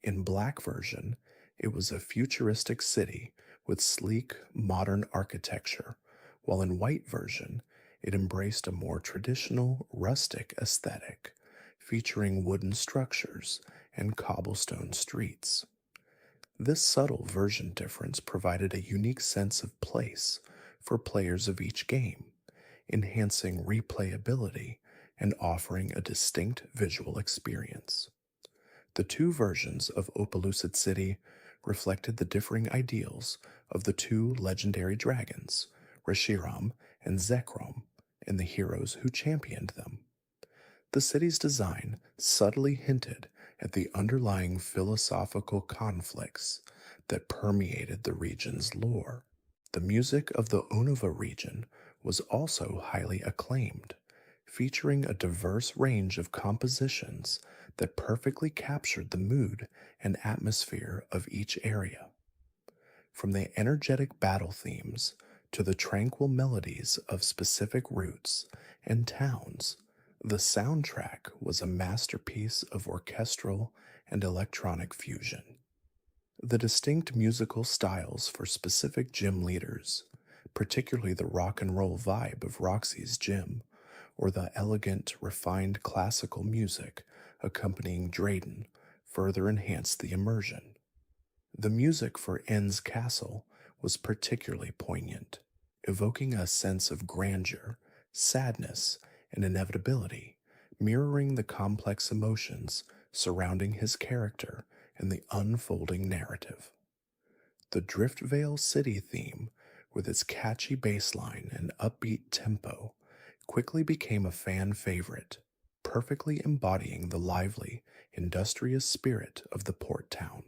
In Black version, it was a futuristic city with sleek, modern architecture, while in White version, it embraced a more traditional, rustic aesthetic, featuring wooden structures and cobblestone streets. This subtle version difference provided a unique sense of place for players of each game, enhancing replayability and offering a distinct visual experience. The two versions of Opelucid City reflected the differing ideals of the two legendary dragons, Reshiram and Zekrom, and the heroes who championed them. The city's design subtly hinted at the underlying philosophical conflicts that permeated the region's lore. The music of the Unova region was also highly acclaimed, featuring a diverse range of compositions that perfectly captured the mood and atmosphere of each area. From the energetic battle themes to the tranquil melodies of specific routes and towns, the soundtrack was a masterpiece of orchestral and electronic fusion. The distinct musical styles for specific gym leaders, particularly the rock and roll vibe of Roxy's gym, or the elegant, refined classical music accompanying Drayden, further enhanced the immersion. The music for N's castle was particularly poignant, evoking a sense of grandeur, sadness, and inevitability, mirroring the complex emotions surrounding his character and the unfolding narrative. The Driftvale City theme, with its catchy bass line and upbeat tempo, quickly became a fan favorite, perfectly embodying the lively, industrious spirit of the port town.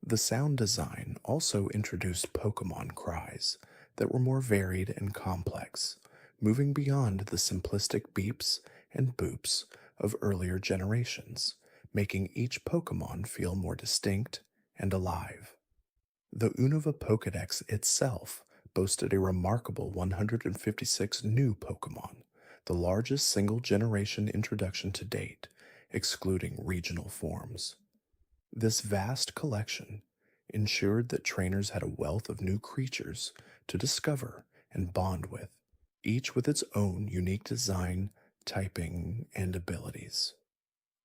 The sound design also introduced Pokemon cries that were more varied and complex, moving beyond the simplistic beeps and boops of earlier generations, making each Pokemon feel more distinct and alive. The Unova Pokédex itself boasted a remarkable 156 new Pokemon, the largest single generation introduction to date, excluding regional forms. This vast collection ensured that trainers had a wealth of new creatures to discover and bond with, each with its own unique design, typing, and abilities.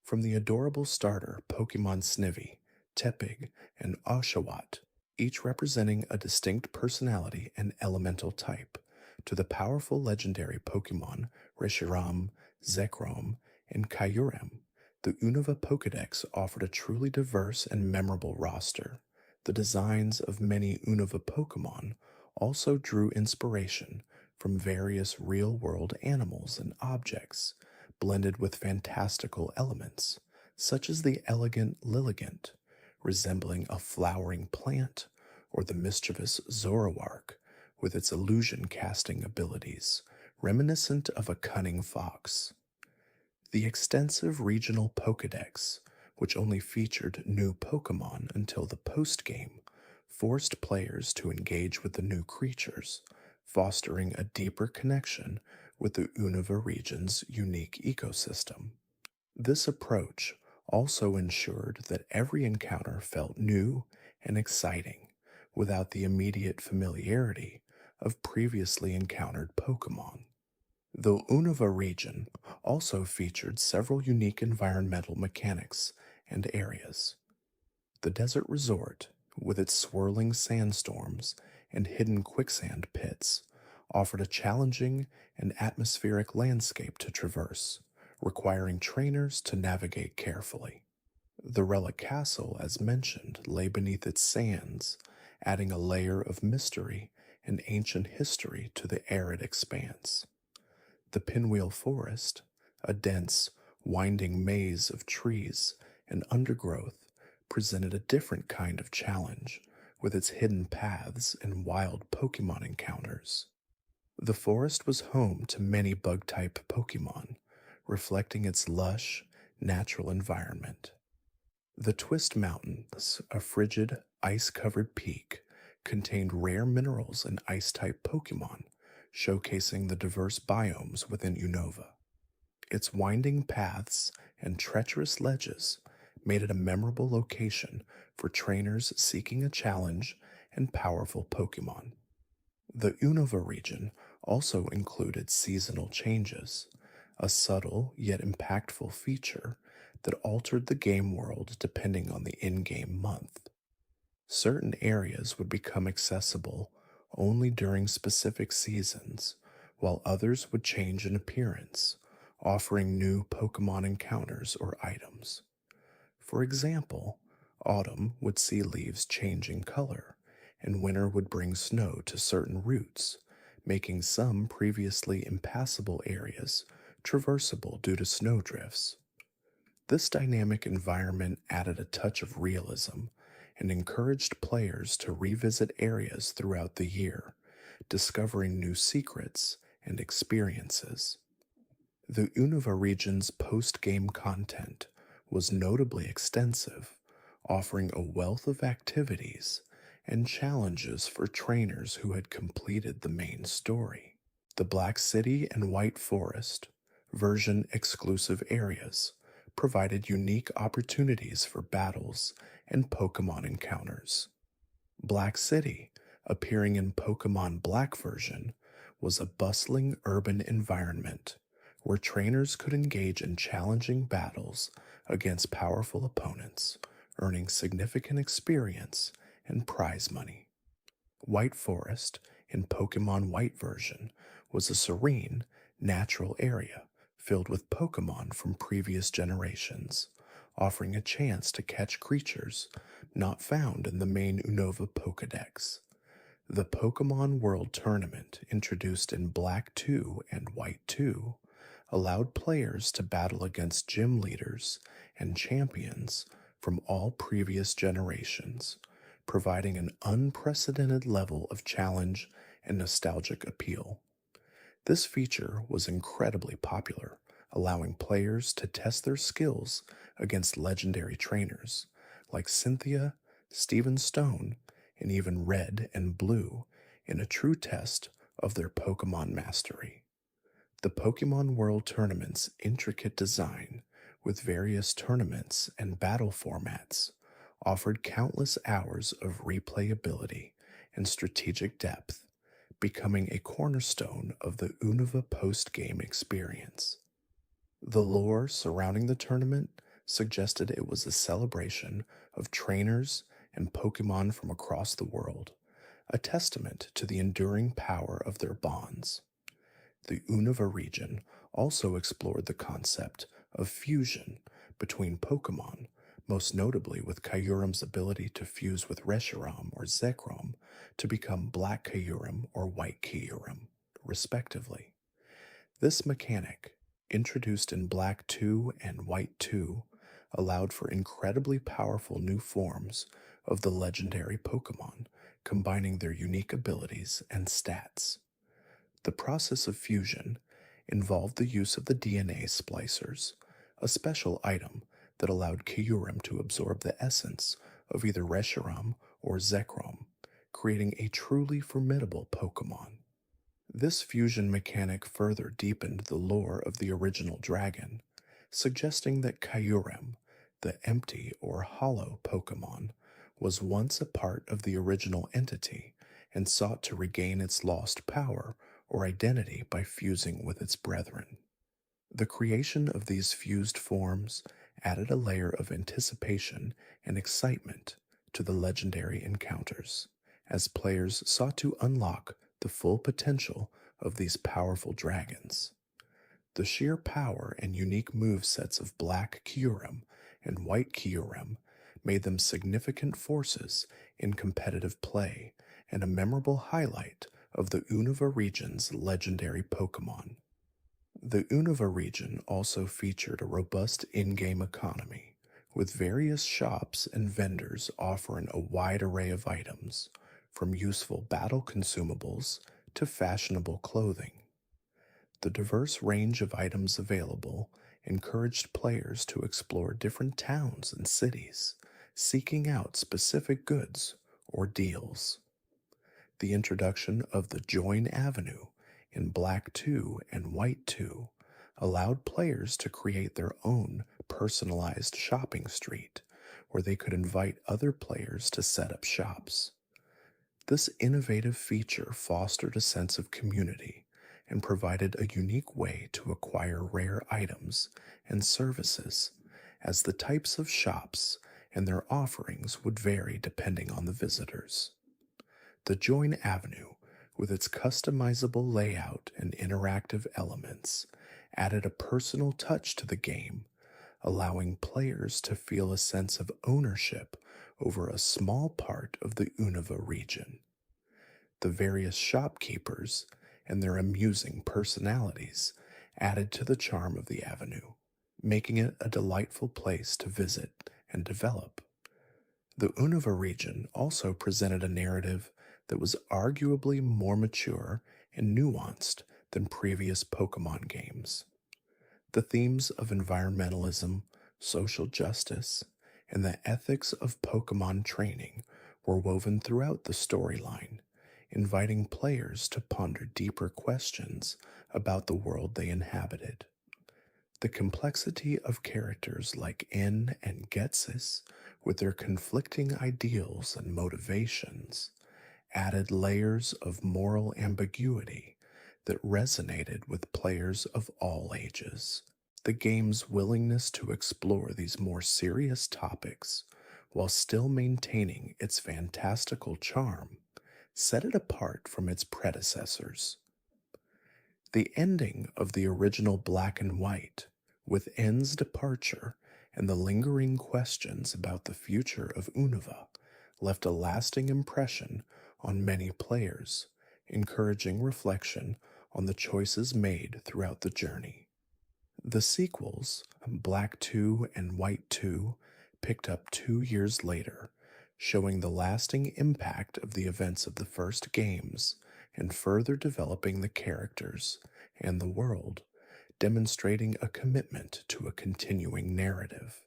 From the adorable starter Pokemon Snivy, Tepig, and Oshawott, each representing a distinct personality and elemental type, to the powerful legendary Pokemon Reshiram, Zekrom, and Kyurem, the Unova Pokédex offered a truly diverse and memorable roster. The designs of many Unova Pokémon also drew inspiration from various real-world animals and objects, blended with fantastical elements, such as the elegant Lilligant, resembling a flowering plant, or the mischievous Zoroark, with its illusion-casting abilities, reminiscent of a cunning fox. The extensive regional Pokédex, which only featured new Pokémon until the post-game, forced players to engage with the new creatures, fostering a deeper connection with the Unova region's unique ecosystem. This approach also ensured that every encounter felt new and exciting, without the immediate familiarity of previously encountered Pokémon. The Unova region also featured several unique environmental mechanics and areas. The desert resort, with its swirling sandstorms and hidden quicksand pits, offered a challenging and atmospheric landscape to traverse, requiring trainers to navigate carefully. The relic castle, as mentioned, lay beneath its sands, adding a layer of mystery and ancient history to the arid expanse. The Pinwheel Forest, a dense, winding maze of trees and undergrowth, presented a different kind of challenge with its hidden paths and wild Pokemon encounters. The forest was home to many bug type Pokemon, reflecting its lush, natural environment. The Twist Mountains, a frigid, ice covered peak, contained rare minerals and ice type Pokemon, showcasing the diverse biomes within Unova. Its winding paths and treacherous ledges made it a memorable location for trainers seeking a challenge and powerful Pokemon. The Unova region also included seasonal changes, a subtle yet impactful feature that altered the game world depending on the in game month. Certain areas would become accessible only during specific seasons, while others would change in appearance, offering new Pokemon encounters or items. For example, autumn would see leaves changing color, and winter would bring snow to certain routes, making some previously impassable areas traversable due to snowdrifts. This dynamic environment added a touch of realism and encouraged players to revisit areas throughout the year, discovering new secrets and experiences. The Unova region's post game content was notably extensive, offering a wealth of activities and challenges for trainers who had completed the main story. The Black City and White Forest, version exclusive areas, provided unique opportunities for battles and Pokemon encounters. Black City, appearing in Pokemon Black version, was a bustling urban environment where trainers could engage in challenging battles against powerful opponents, earning significant experience and prize money. White Forest, in Pokemon White version, was a serene, natural area filled with Pokemon from previous generations, offering a chance to catch creatures not found in the main Unova Pokedex. The Pokemon World Tournament, introduced in Black 2 and White 2, allowed players to battle against gym leaders and champions from all previous generations, providing an unprecedented level of challenge and nostalgic appeal. This feature was incredibly popular, allowing players to test their skills against legendary trainers like Cynthia, Steven Stone, and even Red and Blue in a true test of their Pokemon mastery. The Pokemon World Tournament's intricate design, with various tournaments and battle formats, offered countless hours of replayability and strategic depth, becoming a cornerstone of the Unova post-game experience. The lore surrounding the tournament suggested it was a celebration of trainers and Pokemon from across the world, a testament to the enduring power of their bonds. The Unova region also explored the concept of fusion between Pokemon, most notably with Kyurem's ability to fuse with Reshiram or Zekrom to become Black Kyurem or White Kyurem, respectively. This mechanic, introduced in Black 2 and White 2, allowed for incredibly powerful new forms of the legendary Pokemon, combining their unique abilities and stats. The process of fusion involved the use of the DNA splicers, a special item that allowed Kyurem to absorb the essence of either Reshiram or Zekrom, creating a truly formidable Pokemon. This fusion mechanic further deepened the lore of the original dragon, suggesting that Kyurem, the empty or hollow Pokemon, was once a part of the original entity and sought to regain its lost power or identity by fusing with its brethren. The creation of these fused forms added a layer of anticipation and excitement to the legendary encounters, as players sought to unlock the full potential of these powerful dragons. The sheer power and unique movesets of Black Kyurem and White Kyurem made them significant forces in competitive play and a memorable highlight of the Unova region's legendary Pokémon. The Unova region also featured a robust in-game economy, with various shops and vendors offering a wide array of items, from useful battle consumables to fashionable clothing. The diverse range of items available encouraged players to explore different towns and cities, seeking out specific goods or deals. The introduction of the Join Avenue in Black 2 and White 2 allowed players to create their own personalized shopping street where they could invite other players to set up shops. This innovative feature fostered a sense of community and provided a unique way to acquire rare items and services, as the types of shops and their offerings would vary depending on the visitors. The Join Avenue, with its customizable layout and interactive elements, added a personal touch to the game, allowing players to feel a sense of ownership over a small part of the Unova region. The various shopkeepers and their amusing personalities added to the charm of the avenue, making it a delightful place to visit and develop. The Unova region also presented a narrative that was arguably more mature and nuanced than previous Pokemon games. The themes of environmentalism, social justice, and the ethics of Pokemon training were woven throughout the storyline, inviting players to ponder deeper questions about the world they inhabited. The complexity of characters like N and Getsis, with their conflicting ideals and motivations, added layers of moral ambiguity that resonated with players of all ages. The game's willingness to explore these more serious topics while still maintaining its fantastical charm set it apart from its predecessors. The ending of the original Black and White, with N's departure and the lingering questions about the future of Unova, left a lasting impression on many players, encouraging reflection on the choices made throughout the journey. The sequels, Black 2 and White 2, picked up 2 years later, showing the lasting impact of the events of the first games and further developing the characters and the world, demonstrating a commitment to a continuing narrative.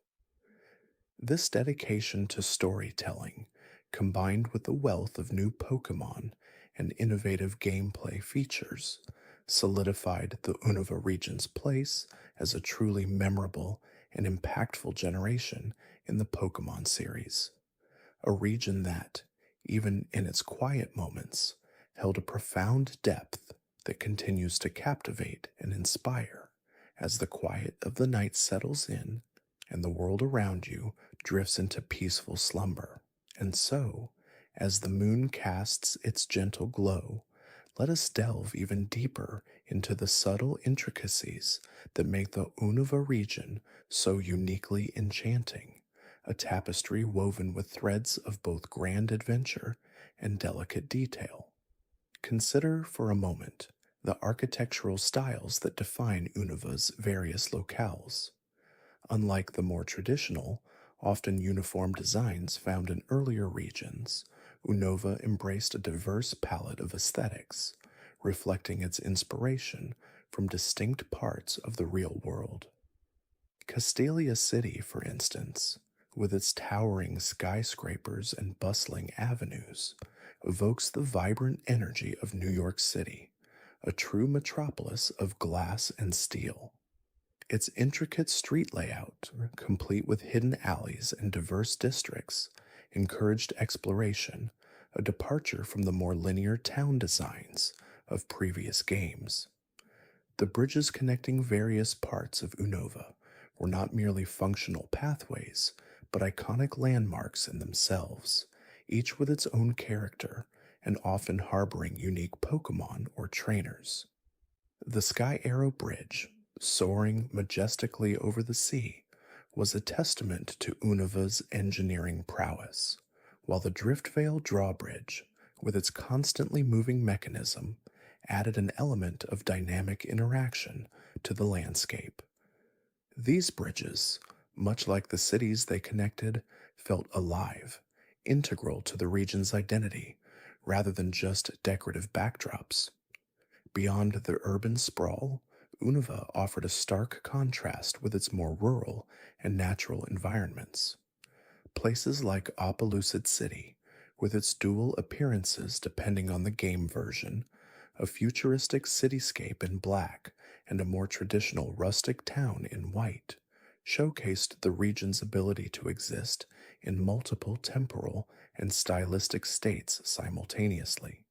This dedication to storytelling, combined with the wealth of new Pokemon and innovative gameplay features, solidified the Unova region's place as a truly memorable and impactful generation in the Pokemon series. A region that, even in its quiet moments, held a profound depth that continues to captivate and inspire as the quiet of the night settles in and the world around you drifts into peaceful slumber. And so, as the moon casts its gentle glow, let us delve even deeper into the subtle intricacies that make the Unova region so uniquely enchanting, a tapestry woven with threads of both grand adventure and delicate detail. Consider for a moment the architectural styles that define Unova's various locales. Unlike the more traditional, often uniform designs found in earlier regions, Unova embraced a diverse palette of aesthetics, reflecting its inspiration from distinct parts of the real world. Castelia City, for instance, with its towering skyscrapers and bustling avenues, evokes the vibrant energy of New York City, a true metropolis of glass and steel. Its intricate street layout, complete with hidden alleys and diverse districts, encouraged exploration, a departure from the more linear town designs of previous games. The bridges connecting various parts of Unova were not merely functional pathways, but iconic landmarks in themselves, each with its own character and often harboring unique Pokemon or trainers. The Sky Arrow Bridge, soaring majestically over the sea, was a testament to Unova's engineering prowess, while the Driftveil drawbridge, with its constantly moving mechanism, added an element of dynamic interaction to the landscape. These bridges, much like the cities they connected, felt alive, integral to the region's identity, rather than just decorative backdrops. Beyond the urban sprawl, Unova offered a stark contrast with its more rural and natural environments. Places like Opelucid City, with its dual appearances depending on the game version, a futuristic cityscape in black and a more traditional rustic town in white, showcased the region's ability to exist in multiple temporal and stylistic states simultaneously.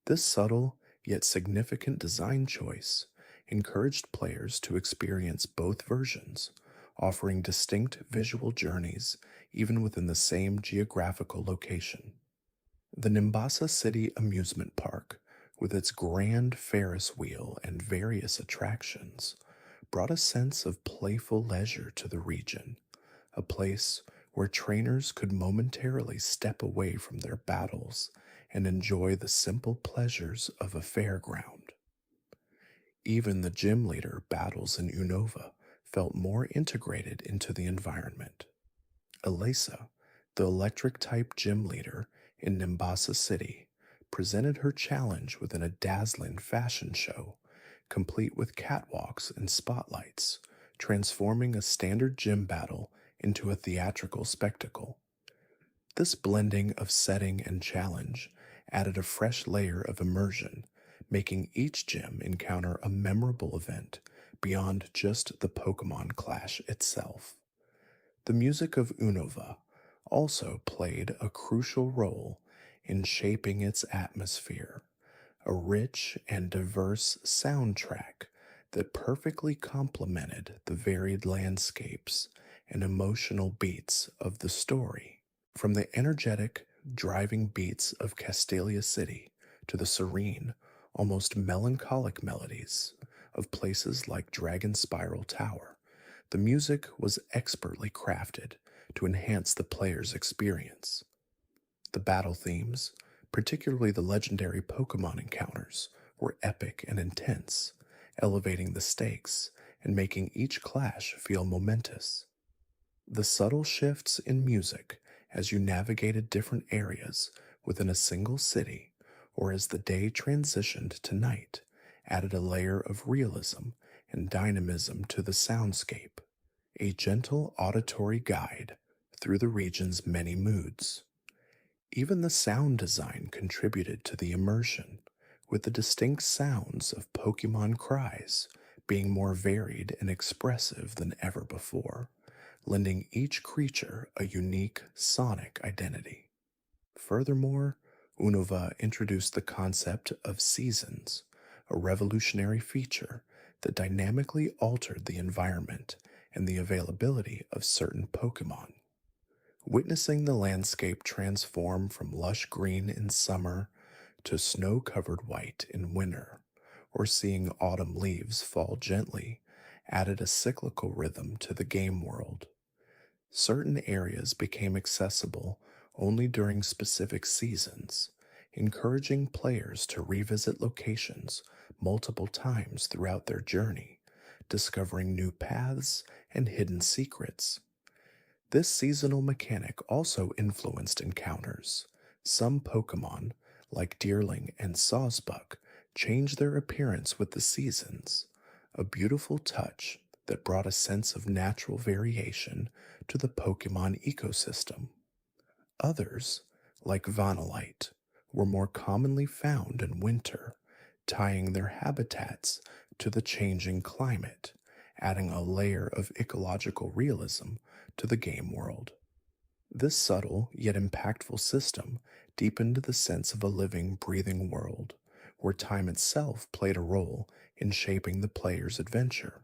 This subtle yet significant design choice encouraged players to experience both versions, offering distinct visual journeys even within the same geographical location. The Nimbasa City Amusement Park, with its grand Ferris wheel and various attractions, brought a sense of playful leisure to the region, a place where trainers could momentarily step away from their battles and enjoy the simple pleasures of a fairground. Even the gym leader battles in Unova felt more integrated into the environment. Elisa, the electric-type gym leader in Nimbasa City, presented her challenge within a dazzling fashion show, complete with catwalks and spotlights, transforming a standard gym battle into a theatrical spectacle. This blending of setting and challenge added a fresh layer of immersion, making each gym encounter a memorable event beyond just the Pokemon clash itself. The music of Unova also played a crucial role in shaping its atmosphere, a rich and diverse soundtrack that perfectly complemented the varied landscapes and emotional beats of the story. From the energetic, driving beats of Castelia City to the serene, almost melancholic melodies of places like Dragon Spiral Tower, the music was expertly crafted to enhance the player's experience. The battle themes, particularly the legendary Pokemon encounters, were epic and intense, elevating the stakes and making each clash feel momentous. The subtle shifts in music as you navigated different areas within a single city, or as the day transitioned to night, added a layer of realism and dynamism to the soundscape, a gentle auditory guide through the region's many moods. Even the sound design contributed to the immersion, with the distinct sounds of Pokemon cries being more varied and expressive than ever before, lending each creature a unique sonic identity. Furthermore, Unova introduced the concept of seasons, a revolutionary feature that dynamically altered the environment and the availability of certain Pokemon. Witnessing the landscape transform from lush green in summer to snow-covered white in winter, or seeing autumn leaves fall gently, added a cyclical rhythm to the game world. Certain areas became accessible only during specific seasons, encouraging players to revisit locations multiple times throughout their journey, discovering new paths and hidden secrets. This seasonal mechanic also influenced encounters. Some Pokemon, like Deerling and Sawsbuck, changed their appearance with the seasons, a beautiful touch that brought a sense of natural variation to the Pokemon ecosystem. Others, like Vanillite, were more commonly found in winter, tying their habitats to the changing climate, adding a layer of ecological realism to the game world. This subtle yet impactful system deepened the sense of a living, breathing world, where time itself played a role in shaping the player's adventure.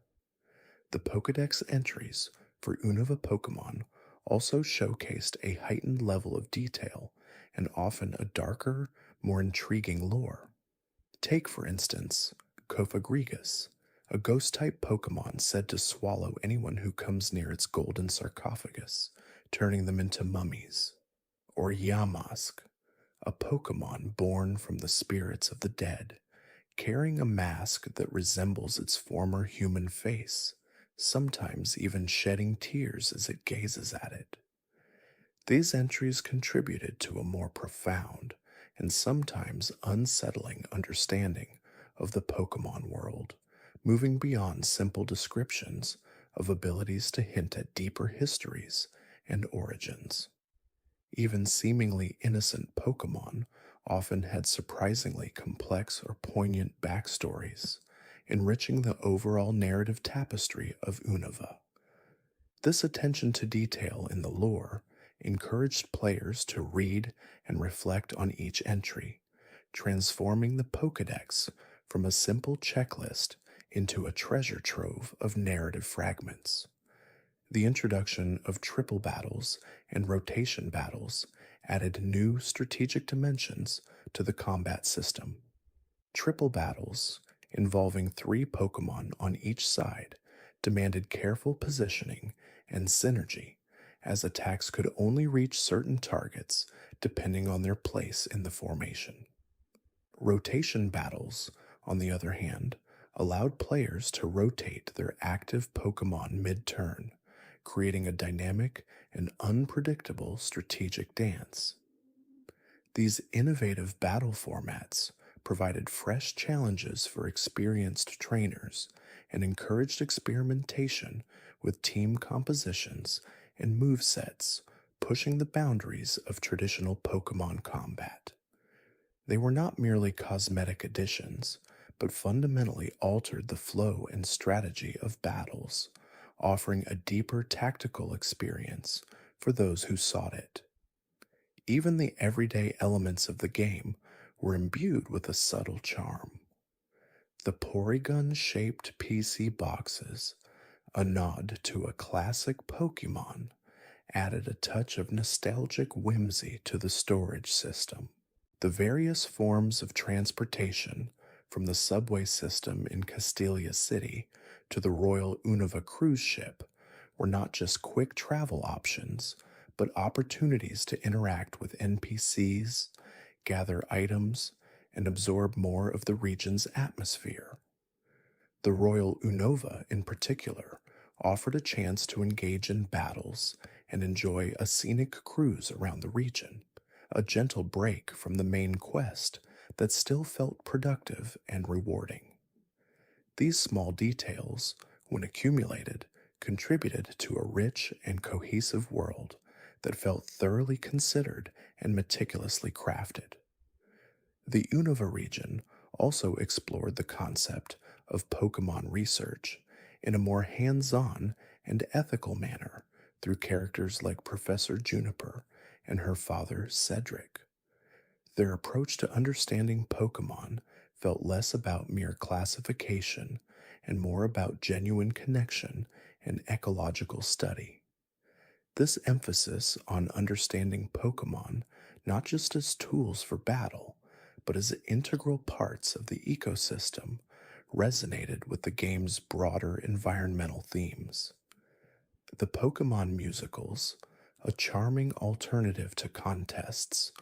The Pokédex entries for Unova Pokémon also showcased a heightened level of detail and often a darker, more intriguing lore. Take, for instance, Cofagrigus, a ghost-type Pokemon said to swallow anyone who comes near its golden sarcophagus, turning them into mummies. Or Yamask, a Pokemon born from the spirits of the dead, carrying a mask that resembles its former human face, sometimes even shedding tears as it gazes at it. These entries contributed to a more profound and sometimes unsettling understanding of the Pokemon world, moving beyond simple descriptions of abilities to hint at deeper histories and origins. Even seemingly innocent Pokemon often had surprisingly complex or poignant backstories, enriching the overall narrative tapestry of Unova. This attention to detail in the lore encouraged players to read and reflect on each entry, transforming the Pokédex from a simple checklist into a treasure trove of narrative fragments. The introduction of triple battles and rotation battles added new strategic dimensions to the combat system. Triple battles, involving 3 Pokemon on each side, demanded careful positioning and synergy, as attacks could only reach certain targets depending on their place in the formation. Rotation battles, on the other hand, allowed players to rotate their active Pokemon mid-turn, creating a dynamic and unpredictable strategic dance. These innovative battle formats provided fresh challenges for experienced trainers and encouraged experimentation with team compositions and movesets, pushing the boundaries of traditional Pokemon combat. They were not merely cosmetic additions, but fundamentally altered the flow and strategy of battles, offering a deeper tactical experience for those who sought it. Even the everyday elements of the game were imbued with a subtle charm. The Porygon-shaped PC boxes, a nod to a classic Pokemon, added a touch of nostalgic whimsy to the storage system. The various forms of transportation, from the subway system in Castelia City to the Royal Unova cruise ship, were not just quick travel options, but opportunities to interact with NPCs, gather items, and absorb more of the region's atmosphere. The Royal Unova, in particular, offered a chance to engage in battles and enjoy a scenic cruise around the region, a gentle break from the main quest that still felt productive and rewarding. These small details, when accumulated, contributed to a rich and cohesive world that felt thoroughly considered and meticulously crafted. The Unova region also explored the concept of Pokemon research in a more hands-on and ethical manner through characters like Professor Juniper and her father Cedric. Their approach to understanding Pokemon felt less about mere classification and more about genuine connection and ecological study. This emphasis on understanding Pokemon not just as tools for battle, but as integral parts of the ecosystem, resonated with the game's broader environmental themes. The Pokemon musicals, a charming alternative to contests,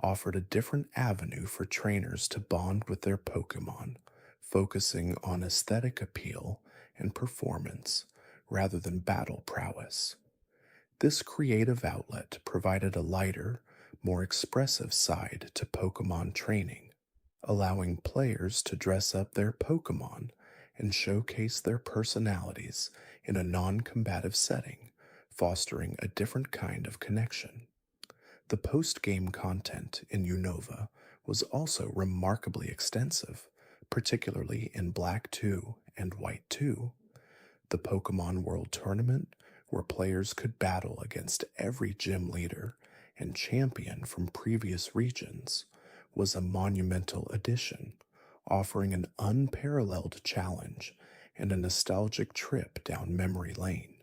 offered a different avenue for trainers to bond with their Pokemon, focusing on aesthetic appeal and performance rather than battle prowess. This creative outlet provided a lighter, more expressive side to Pokemon training, allowing players to dress up their Pokemon and showcase their personalities in a non-combative setting, fostering a different kind of connection. The post-game content in Unova was also remarkably extensive, particularly in Black 2 and White 2. The Pokemon World Tournament, where players could battle against every gym leader and champion from previous regions, was a monumental addition, offering an unparalleled challenge and a nostalgic trip down memory lane.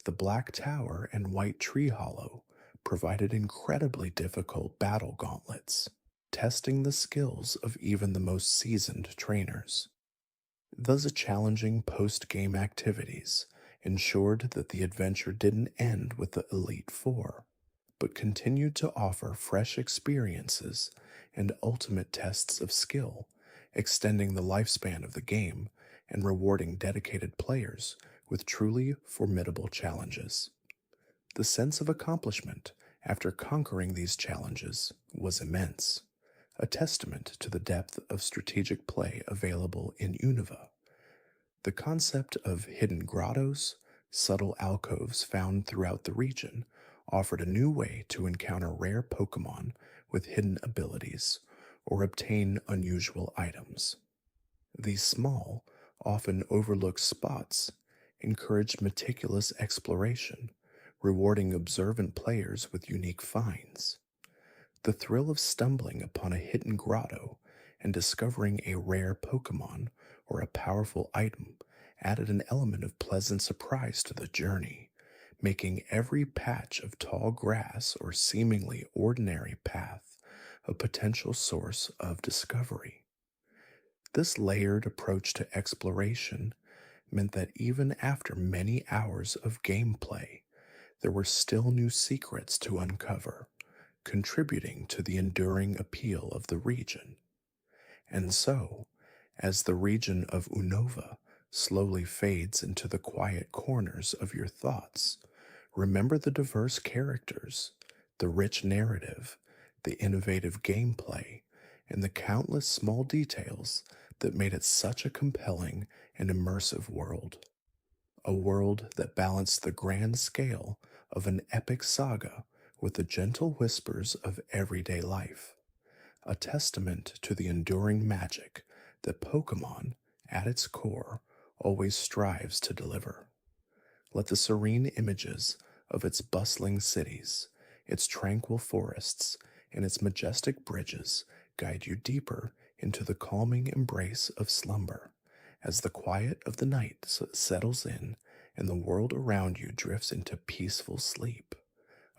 The Black Tower and White Tree Hollow provided incredibly difficult battle gauntlets, testing the skills of even the most seasoned trainers. Thus, challenging post-game activities ensured that the adventure didn't end with the Elite Four, but continued to offer fresh experiences and ultimate tests of skill, extending the lifespan of the game and rewarding dedicated players with truly formidable challenges. The sense of accomplishment after conquering these challenges was immense, a testament to the depth of strategic play available in Unova. The concept of hidden grottos, subtle alcoves found throughout the region, offered a new way to encounter rare Pokemon with hidden abilities or obtain unusual items. These small, often overlooked spots encouraged meticulous exploration, rewarding observant players with unique finds. The thrill of stumbling upon a hidden grotto and discovering a rare Pokemon or a powerful item added an element of pleasant surprise to the journey, making every patch of tall grass or seemingly ordinary path a potential source of discovery. This layered approach to exploration meant that even after many hours of gameplay, there were still new secrets to uncover, contributing to the enduring appeal of the region. And so, as the region of Unova slowly fades into the quiet corners of your thoughts, remember the diverse characters, the rich narrative, the innovative gameplay, and the countless small details that made it such a compelling and immersive world. A world that balanced the grand scale of an epic saga with the gentle whispers of everyday life, a testament to the enduring magic that Pokemon, at its core, always strives to deliver. Let the serene images of its bustling cities, its tranquil forests, and its majestic bridges guide you deeper into the calming embrace of slumber, as the quiet of the night settles in and the world around you drifts into peaceful sleep.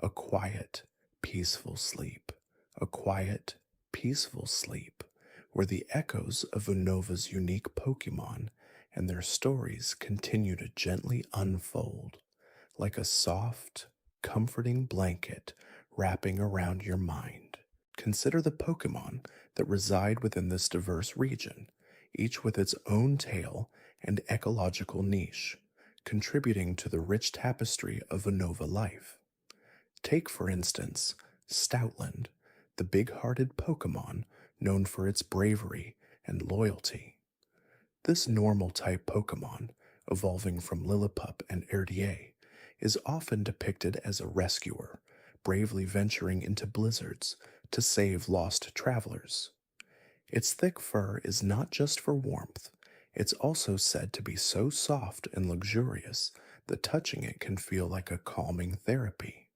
A quiet, peaceful sleep. A quiet, peaceful sleep, where the echoes of Unova's unique Pokemon and their stories continue to gently unfold, like a soft, comforting blanket wrapping around your mind. Consider the Pokemon that reside within this diverse region, each with its own tale and ecological niche, contributing to the rich tapestry of Unova life. Take, for instance, Stoutland, the big-hearted Pokemon known for its bravery and loyalty. This normal-type Pokemon, evolving from Lillipup and Erdier, is often depicted as a rescuer, bravely venturing into blizzards to save lost travelers. Its thick fur is not just for warmth, it's also said to be so soft and luxurious that touching it can feel like a calming therapy.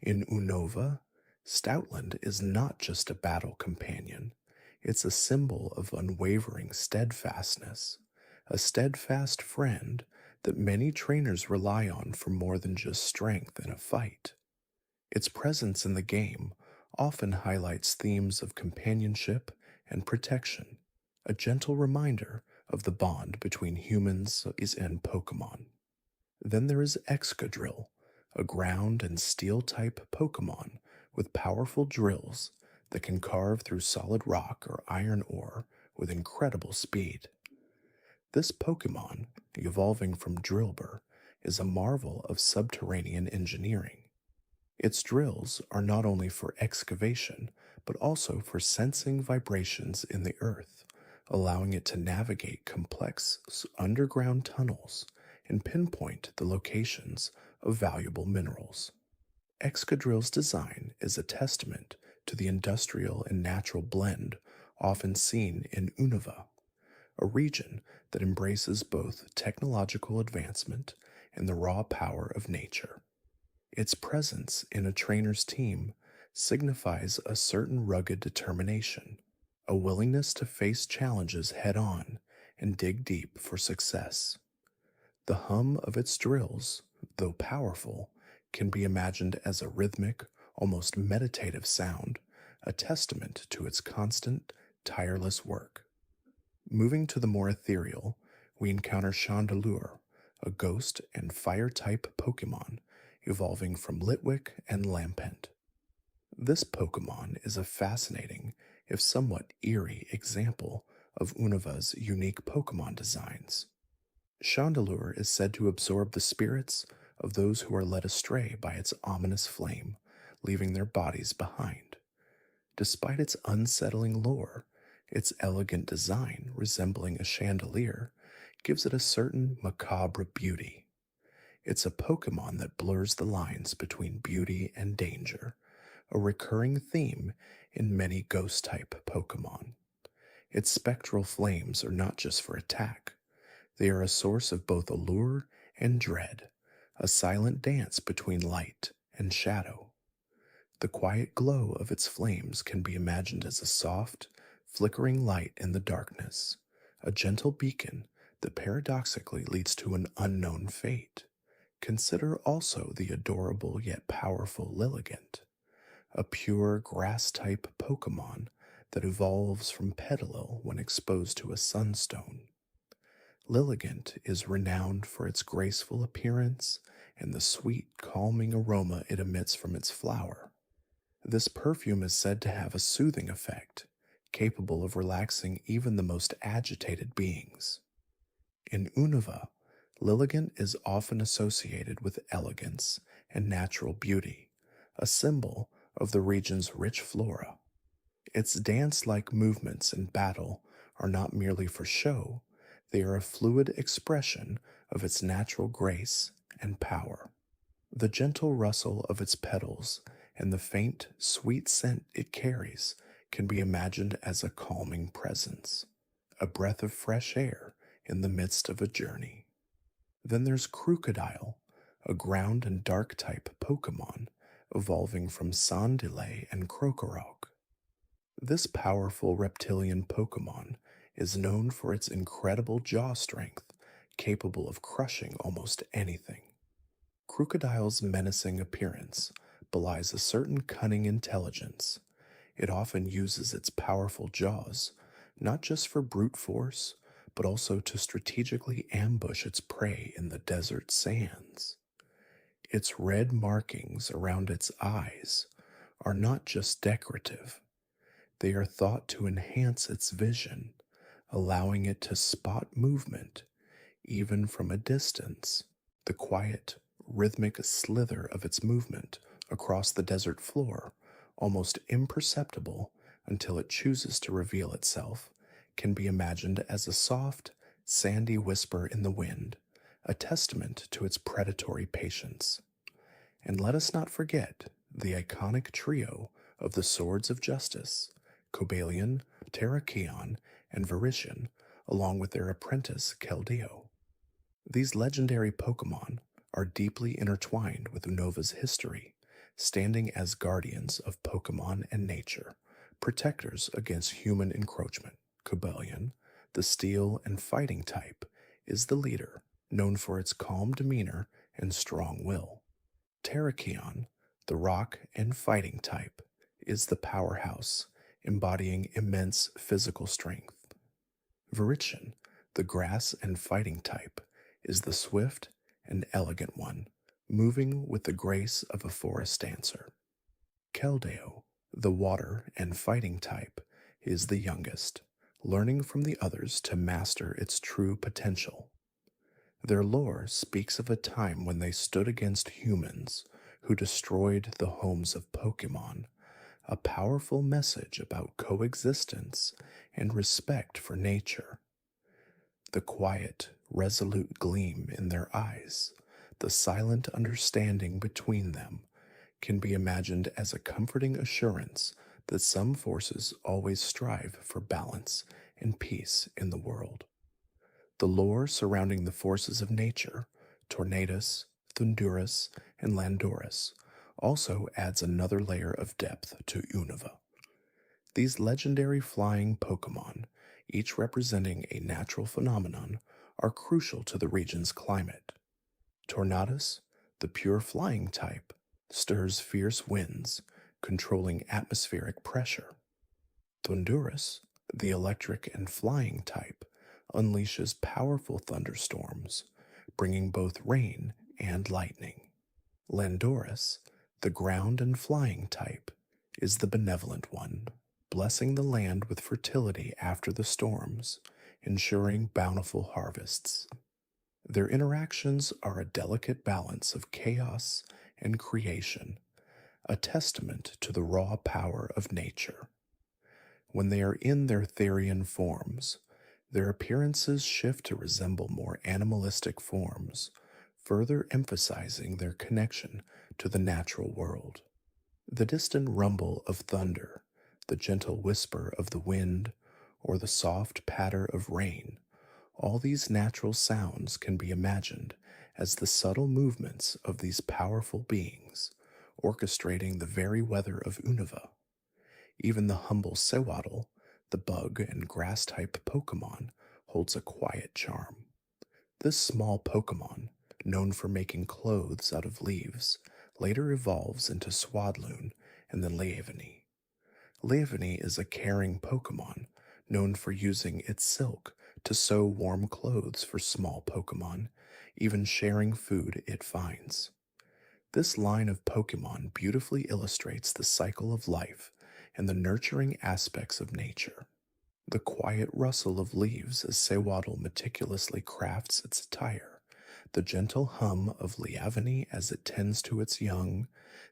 In Unova, Stoutland is not just a battle companion, it's a symbol of unwavering steadfastness, a steadfast friend that many trainers rely on for more than just strength in a fight. Its presence in the game often highlights themes of companionship and protection, a gentle reminder of the bond between humans and Pokemon. Then there is Excadrill, a ground and steel type Pokemon with powerful drills that can carve through solid rock or iron ore with incredible speed. This Pokemon, evolving from Drillbur, is a marvel of subterranean engineering. Its drills are not only for excavation, but also for sensing vibrations in the earth, allowing it to navigate complex underground tunnels and pinpoint the locations of valuable minerals. Excadrill's design is a testament to the industrial and natural blend often seen in Unova, a region that embraces both technological advancement and the raw power of nature. Its presence in a trainer's team signifies a certain rugged determination, a willingness to face challenges head-on and dig deep for success. The hum of its drills, though powerful, can be imagined as a rhythmic, almost meditative sound, a testament to its constant, tireless work. Moving to the more ethereal, we encounter Chandelure, a ghost and fire-type Pokémon evolving from Litwick and Lampent. This Pokémon is a fascinating, if somewhat eerie, example of Unova's unique Pokémon designs. Chandelure is said to absorb the spirits of those who are led astray by its ominous flame, leaving their bodies behind. Despite its unsettling lore, its elegant design, resembling a chandelier, gives it a certain macabre beauty. It's a Pokémon that blurs the lines between beauty and danger, a recurring theme in many ghost-type Pokémon. Its spectral flames are not just for attack. They are a source of both allure and dread, a silent dance between light and shadow. The quiet glow of its flames can be imagined as a soft, flickering light in the darkness, a gentle beacon that paradoxically leads to an unknown fate. Consider also the adorable yet powerful Lilligant, a pure grass-type Pokémon that evolves from Petilil when exposed to a sunstone. Lilligant is renowned for its graceful appearance and the sweet, calming aroma it emits from its flower. This perfume is said to have a soothing effect, capable of relaxing even the most agitated beings. In Unova, Lilligant is often associated with elegance and natural beauty, a symbol of the region's rich flora. Its dance-like movements in battle are not merely for show, they are a fluid expression of its natural grace and power. The gentle rustle of its petals and the faint, sweet scent it carries can be imagined as a calming presence, a breath of fresh air in the midst of a journey. Then there's Crocodile, a ground and dark type Pokémon evolving from Sandile and Krokorok. This powerful reptilian Pokémon is known for its incredible jaw strength, capable of crushing almost anything. Crocodile's menacing appearance belies a certain cunning intelligence. It often uses its powerful jaws, not just for brute force, but also to strategically ambush its prey in the desert sands. Its red markings around its eyes are not just decorative. They are thought to enhance its vision, allowing it to spot movement, even from a distance. The quiet, rhythmic slither of its movement across the desert floor, almost imperceptible until it chooses to reveal itself, can be imagined as a soft, sandy whisper in the wind, a testament to its predatory patience. And let us not forget the iconic trio of the Swords of Justice, Cobalion, Terrakion, and Veritian, along with their apprentice Keldeo. These legendary Pokémon are deeply intertwined with Unova's history, standing as guardians of Pokémon and nature, protectors against human encroachment. Cobalion, the steel and fighting type, is the leader, known for its calm demeanor and strong will. Terrakion, the rock and fighting type, is the powerhouse, embodying immense physical strength. Veritian, the grass and fighting type, is the swift and elegant one, moving with the grace of a forest dancer. Keldeo, the water and fighting type, is the youngest, learning from the others to master its true potential. Their lore speaks of a time when they stood against humans who destroyed the homes of Pokémon, a powerful message about coexistence and respect for nature. The quiet, resolute gleam in their eyes, the silent understanding between them, can be imagined as a comforting assurance that some forces always strive for balance and peace in the world. The lore surrounding the forces of nature, Tornadus, Thundurus, and Landorus, also adds another layer of depth to Unova. These legendary flying Pokémon, each representing a natural phenomenon, are crucial to the region's climate. Tornadus, the pure flying type, stirs fierce winds, controlling atmospheric pressure. Thundurus, The electric and flying type unleashes powerful thunderstorms, bringing both rain and lightning. Landorus, the ground and flying type, is the benevolent one, blessing the land with fertility after the storms, ensuring bountiful harvests. Their interactions are a delicate balance of chaos and creation, a testament to the raw power of nature. When they are in their Therian forms, their appearances shift to resemble more animalistic forms, further emphasizing their connection to the natural world. The distant rumble of thunder, the gentle whisper of the wind, or the soft patter of rain, all these natural sounds can be imagined as the subtle movements of these powerful beings, orchestrating the very weather of Unova. Even the humble Sewaddle, the bug and grass type Pokemon, holds a quiet charm. This small Pokemon, known for making clothes out of leaves, later evolves into Swadloon and then Leavenny. Leavenny is a caring Pokemon, known for using its silk to sew warm clothes for small Pokemon, even sharing food it finds. This line of Pokemon beautifully illustrates the cycle of life and the nurturing aspects of nature. The quiet rustle of leaves as Sewaddle meticulously crafts its attire, the gentle hum of Leavenny as it tends to its young,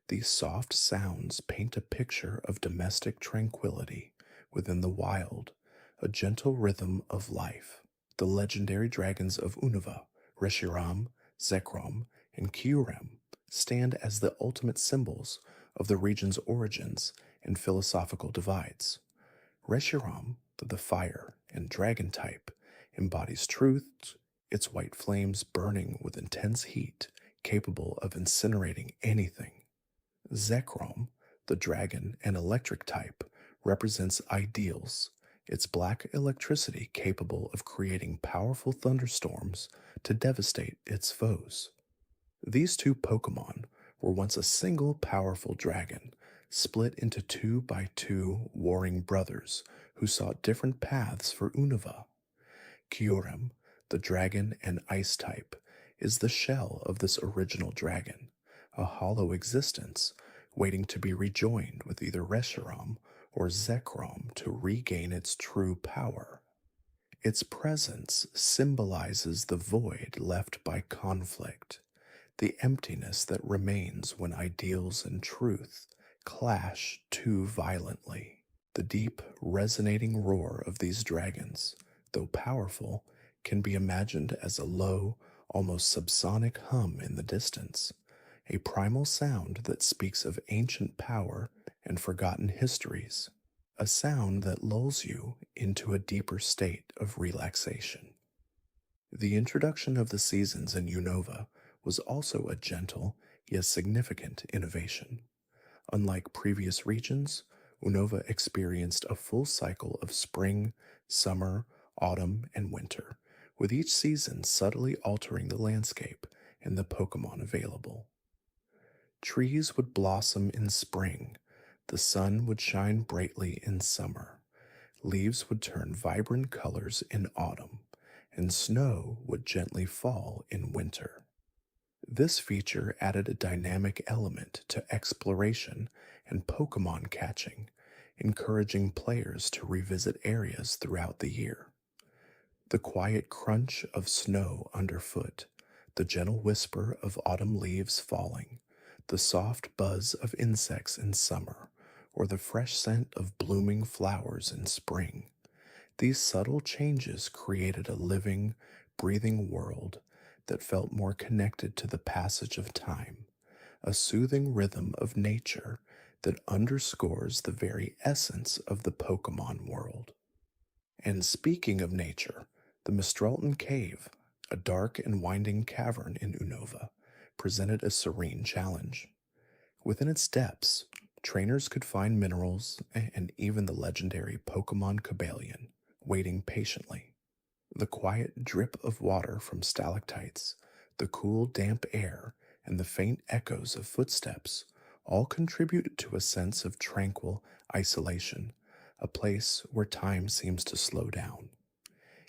these soft sounds paint a picture of domestic tranquility within the wild, a gentle rhythm of life. The legendary dragons of Unova, Reshiram, Zekrom, and Kyurem, stand as the ultimate symbols of the region's origins and philosophical divides. Reshiram, the fire and dragon type, embodies truth, its white flames burning with intense heat, capable of incinerating anything. Zekrom, the dragon and electric type, represents ideals, its black electricity capable of creating powerful thunderstorms to devastate its foes. These two Pokemon were once a single powerful dragon, split into 2 by 2 warring brothers who sought different paths for Unova. Kyurem, the dragon and ice type, is the shell of this original dragon, a hollow existence waiting to be rejoined with either Reshiram or Zekrom to regain its true power. Its presence symbolizes the void left by conflict, the emptiness that remains when ideals and truth clash too violently. The deep, resonating roar of these dragons, though powerful, can be imagined as a low, almost subsonic hum in the distance, a primal sound that speaks of ancient power and forgotten histories, a sound that lulls you into a deeper state of relaxation. The introduction of the seasons in Unova was also a gentle yet significant innovation. Unlike previous regions, Unova experienced a full cycle of spring, summer, autumn, and winter, with each season subtly altering the landscape and the Pokemon available. Trees would blossom in spring, the sun would shine brightly in summer, leaves would turn vibrant colors in autumn, and snow would gently fall in winter. This feature added a dynamic element to exploration and Pokemon catching, encouraging players to revisit areas throughout the year. The quiet crunch of snow underfoot, the gentle whisper of autumn leaves falling, the soft buzz of insects in summer, or the fresh scent of blooming flowers in spring. These subtle changes created a living, breathing world that felt more connected to the passage of time, a soothing rhythm of nature that underscores the very essence of the Pokemon world. And speaking of nature, the Mistralton Cave, a dark and winding cavern in Unova, presented a serene challenge. Within its depths, trainers could find minerals and even the legendary Pokemon Cobalion, waiting patiently. The quiet drip of water from stalactites, the cool, damp air, and the faint echoes of footsteps all contribute to a sense of tranquil isolation, a place where time seems to slow down.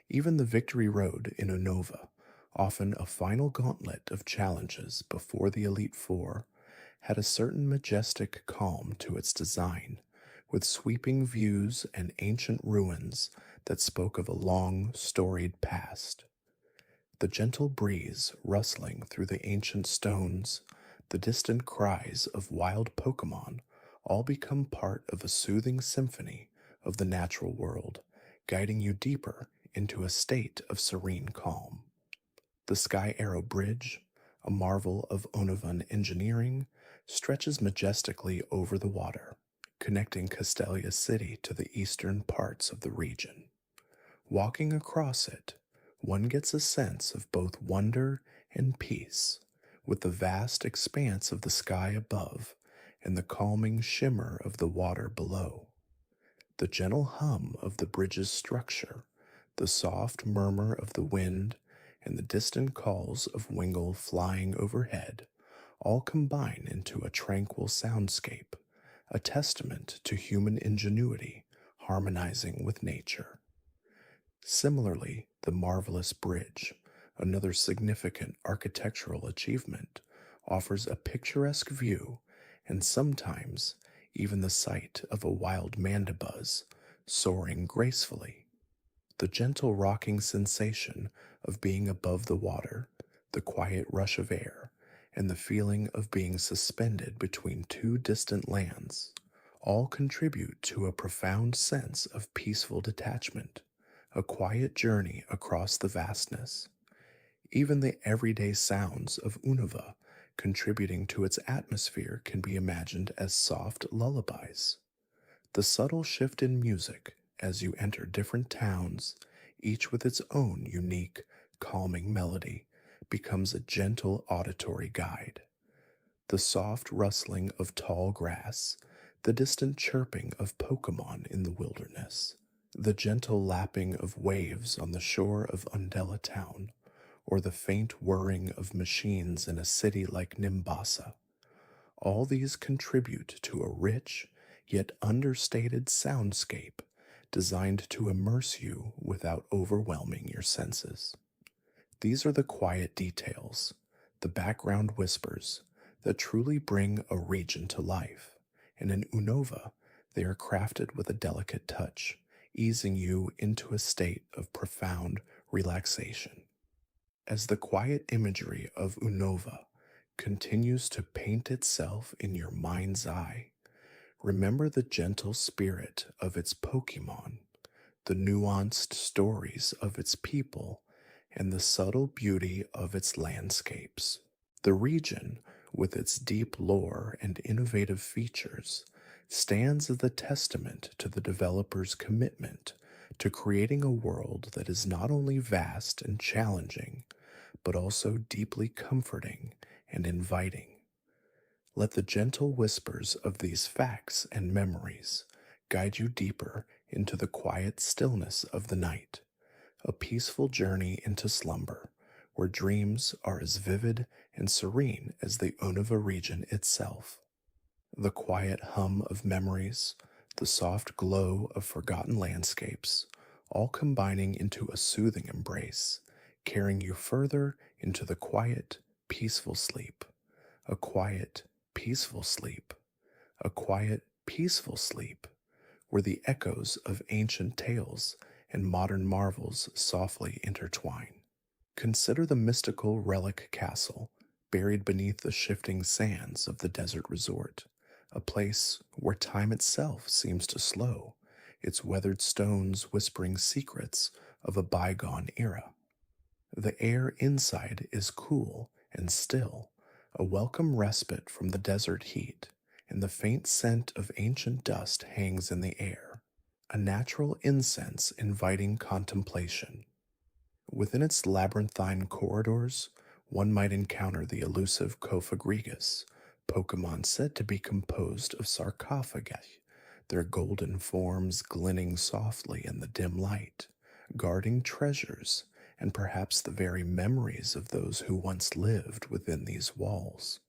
Even the Victory Road in Unova, often a final gauntlet of challenges before the Elite Four, had a certain majestic calm to its design, with sweeping views and ancient ruins that spoke of a long, storied past. The gentle breeze rustling through the ancient stones, the distant cries of wild Pokémon all become part of a soothing symphony of the natural world, guiding you deeper into a state of serene calm. The Sky Arrow Bridge, a marvel of Unovan engineering, stretches majestically over the water, connecting Castelia City to the eastern parts of the region. Walking across it, one gets a sense of both wonder and peace, with the vast expanse of the sky above and the calming shimmer of the water below. The gentle hum of the bridge's structure, the soft murmur of the wind, and the distant calls of Wingle flying overhead all combine into a tranquil soundscape, a testament to human ingenuity harmonizing with nature. Similarly, the marvelous bridge, another significant architectural achievement, offers a picturesque view and sometimes even the sight of a wild mandibuzz soaring gracefully. The gentle rocking sensation of being above the water, the quiet rush of air, and the feeling of being suspended between two distant lands all contribute to a profound sense of peaceful detachment, a quiet journey across the vastness. Even the everyday sounds of Unova contributing to its atmosphere can be imagined as soft lullabies. The subtle shift in music as you enter different towns, each with its own unique, calming melody, becomes a gentle auditory guide. The soft rustling of tall grass, the distant chirping of Pokémon in the wilderness, the gentle lapping of waves on the shore of Undella Town, or the faint whirring of machines in a city like Nimbasa. All these contribute to a rich, yet understated soundscape designed to immerse you without overwhelming your senses. These are the quiet details, the background whispers, that truly bring a region to life, and in Unova, they are crafted with a delicate touch, easing you into a state of profound relaxation. As the quiet imagery of Unova continues to paint itself in your mind's eye, remember the gentle spirit of its Pokémon, the nuanced stories of its people, and the subtle beauty of its landscapes. The region, with its deep lore and innovative features, stands as a testament to the developer's commitment to creating a world that is not only vast and challenging, but also deeply comforting and inviting. Let the gentle whispers of these facts and memories guide you deeper into the quiet stillness of the night, a peaceful journey into slumber, where dreams are as vivid and serene as the Unova region itself. The quiet hum of memories, the soft glow of forgotten landscapes, all combining into a soothing embrace, carrying you further into the quiet, peaceful sleep. A quiet, peaceful sleep. A quiet, peaceful sleep, where the echoes of ancient tales and modern marvels softly intertwine. Consider the mystical relic castle buried beneath the shifting sands of the desert resort, a place where time itself seems to slow, its weathered stones whispering secrets of a bygone era. The air inside is cool and still, a welcome respite from the desert heat, and the faint scent of ancient dust hangs in the air, a natural incense inviting contemplation. Within its labyrinthine corridors, one might encounter the elusive Cofagrigus, Pokémon said to be composed of sarcophagi, their golden forms glinting softly in the dim light, guarding treasures and perhaps the very memories of those who once lived within these walls.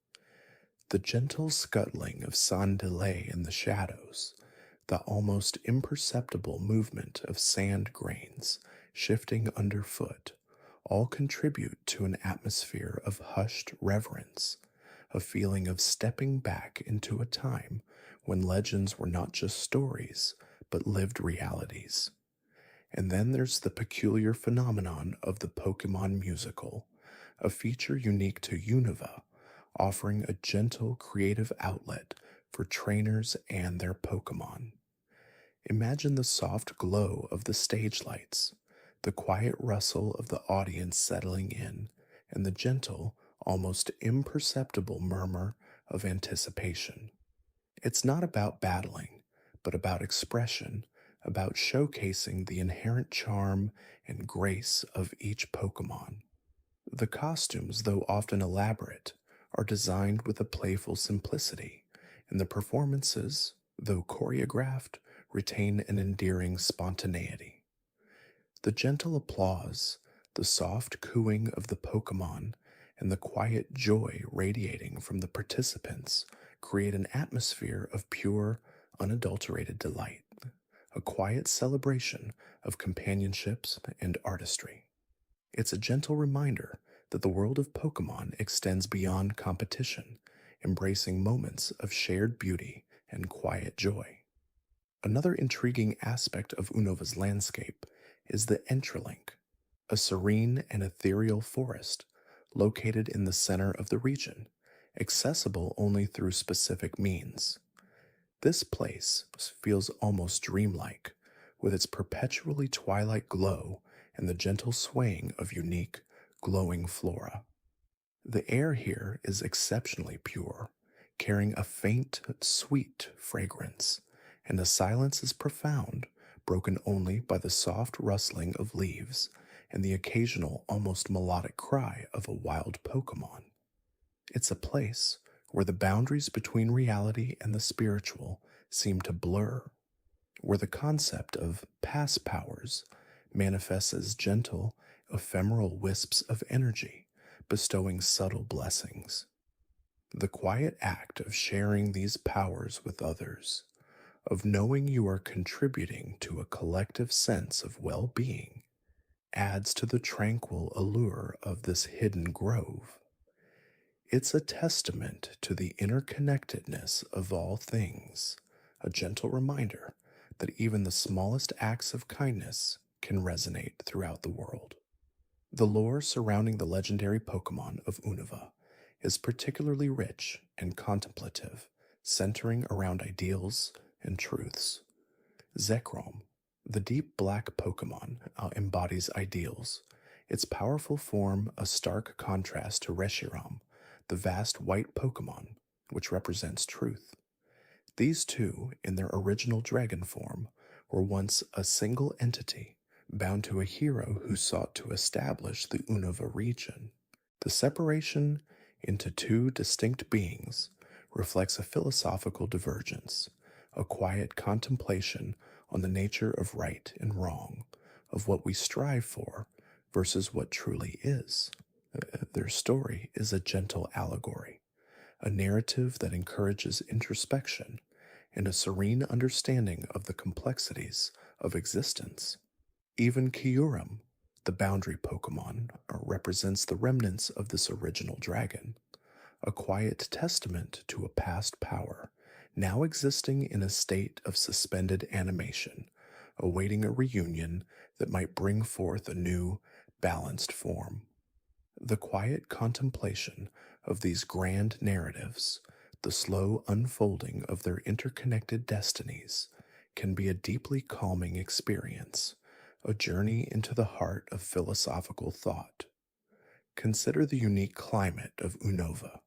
The gentle scuttling of Sandile in the shadows, the almost imperceptible movement of sand grains shifting underfoot, all contribute to an atmosphere of hushed reverence, a feeling of stepping back into a time when legends were not just stories, but lived realities. And then there's the peculiar phenomenon of the Pokemon musical, a feature unique to Unova, offering a gentle creative outlet for trainers and their Pokemon. Imagine the soft glow of the stage lights, the quiet rustle of the audience settling in, and the gentle, almost imperceptible murmur of anticipation. It's not about battling, but about expression, about showcasing the inherent charm and grace of each Pokemon. The costumes, though often elaborate, are designed with a playful simplicity, and the performances, though choreographed, retain an endearing spontaneity. The gentle applause, the soft cooing of the Pokemon, and the quiet joy radiating from the participants create an atmosphere of pure, unadulterated delight, a quiet celebration of companionships and artistry. It's a gentle reminder that the world of Pokemon extends beyond competition, embracing moments of shared beauty and quiet joy. Another intriguing aspect of Unova's landscape is the Entrelink, a serene and ethereal forest located in the center of the region, accessible only through specific means. This place feels almost dreamlike, with its perpetually twilight glow and the gentle swaying of unique, glowing flora. The air here is exceptionally pure, carrying a faint, sweet fragrance, and the silence is profound, broken only by the soft rustling of leaves and the occasional almost melodic cry of a wild Pokemon. It's a place where the boundaries between reality and the spiritual seem to blur, where the concept of past powers manifests as gentle, ephemeral wisps of energy, bestowing subtle blessings. The quiet act of sharing these powers with others, of knowing you are contributing to a collective sense of well-being, adds to the tranquil allure of this hidden grove. It's a testament to the interconnectedness of all things, a gentle reminder that even the smallest acts of kindness can resonate throughout the world. The lore surrounding the legendary Pokemon of Unova is particularly rich and contemplative, centering around ideals and truths. Zekrom, the deep black Pokemon, embodies ideals, its powerful form a stark contrast to Reshiram, the vast white Pokemon, which represents truth. These two, in their original dragon form, were once a single entity, bound to a hero who sought to establish the Unova region. The separation into two distinct beings reflects a philosophical divergence, a quiet contemplation on the nature of right and wrong, of what we strive for versus what truly is. Their story is a gentle allegory, a narrative that encourages introspection and a serene understanding of the complexities of existence. Even Kyurem, the boundary Pokemon, represents the remnants of this original dragon, a quiet testament to a past power, now existing in a state of suspended animation, awaiting a reunion that might bring forth a new, balanced form. The quiet contemplation of these grand narratives, the slow unfolding of their interconnected destinies, can be a deeply calming experience, a journey into the heart of philosophical thought. Consider the unique climate of Unova,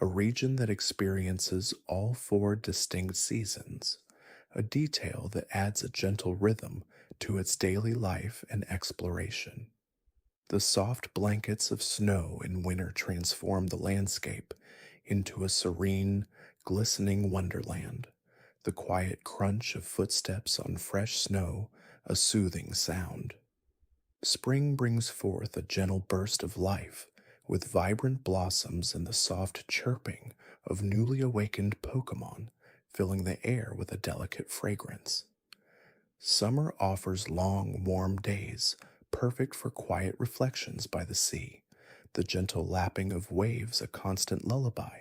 a region that experiences all four distinct seasons, a detail that adds a gentle rhythm to its daily life and exploration. The soft blankets of snow in winter transform the landscape into a serene, glistening wonderland, the quiet crunch of footsteps on fresh snow a soothing sound. Spring brings forth a gentle burst of life, with vibrant blossoms and the soft chirping of newly awakened Pokemon, filling the air with a delicate fragrance. Summer offers long, warm days, perfect for quiet reflections by the sea, the gentle lapping of waves a constant lullaby.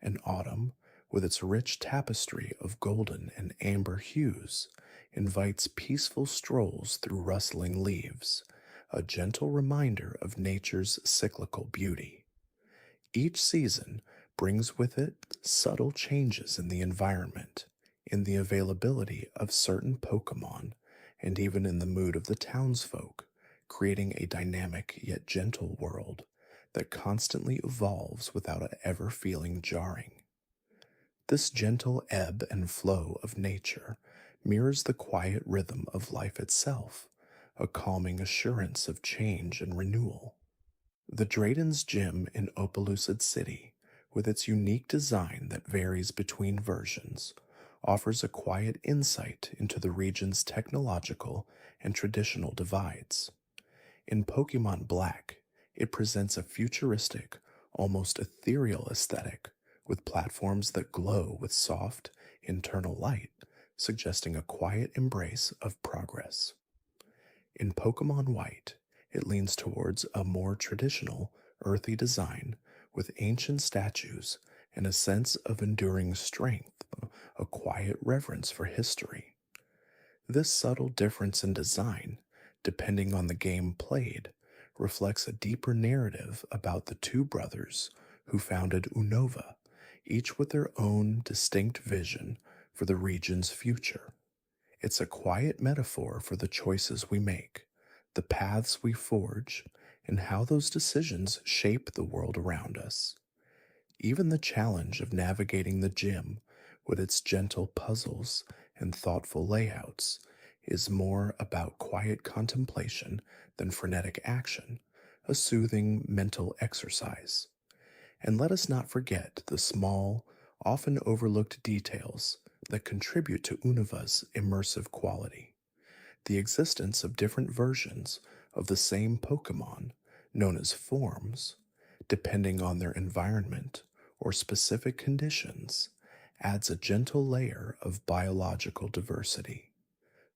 And autumn, with its rich tapestry of golden and amber hues, invites peaceful strolls through rustling leaves, a gentle reminder of nature's cyclical beauty. Each season brings with it subtle changes in the environment, in the availability of certain Pokemon, and even in the mood of the townsfolk, creating a dynamic yet gentle world that constantly evolves without ever feeling jarring. This gentle ebb and flow of nature mirrors the quiet rhythm of life itself, a calming assurance of change and renewal. The Drayden's Gym in Opelucid City, with its unique design that varies between versions, offers a quiet insight into the region's technological and traditional divides. In Pokemon Black, it presents a futuristic, almost ethereal aesthetic, with platforms that glow with soft, internal light, suggesting a quiet embrace of progress. In Pokemon White, it leans towards a more traditional, earthy design with ancient statues and a sense of enduring strength, a quiet reverence for history. This subtle difference in design, depending on the game played, reflects a deeper narrative about the two brothers who founded Unova, each with their own distinct vision for the region's future. It's a quiet metaphor for the choices we make, the paths we forge, and how those decisions shape the world around us. Even the challenge of navigating the gym, with its gentle puzzles and thoughtful layouts, is more about quiet contemplation than frenetic action, a soothing mental exercise. And let us not forget the small, often overlooked details that contribute to Unova's immersive quality. The existence of different versions of the same Pokemon, known as forms, depending on their environment or specific conditions, adds a gentle layer of biological diversity.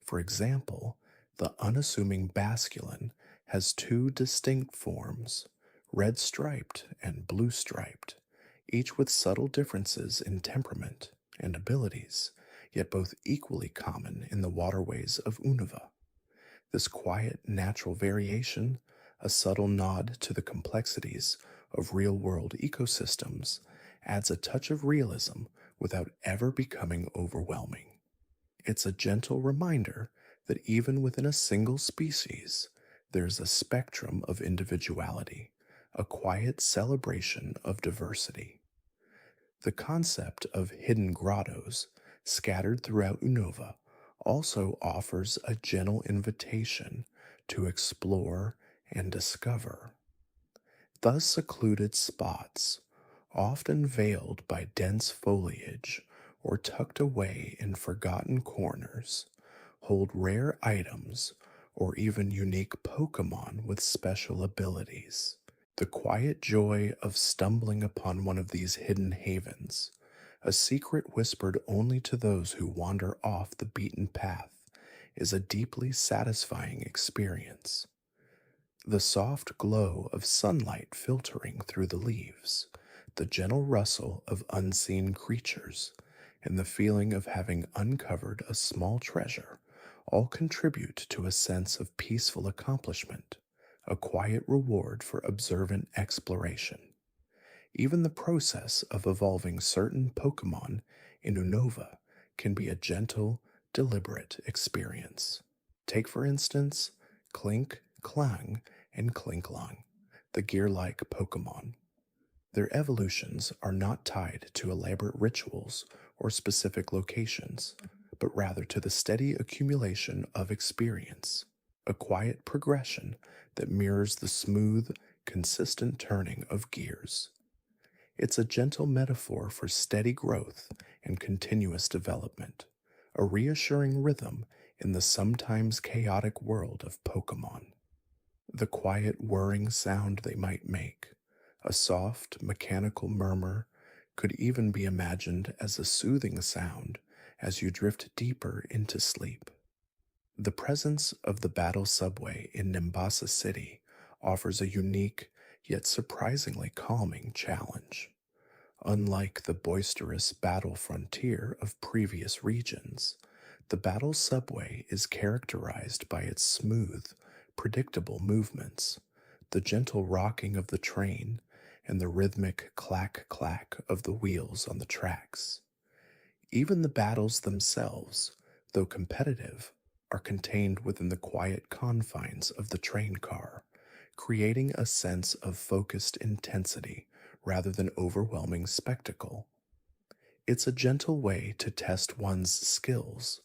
For example, the unassuming Basculin has two distinct forms, red striped and blue striped, each with subtle differences in temperament and abilities, yet both equally common in the waterways of Unova. This quiet, natural variation, a subtle nod to the complexities of real world ecosystems, adds a touch of realism without ever becoming overwhelming. It's a gentle reminder that even within a single species, there's a spectrum of individuality, a quiet celebration of diversity. The concept of hidden grottos, scattered throughout Unova, also offers a gentle invitation to explore and discover. Thus, secluded spots, often veiled by dense foliage or tucked away in forgotten corners, hold rare items or even unique Pokemon with special abilities. The quiet joy of stumbling upon one of these hidden havens, a secret whispered only to those who wander off the beaten path, is a deeply satisfying experience. The soft glow of sunlight filtering through the leaves, the gentle rustle of unseen creatures, and the feeling of having uncovered a small treasure all contribute to a sense of peaceful accomplishment, a quiet reward for observant exploration. Even the process of evolving certain Pokemon in Unova can be a gentle, deliberate experience. Take, for instance, Clink, Klang, and Klinklong, the gear-like Pokemon. Their evolutions are not tied to elaborate rituals or specific locations, but rather to the steady accumulation of experience, a quiet progression that mirrors the smooth, consistent turning of gears. It's a gentle metaphor for steady growth and continuous development, a reassuring rhythm in the sometimes chaotic world of Pokemon. The quiet whirring sound they might make, a soft, mechanical murmur, could even be imagined as a soothing sound as you drift deeper into sleep. The presence of the Battle Subway in Nimbasa City offers a unique yet surprisingly calming challenge. Unlike the boisterous battle frontier of previous regions, the Battle Subway is characterized by its smooth, predictable movements, the gentle rocking of the train, and the rhythmic clack clack of the wheels on the tracks. Even the battles themselves, though competitive, are contained within the quiet confines of the train car, creating a sense of focused intensity rather than overwhelming spectacle. It's a gentle way to test one's skills,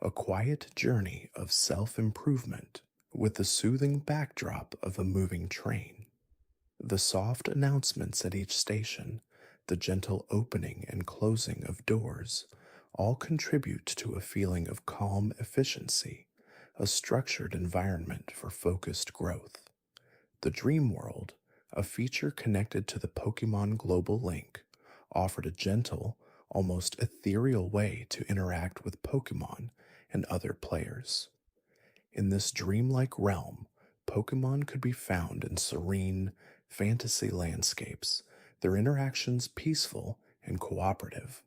a quiet journey of self improvement with the soothing backdrop of a moving train. The soft announcements at each station, the gentle opening and closing of doors, all contribute to a feeling of calm efficiency, a structured environment for focused growth. The Dream World, a feature connected to the Pokemon Global Link, offered a gentle, almost ethereal way to interact with Pokemon and other players. In this dreamlike realm, Pokemon could be found in serene, fantasy landscapes, their interactions peaceful and cooperative.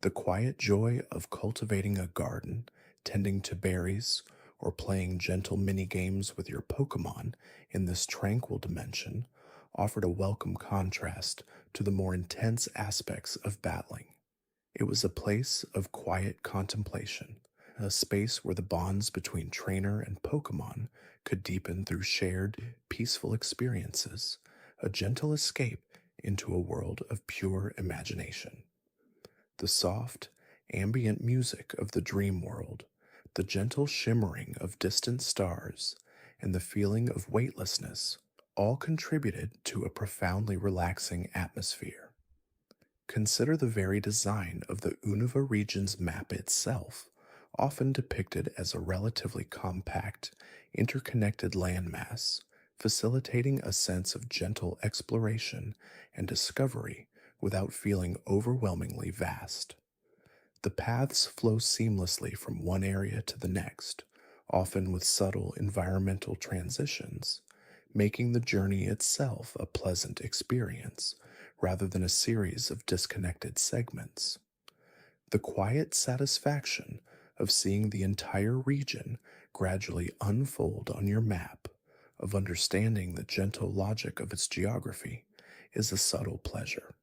The quiet joy of cultivating a garden, tending to berries, or playing gentle mini-games with your Pokemon in this tranquil dimension offered a welcome contrast to the more intense aspects of battling. It was a place of quiet contemplation, a space where the bonds between trainer and Pokemon could deepen through shared, peaceful experiences, a gentle escape into a world of pure imagination. The soft, ambient music of the dream world, the gentle shimmering of distant stars, and the feeling of weightlessness all contributed to a profoundly relaxing atmosphere. Consider the very design of the Unova region's map itself, often depicted as a relatively compact, interconnected landmass, facilitating a sense of gentle exploration and discovery without feeling overwhelmingly vast. The paths flow seamlessly from one area to the next, often with subtle environmental transitions, making the journey itself a pleasant experience rather than a series of disconnected segments. The quiet satisfaction of seeing the entire region gradually unfold on your map, of understanding the gentle logic of its geography, is a subtle pleasure.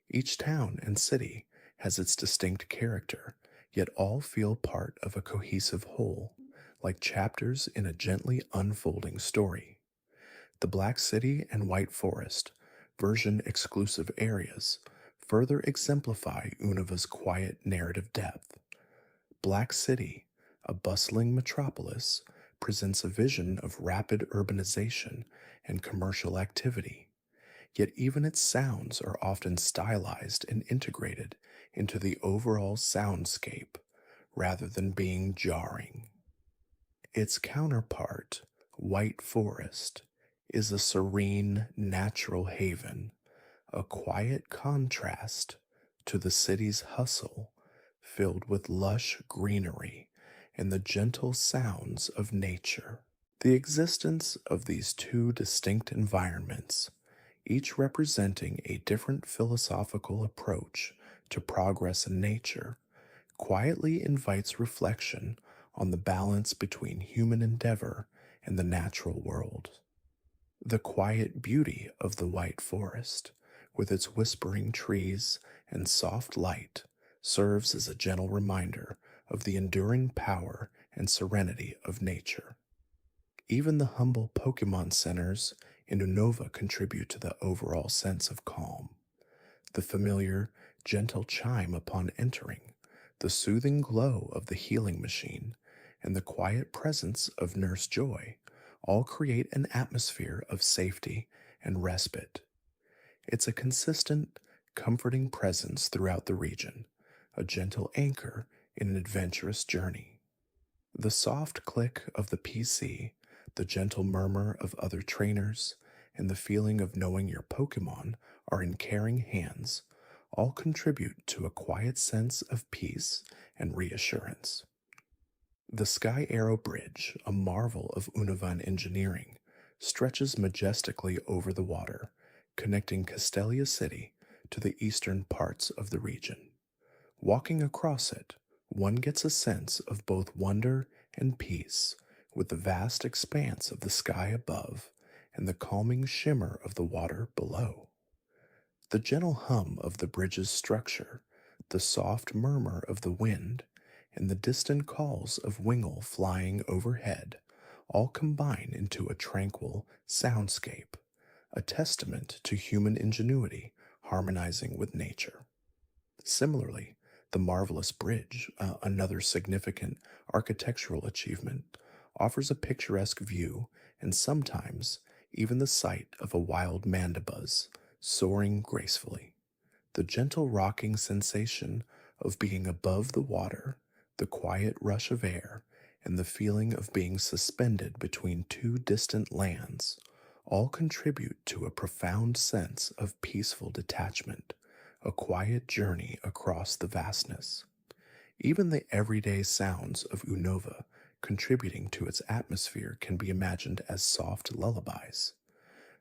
Each town and city has its distinct character, yet all feel part of a cohesive whole, like chapters in a gently unfolding story. The Black City and White Forest, version-exclusive areas, further exemplify Unova's quiet narrative depth. Black City, a bustling metropolis, presents a vision of rapid urbanization and commercial activity, yet even its sounds are often stylized and integrated into the overall soundscape rather than being jarring. Its counterpart, White Forest, is a serene, natural haven, a quiet contrast to the city's hustle, filled with lush greenery and the gentle sounds of nature. The existence of these two distinct environments, each representing a different philosophical approach to progress in nature, quietly invites reflection on the balance between human endeavor and the natural world. The quiet beauty of the White Forest, with its whispering trees and soft light, serves as a gentle reminder of the enduring power and serenity of nature. Even the humble Pokemon centers in Unova contribute to the overall sense of calm. The familiar, gentle chime upon entering, the soothing glow of the healing machine, and the quiet presence of Nurse Joy all create an atmosphere of safety and respite. It's a consistent, comforting presence throughout the region, a gentle anchor in an adventurous journey. The soft click of the PC, the gentle murmur of other trainers, and the feeling of knowing your Pokemon are in caring hands all contribute to a quiet sense of peace and reassurance. The Sky Arrow Bridge, a marvel of Unovan engineering, stretches majestically over the water, connecting Castelia City to the eastern parts of the region. Walking across it, one gets a sense of both wonder and peace, with the vast expanse of the sky above and the calming shimmer of the water below. The gentle hum of the bridge's structure, the soft murmur of the wind, and the distant calls of Wingle flying overhead all combine into a tranquil soundscape, a testament to human ingenuity harmonizing with nature. Similarly, the marvelous bridge, another significant architectural achievement, offers a picturesque view and sometimes even the sight of a wild mandibuzz soaring gracefully. The gentle rocking sensation of being above the water, the quiet rush of air, and the feeling of being suspended between two distant lands all contribute to a profound sense of peaceful detachment, a quiet journey across the vastness. Even the everyday sounds of Unova contributing to its atmosphere can be imagined as soft lullabies.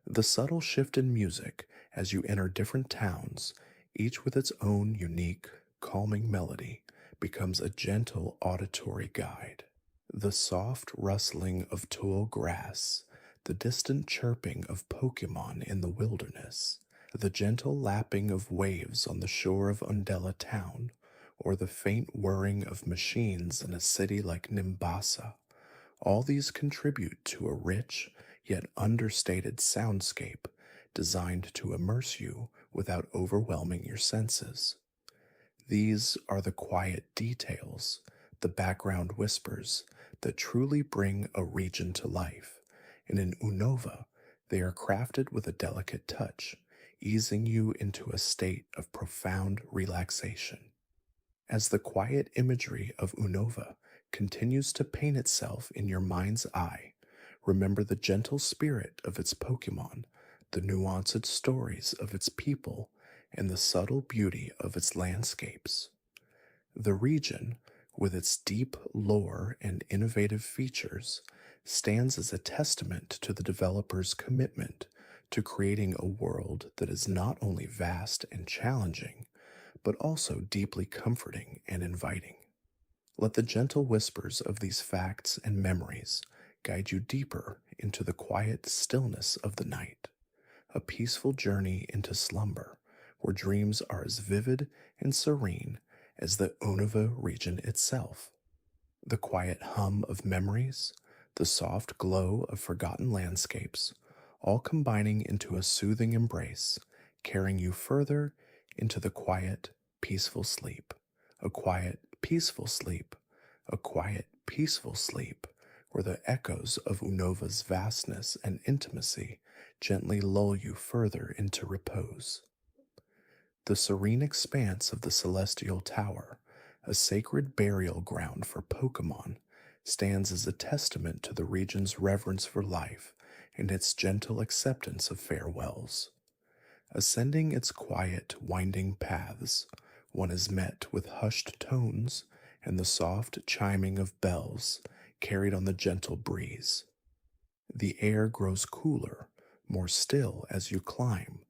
The subtle shift in music as you enter different towns, each with its own unique, calming melody, becomes a gentle auditory guide. The soft rustling of tall grass, the distant chirping of Pokémon in the wilderness, the gentle lapping of waves on the shore of Undella Town, or the faint whirring of machines in a city like Nimbasa, all these contribute to a rich yet understated soundscape designed to immerse you without overwhelming your senses. These are the quiet details, the background whispers that truly bring a region to life, and in Unova, they are crafted with a delicate touch, easing you into a state of profound relaxation. As the quiet imagery of Unova continues to paint itself in your mind's eye, remember the gentle spirit of its Pokémon, the nuanced stories of its people, and the subtle beauty of its landscapes. The region, with its deep lore and innovative features, stands as a testament to the developer's commitment to creating a world that is not only vast and challenging, but also deeply comforting and inviting. Let the gentle whispers of these facts and memories guide you deeper into the quiet stillness of the night, a peaceful journey into slumber where dreams are as vivid and serene as the Unova region itself. The quiet hum of memories, the soft glow of forgotten landscapes, all combining into a soothing embrace, carrying you further into the quiet, peaceful sleep, a quiet, peaceful sleep, a quiet, peaceful sleep, where the echoes of Unova's vastness and intimacy gently lull you further into repose. The serene expanse of the Celestial Tower, a sacred burial ground for Pokémon, stands as a testament to the region's reverence for life and its gentle acceptance of farewells. Ascending its quiet, winding paths, one is met with hushed tones and the soft chiming of bells carried on the gentle breeze. The air grows cooler, more still as you climb,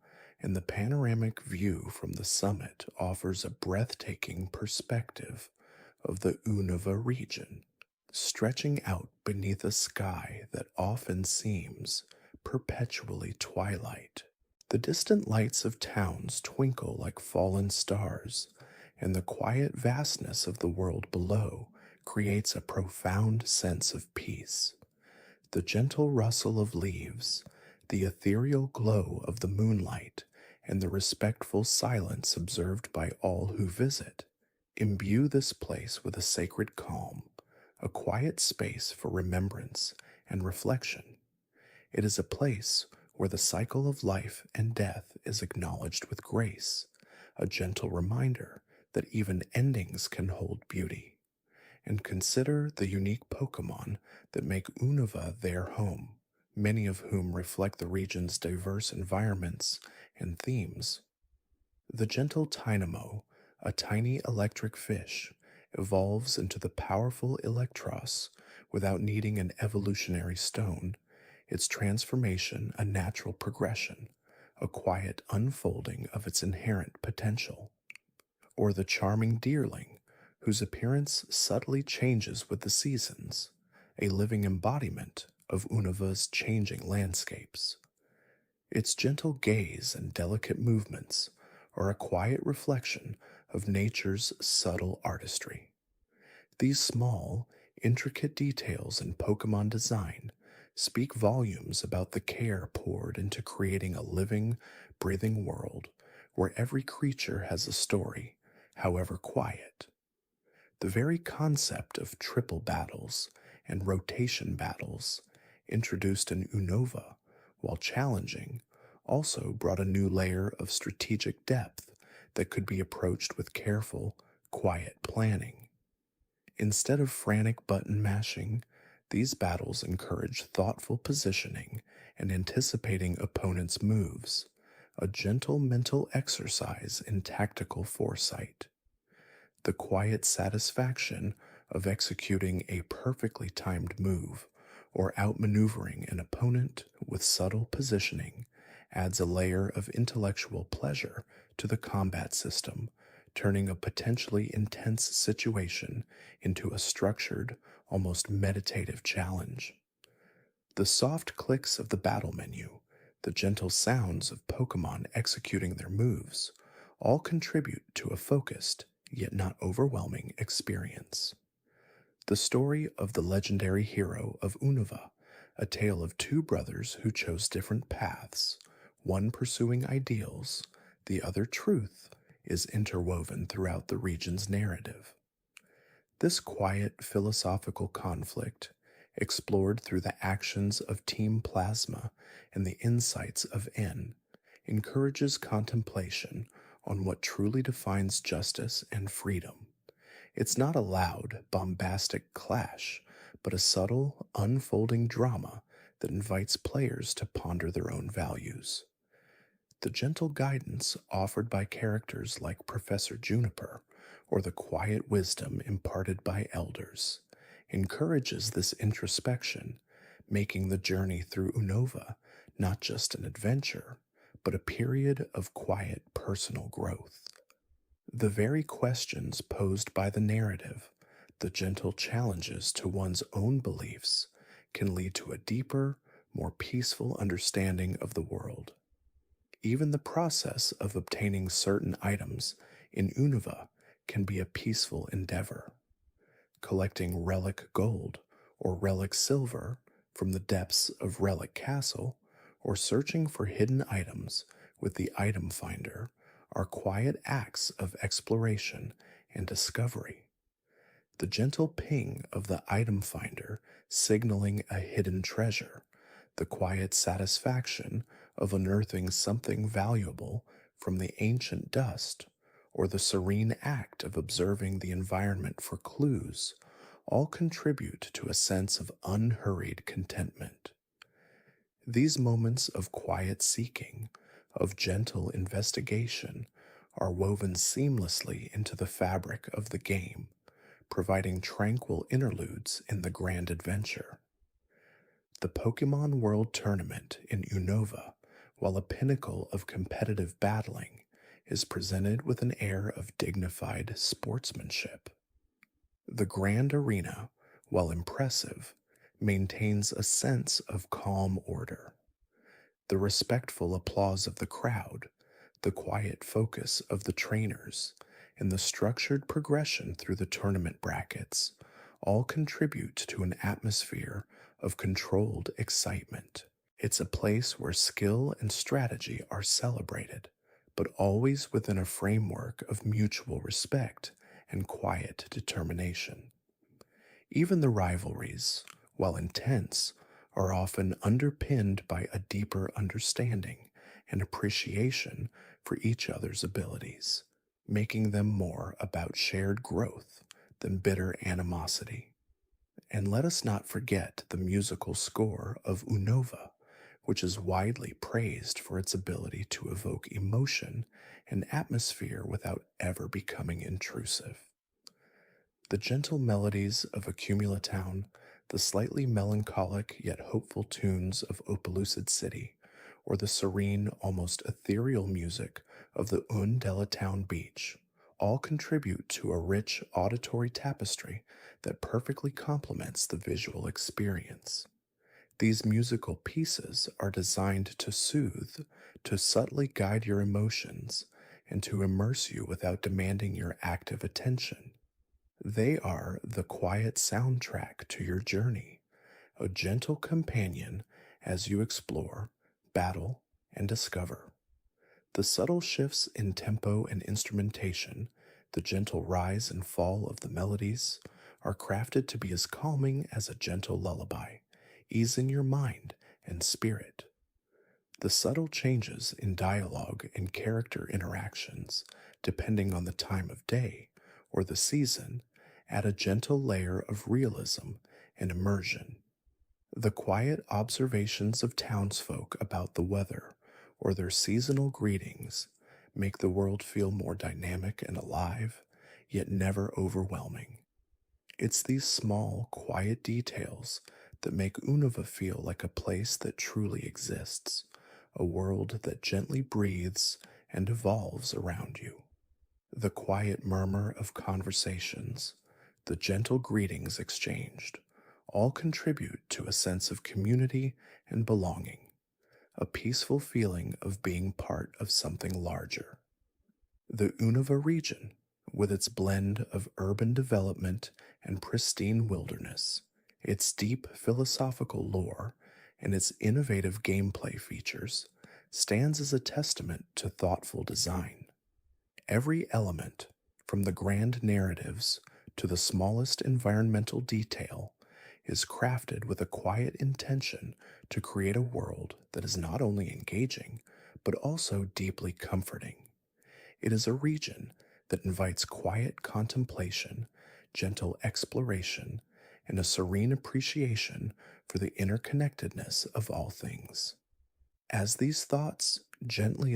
and the panoramic view from the summit offers a breathtaking perspective of the Unova region, stretching out beneath a sky that often seems perpetually twilight. The distant lights of towns twinkle like fallen stars, and the quiet vastness of the world below creates a profound sense of peace. The gentle rustle of leaves, the ethereal glow of the moonlight, and the respectful silence observed by all who visit imbue this place with a sacred calm, a quiet space for remembrance and reflection. It is a place where the cycle of life and death is acknowledged with grace, a gentle reminder that even endings can hold beauty. And consider the unique Pokémon that make Unova their home, many of whom reflect the region's diverse environments and themes. The gentle Tynamo, a tiny electric fish, evolves into the powerful Electros without needing an evolutionary stone, its transformation a natural progression, a quiet unfolding of its inherent potential. Or the charming Deerling, whose appearance subtly changes with the seasons, a living embodiment of Unova's changing landscapes. Its gentle gaze and delicate movements are a quiet reflection of nature's subtle artistry. These small, intricate details in Pokemon design speak volumes about the care poured into creating a living, breathing world where every creature has a story, however quiet. The very concept of triple battles and rotation battles, introduced in Unova, while challenging, also brought a new layer of strategic depth that could be approached with careful, quiet planning. Instead of frantic button mashing, these battles encourage thoughtful positioning and anticipating opponents' moves, a gentle mental exercise in tactical foresight. The quiet satisfaction of executing a perfectly timed move or outmaneuvering an opponent with subtle positioning adds a layer of intellectual pleasure to the combat system, turning a potentially intense situation into a structured, almost meditative challenge. The soft clicks of the battle menu, the gentle sounds of Pokemon executing their moves, all contribute to a focused, yet not overwhelming experience. The story of the legendary hero of Unova, a tale of two brothers who chose different paths, one pursuing ideals, the other truth, is interwoven throughout the region's narrative. This quiet philosophical conflict, explored through the actions of Team Plasma and the insights of N, encourages contemplation on what truly defines justice and freedom. It's not a loud, bombastic clash, but a subtle, unfolding drama that invites players to ponder their own values. The gentle guidance offered by characters like Professor Juniper or the quiet wisdom imparted by elders encourages this introspection, making the journey through Unova not just an adventure, but a period of quiet personal growth. The very questions posed by the narrative, the gentle challenges to one's own beliefs, can lead to a deeper, more peaceful understanding of the world. Even the process of obtaining certain items in Unova can be a peaceful endeavor. Collecting relic gold or relic silver from the depths of Relic Castle, or searching for hidden items with the item finder are quiet acts of exploration and discovery. The gentle ping of the item finder signaling a hidden treasure, the quiet satisfaction of unearthing something valuable from the ancient dust, or the serene act of observing the environment for clues, all contribute to a sense of unhurried contentment. These moments of quiet seeking, of gentle investigation, are woven seamlessly into the fabric of the game, providing tranquil interludes in the grand adventure. The Pokemon World Tournament in Unova, while a pinnacle of competitive battling, is presented with an air of dignified sportsmanship. The grand arena, while impressive, maintains a sense of calm order. The respectful applause of the crowd, the quiet focus of the trainers, and the structured progression through the tournament brackets all contribute to an atmosphere of controlled excitement. It's a place where skill and strategy are celebrated, but always within a framework of mutual respect and quiet determination. Even the rivalries, while intense, are often underpinned by a deeper understanding and appreciation for each other's abilities, making them more about shared growth than bitter animosity. And let us not forget the musical score of Unova, which is widely praised for its ability to evoke emotion and atmosphere without ever becoming intrusive. The gentle melodies of Accumulatown, the slightly melancholic yet hopeful tunes of Opelucid City, or the serene, almost ethereal music of the Undellatown Beach, all contribute to a rich auditory tapestry that perfectly complements the visual experience. These musical pieces are designed to soothe, to subtly guide your emotions, and to immerse you without demanding your active attention. They are the quiet soundtrack to your journey, a gentle companion as you explore, battle, and discover. The subtle shifts in tempo and instrumentation, the gentle rise and fall of the melodies, are crafted to be as calming as a gentle lullaby, easing your mind and spirit. The subtle changes in dialogue and character interactions, depending on the time of day or the season, add a gentle layer of realism and immersion. The quiet observations of townsfolk about the weather or their seasonal greetings make the world feel more dynamic and alive, yet never overwhelming. It's these small, quiet details that make Unova feel like a place that truly exists, a world that gently breathes and evolves around you. The quiet murmur of conversations, the gentle greetings exchanged, all contribute to a sense of community and belonging, a peaceful feeling of being part of something larger. The Unova region, with its blend of urban development and pristine wilderness, its deep philosophical lore, and its innovative gameplay features, stands as a testament to thoughtful design. Every element, from the grand narratives to the smallest environmental detail, is crafted with a quiet intention to create a world that is not only engaging, but also deeply comforting. It is a region that invites quiet contemplation, gentle exploration, and a serene appreciation for the interconnectedness of all things. As these thoughts, gently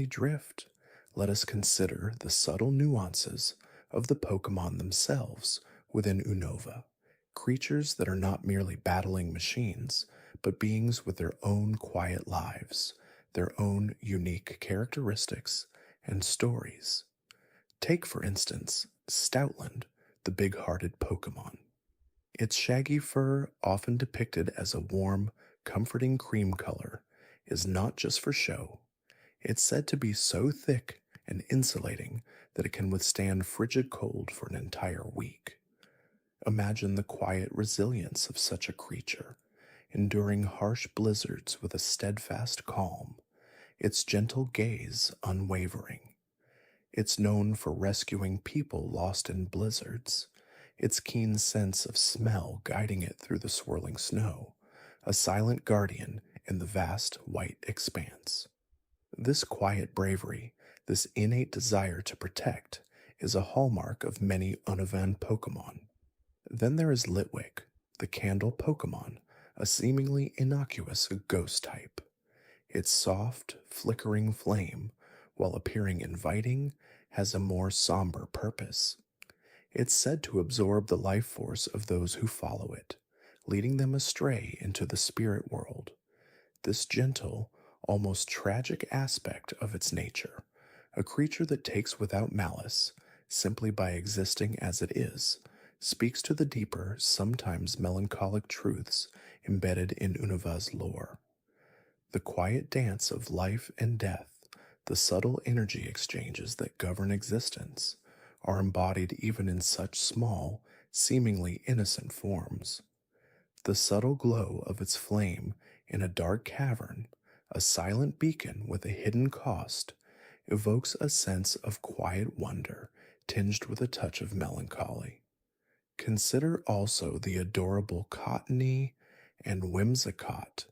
drift, let us consider the subtle nuances of the Pokemon themselves within Unova, creatures that are not merely battling machines, but beings with their own quiet lives, their own unique characteristics and stories. Take, for instance, Stoutland, the big-hearted Pokemon. Its shaggy fur, often depicted as a warm, comforting cream color, is not just for show. It's said to be so thick and insulating that it can withstand frigid cold for an entire week. Imagine the quiet resilience of such a creature, enduring harsh blizzards with a steadfast calm, its gentle gaze unwavering. It's known for rescuing people lost in blizzards, its keen sense of smell guiding it through the swirling snow, a silent guardian in the vast white expanse. This quiet bravery, this innate desire to protect, is a hallmark of many Unovan Pokemon. Then there is Litwick, the candle Pokemon, a seemingly innocuous ghost type. Its soft, flickering flame, while appearing inviting, has a more somber purpose. It's said to absorb the life force of those who follow it, leading them astray into the spirit world. This gentle, almost tragic aspect of its nature, a creature that takes without malice, simply by existing as it is, speaks to the deeper, sometimes melancholic truths embedded in Unova's lore. The quiet dance of life and death, the subtle energy exchanges that govern existence, are embodied even in such small, seemingly innocent forms. The subtle glow of its flame in a dark cavern, a silent beacon with a hidden cost, evokes a sense of quiet wonder tinged with a touch of melancholy. Consider also the adorable Cottony and Whimsicott,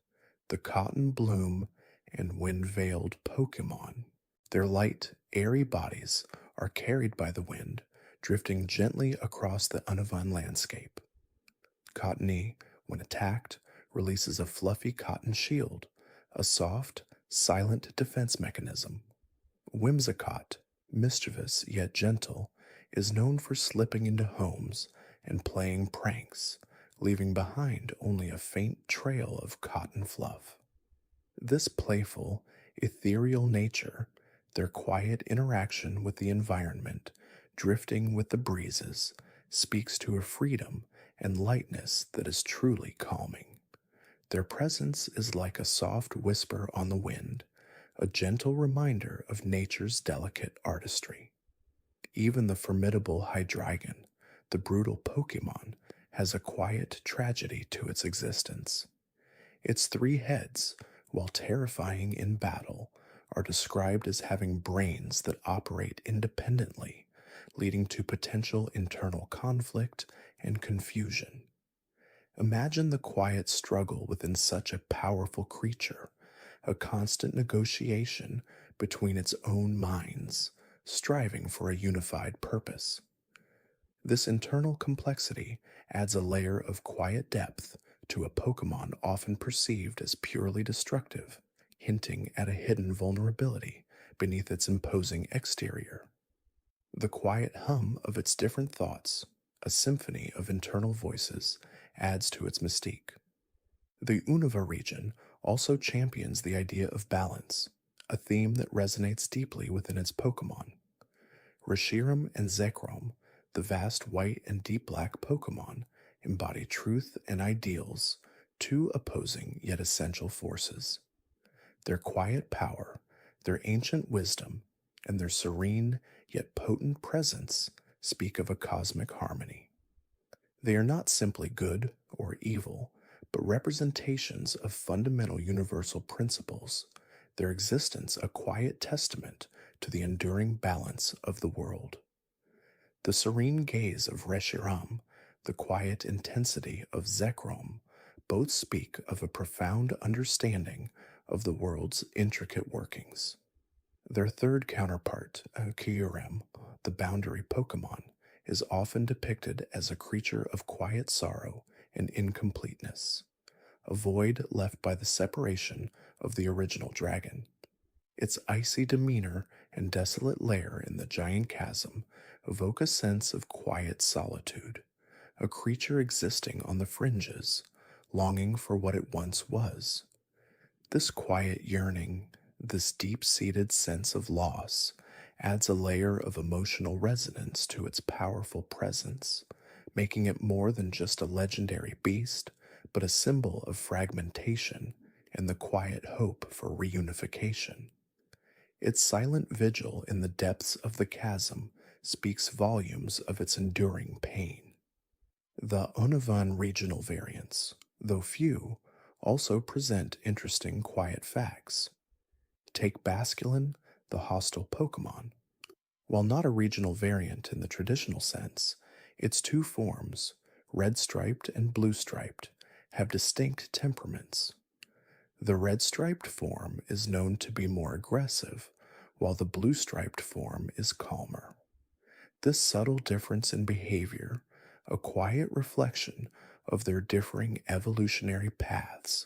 the cotton bloom and wind-veiled Pokemon. Their light, airy bodies are carried by the wind, drifting gently across the Unovan landscape. Cottony, when attacked, releases a fluffy cotton shield, a soft, silent defense mechanism. Whimsicott, mischievous yet gentle, is known for slipping into homes and playing pranks, leaving behind only a faint trail of cotton fluff. This playful, ethereal nature, their quiet interaction with the environment, drifting with the breezes, speaks to a freedom and lightness that is truly calming. Their presence is like a soft whisper on the wind, a gentle reminder of nature's delicate artistry. Even the formidable Hydreigon, the brutal Pokémon, has a quiet tragedy to its existence. Its three heads, while terrifying in battle, are described as having brains that operate independently, leading to potential internal conflict and confusion. Imagine the quiet struggle within such a powerful creature, a constant negotiation between its own minds, striving for a unified purpose. This internal complexity adds a layer of quiet depth to a Pokemon often perceived as purely destructive, hinting at a hidden vulnerability beneath its imposing exterior. The quiet hum of its different thoughts, a symphony of internal voices, adds to its mystique. The Unova region also champions the idea of balance, a theme that resonates deeply within its Pokemon. Reshiram and Zekrom, the vast white and deep black Pokemon, embody truth and ideals, two opposing yet essential forces. Their quiet power, their ancient wisdom, and their serene yet potent presence speak of a cosmic harmony. They are not simply good or evil, but representations of fundamental universal principles, their existence a quiet testament to the enduring balance of the world. The serene gaze of Reshiram, the quiet intensity of Zekrom, both speak of a profound understanding of the world's intricate workings. Their third counterpart, Kyurem, the boundary Pokemon, is often depicted as a creature of quiet sorrow and incompleteness, a void left by the separation of the original dragon. Its icy demeanor and desolate lair in the giant chasm evoke a sense of quiet solitude, a creature existing on the fringes, longing for what it once was. This quiet yearning, this deep-seated sense of loss, adds a layer of emotional resonance to its powerful presence, making it more than just a legendary beast, but a symbol of fragmentation and the quiet hope for reunification. Its silent vigil in the depths of the chasm speaks volumes of its enduring pain. The Onovan regional variants, though few, also present interesting quiet facts. Take Basculin, the hostile Pokemon. While not a regional variant in the traditional sense, its two forms, red-striped and blue-striped, have distinct temperaments. The red-striped form is known to be more aggressive, while the blue-striped form is calmer. This subtle difference in behavior, a quiet reflection of their differing evolutionary paths,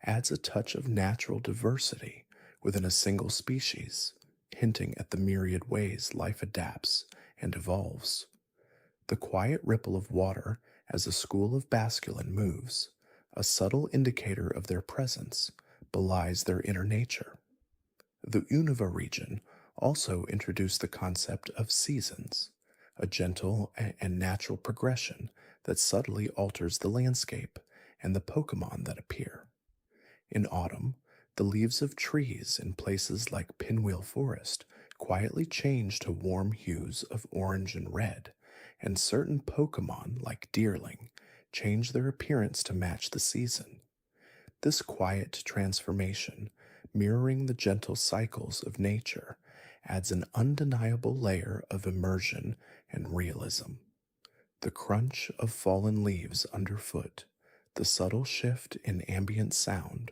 adds a touch of natural diversity within a single species, hinting at the myriad ways life adapts and evolves. The quiet ripple of water as a school of Basculin moves, a subtle indicator of their presence, belies their inner nature. The Unova region also introduced the concept of seasons, a gentle and natural progression that subtly alters the landscape and the Pokemon that appear. In autumn, the leaves of trees in places like Pinwheel Forest quietly change to warm hues of orange and red, and certain Pokemon, like Deerling, change their appearance to match the season. This quiet transformation, mirroring the gentle cycles of nature, adds an undeniable layer of immersion and realism. The crunch of fallen leaves underfoot, the subtle shift in ambient sound,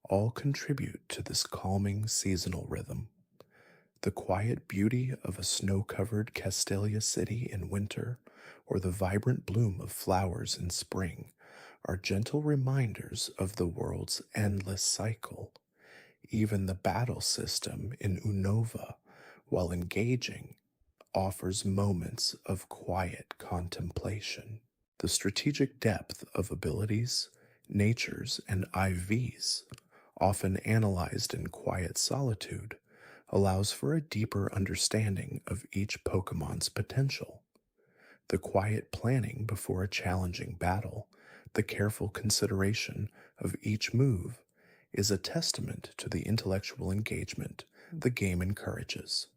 all contribute to this calming seasonal rhythm. The quiet beauty of a snow-covered Castelia city in winter, or the vibrant bloom of flowers in spring, are gentle reminders of the world's endless cycle. Even the battle system in Unova, while engaging, offers moments of quiet contemplation. The strategic depth of abilities, natures, and IVs, often analyzed in quiet solitude, allows for a deeper understanding of each Pokemon's potential. The quiet planning before a challenging battle, the careful consideration of each move, is a testament to the intellectual engagement the game encourages.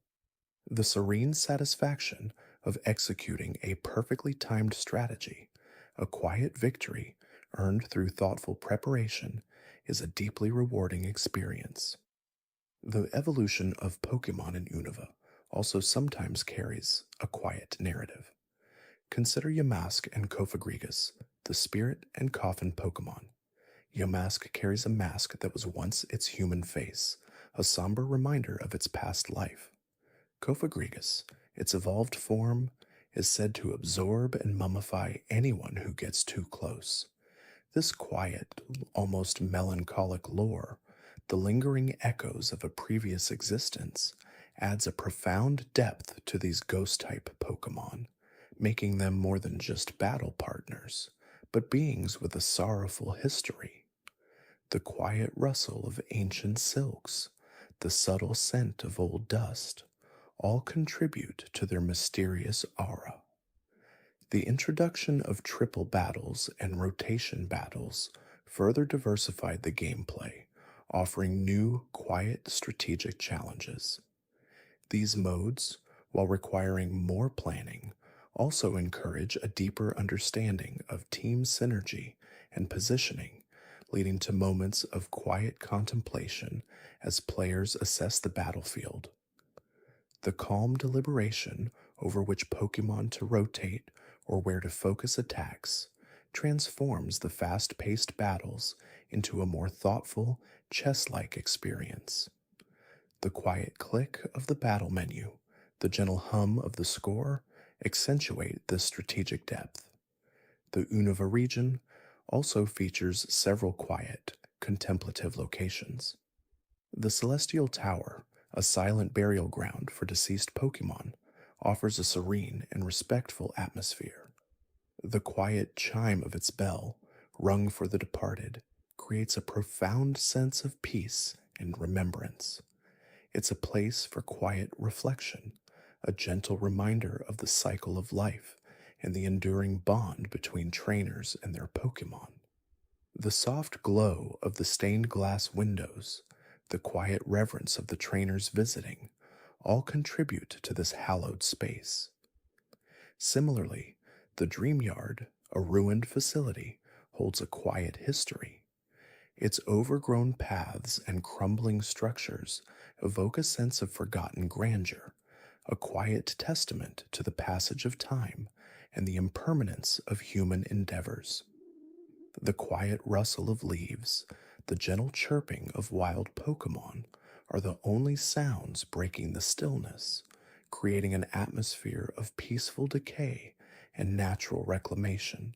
The serene satisfaction of executing a perfectly timed strategy, a quiet victory earned through thoughtful preparation, is a deeply rewarding experience. The evolution of Pokemon in Unova also sometimes carries a quiet narrative. Consider Yamask and Kofagrigus, the spirit and coffin Pokemon. Yamask carries a mask that was once its human face, a somber reminder of its past life. Kofagrigus, its evolved form, is said to absorb and mummify anyone who gets too close. This quiet, almost melancholic lore, the lingering echoes of a previous existence, adds a profound depth to these ghost-type Pokemon, making them more than just battle partners, but beings with a sorrowful history. The quiet rustle of ancient silks, the subtle scent of old dust, all contribute to their mysterious aura. The introduction of triple battles and rotation battles further diversified the gameplay, offering new, quiet strategic challenges. These modes, while requiring more planning, also encourage a deeper understanding of team synergy and positioning, leading to moments of quiet contemplation as players assess the battlefield. The calm deliberation over which Pokemon to rotate or where to focus attacks transforms the fast-paced battles into a more thoughtful, chess-like experience. The quiet click of the battle menu, the gentle hum of the score, accentuate this strategic depth. The Unova region also features several quiet, contemplative locations. The Celestial Tower, a silent burial ground for deceased Pokemon, offers a serene and respectful atmosphere. The quiet chime of its bell, rung for the departed, creates a profound sense of peace and remembrance. It's a place for quiet reflection, a gentle reminder of the cycle of life and the enduring bond between trainers and their Pokemon. The soft glow of the stained glass windows, the quiet reverence of the trainers visiting, all contribute to this hallowed space. Similarly, the Dream Yard, a ruined facility, holds a quiet history. Its overgrown paths and crumbling structures evoke a sense of forgotten grandeur, a quiet testament to the passage of time and the impermanence of human endeavors. The quiet rustle of leaves, the gentle chirping of wild Pokemon are the only sounds breaking the stillness, creating an atmosphere of peaceful decay and natural reclamation.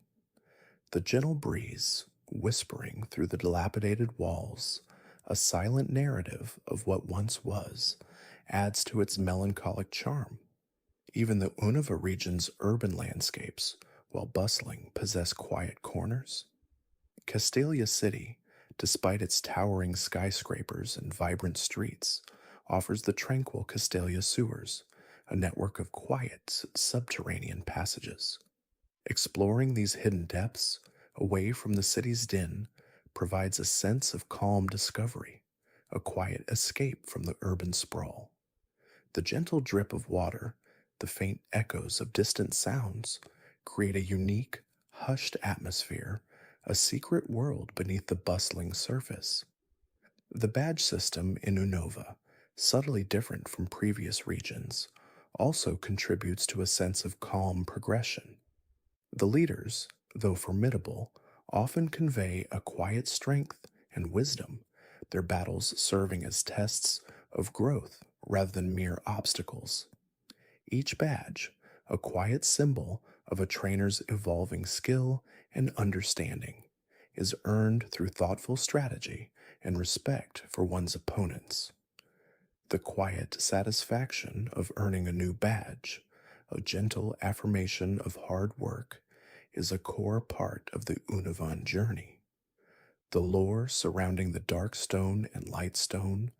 The gentle breeze, whispering through the dilapidated walls, a silent narrative of what once was, adds to its melancholic charm. Even the Unova region's urban landscapes, while bustling, possess quiet corners. Castelia City, despite its towering skyscrapers and vibrant streets, offers the tranquil Castelia sewers, a network of quiet subterranean passages. Exploring these hidden depths, away from the city's din, provides a sense of calm discovery, a quiet escape from the urban sprawl. The gentle drip of water, the faint echoes of distant sounds, create a unique, hushed atmosphere, a secret world beneath the bustling surface. The badge system in Unova, subtly different from previous regions, also contributes to a sense of calm progression. The leaders, though formidable, often convey a quiet strength and wisdom, their battles serving as tests of growth rather than mere obstacles. Each badge, a quiet symbol of a trainer's evolving skill and understanding, is earned through thoughtful strategy and respect for one's opponents. The quiet satisfaction of earning a new badge, a gentle affirmation of hard work, is a core part of the Unovan journey. The lore surrounding the Dark Stone and Light Stone,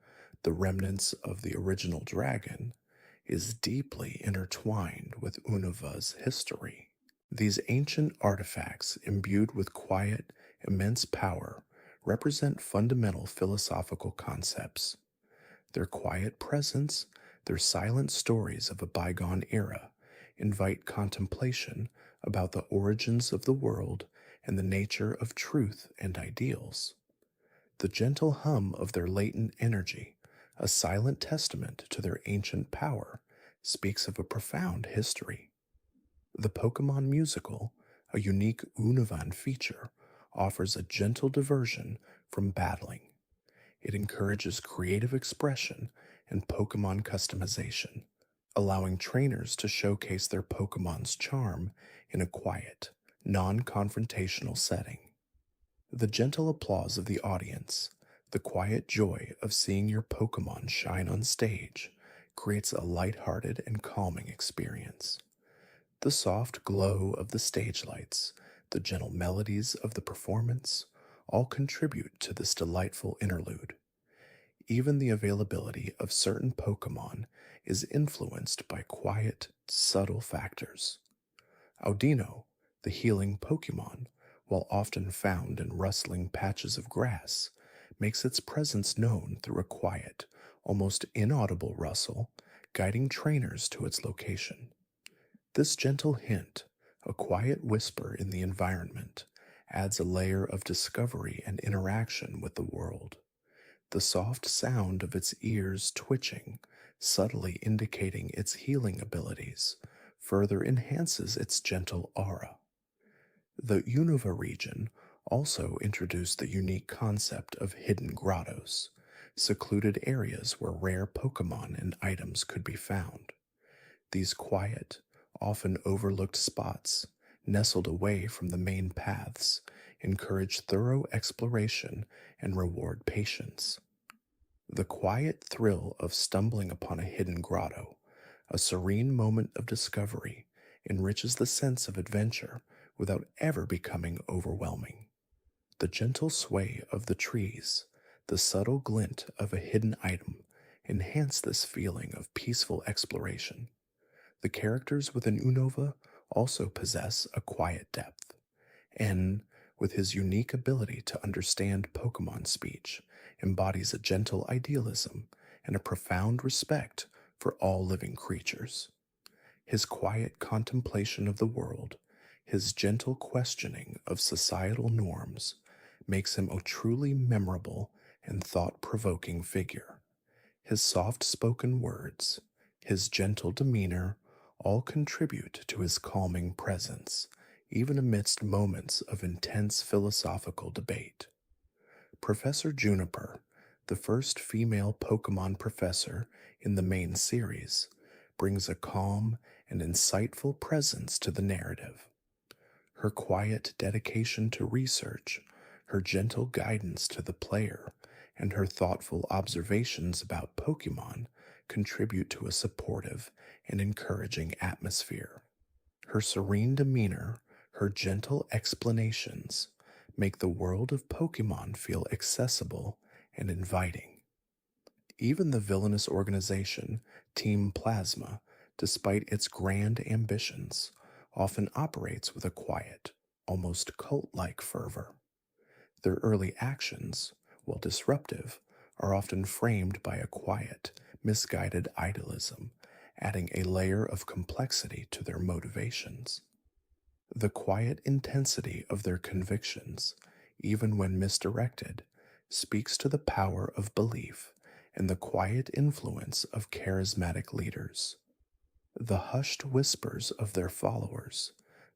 the remnants of the original dragon, is deeply intertwined with Unova's history. These ancient artifacts, imbued with quiet, immense power, represent fundamental philosophical concepts. Their quiet presence, their silent stories of a bygone era, invite contemplation about the origins of the world and the nature of truth and ideals. The gentle hum of their latent energy, a silent testament to their ancient power, speaks of a profound history. The Pokemon musical, a unique Unovan feature, offers a gentle diversion from battling. It encourages creative expression and Pokemon customization, allowing trainers to showcase their Pokemon's charm in a quiet, non-confrontational setting. The gentle applause of the audience, the quiet joy of seeing your Pokemon shine on stage, creates a lighthearted and calming experience. The soft glow of the stage lights, the gentle melodies of the performance, all contribute to this delightful interlude. Even the availability of certain Pokemon is influenced by quiet, subtle factors. Audino, the healing Pokemon, while often found in rustling patches of grass, makes its presence known through a quiet, almost inaudible rustle, guiding trainers to its location. This gentle hint, a quiet whisper in the environment, adds a layer of discovery and interaction with the world. The soft sound of its ears twitching, subtly indicating its healing abilities, further enhances its gentle aura. The Unova region also introduced the unique concept of hidden grottos, secluded areas where rare Pokemon and items could be found. These quiet, often overlooked spots, nestled away from the main paths, encourage thorough exploration and reward patience. The quiet thrill of stumbling upon a hidden grotto, a serene moment of discovery, enriches the sense of adventure without ever becoming overwhelming. The gentle sway of the trees, the subtle glint of a hidden item, enhance this feeling of peaceful exploration. The characters within Unova also possess a quiet depth. N, with his unique ability to understand Pokemon speech, embodies a gentle idealism and a profound respect for all living creatures. His quiet contemplation of the world, his gentle questioning of societal norms, makes him a truly memorable and thought-provoking figure. His soft-spoken words, his gentle demeanor, all contribute to his calming presence, even amidst moments of intense philosophical debate. Professor Juniper, the first female Pokemon professor in the main series, brings a calm and insightful presence to the narrative. Her quiet dedication to research, her gentle guidance to the player, and her thoughtful observations about Pokemon contribute to a supportive and encouraging atmosphere. Her serene demeanor, her gentle explanations, make the world of Pokemon feel accessible and inviting. Even the villainous organization, Team Plasma, despite its grand ambitions, often operates with a quiet, almost cult-like fervor. Their early actions, while disruptive, are often framed by a quiet, misguided idealism, adding a layer of complexity to their motivations. The quiet intensity of their convictions, even when misdirected, speaks to the power of belief and the quiet influence of charismatic leaders. The hushed whispers of their followers,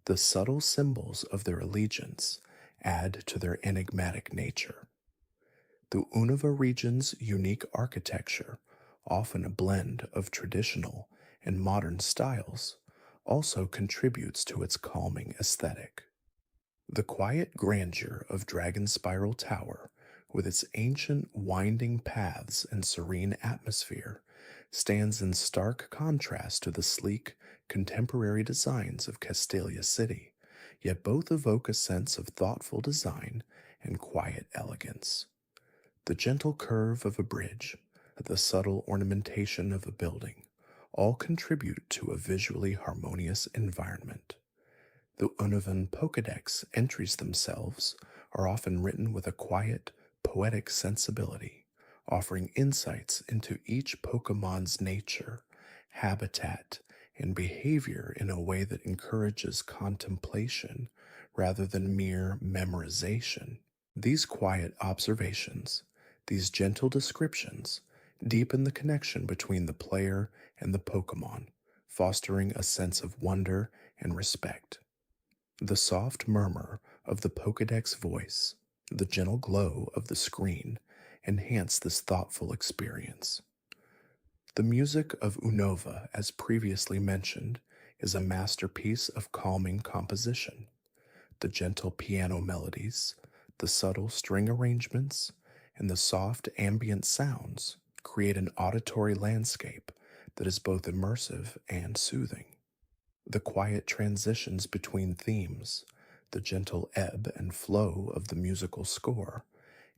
the subtle symbols of their allegiance, add to their enigmatic nature. The Unova region's unique architecture, often a blend of traditional and modern styles, also contributes to its calming aesthetic. The quiet grandeur of Dragon Spiral Tower, with its ancient winding paths and serene atmosphere, stands in stark contrast to the sleek, contemporary designs of Castelia City, yet both evoke a sense of thoughtful design and quiet elegance. The gentle curve of a bridge, the subtle ornamentation of a building, all contribute to a visually harmonious environment. The Unovan Pokédex entries themselves are often written with a quiet, poetic sensibility, offering insights into each Pokemon's nature, habitat, and behavior in a way that encourages contemplation rather than mere memorization. These quiet observations, these gentle descriptions, deepen the connection between the player and the Pokemon, fostering a sense of wonder and respect. The soft murmur of the Pokédex voice, the gentle glow of the screen enhance this thoughtful experience. The music of Unova, as previously mentioned, is a masterpiece of calming composition. The gentle piano melodies, the subtle string arrangements, and the soft ambient sounds create an auditory landscape that is both immersive and soothing. The quiet transitions between themes, the gentle ebb and flow of the musical score,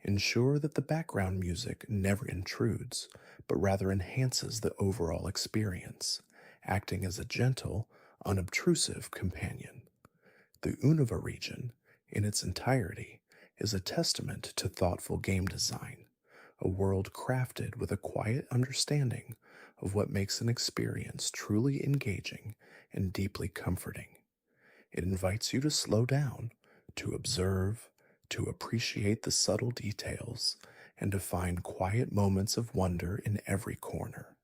ensure that the background music never intrudes, but rather enhances the overall experience, acting as a gentle, unobtrusive companion. The Unova region, in its entirety, is a testament to thoughtful game design, a world crafted with a quiet understanding of what makes an experience truly engaging and deeply comforting. It invites you to slow down, to observe, to appreciate the subtle details, and to find quiet moments of wonder in every corner.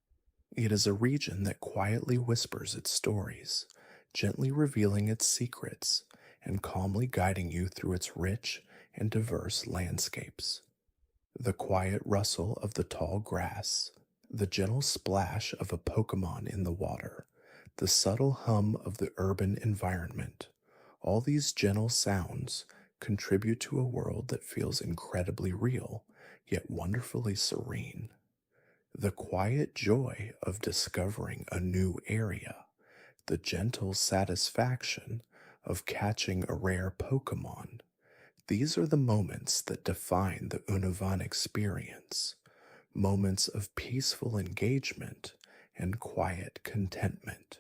It is a region that quietly whispers its stories, gently revealing its secrets, and calmly guiding you through its rich and diverse landscapes. The quiet rustle of the tall grass, the gentle splash of a Pokemon in the water, the subtle hum of the urban environment, all these gentle sounds contribute to a world that feels incredibly real, yet wonderfully serene. The quiet joy of discovering a new area, the gentle satisfaction of catching a rare Pokemon, these are the moments that define the Unovan experience, moments of peaceful engagement and quiet contentment.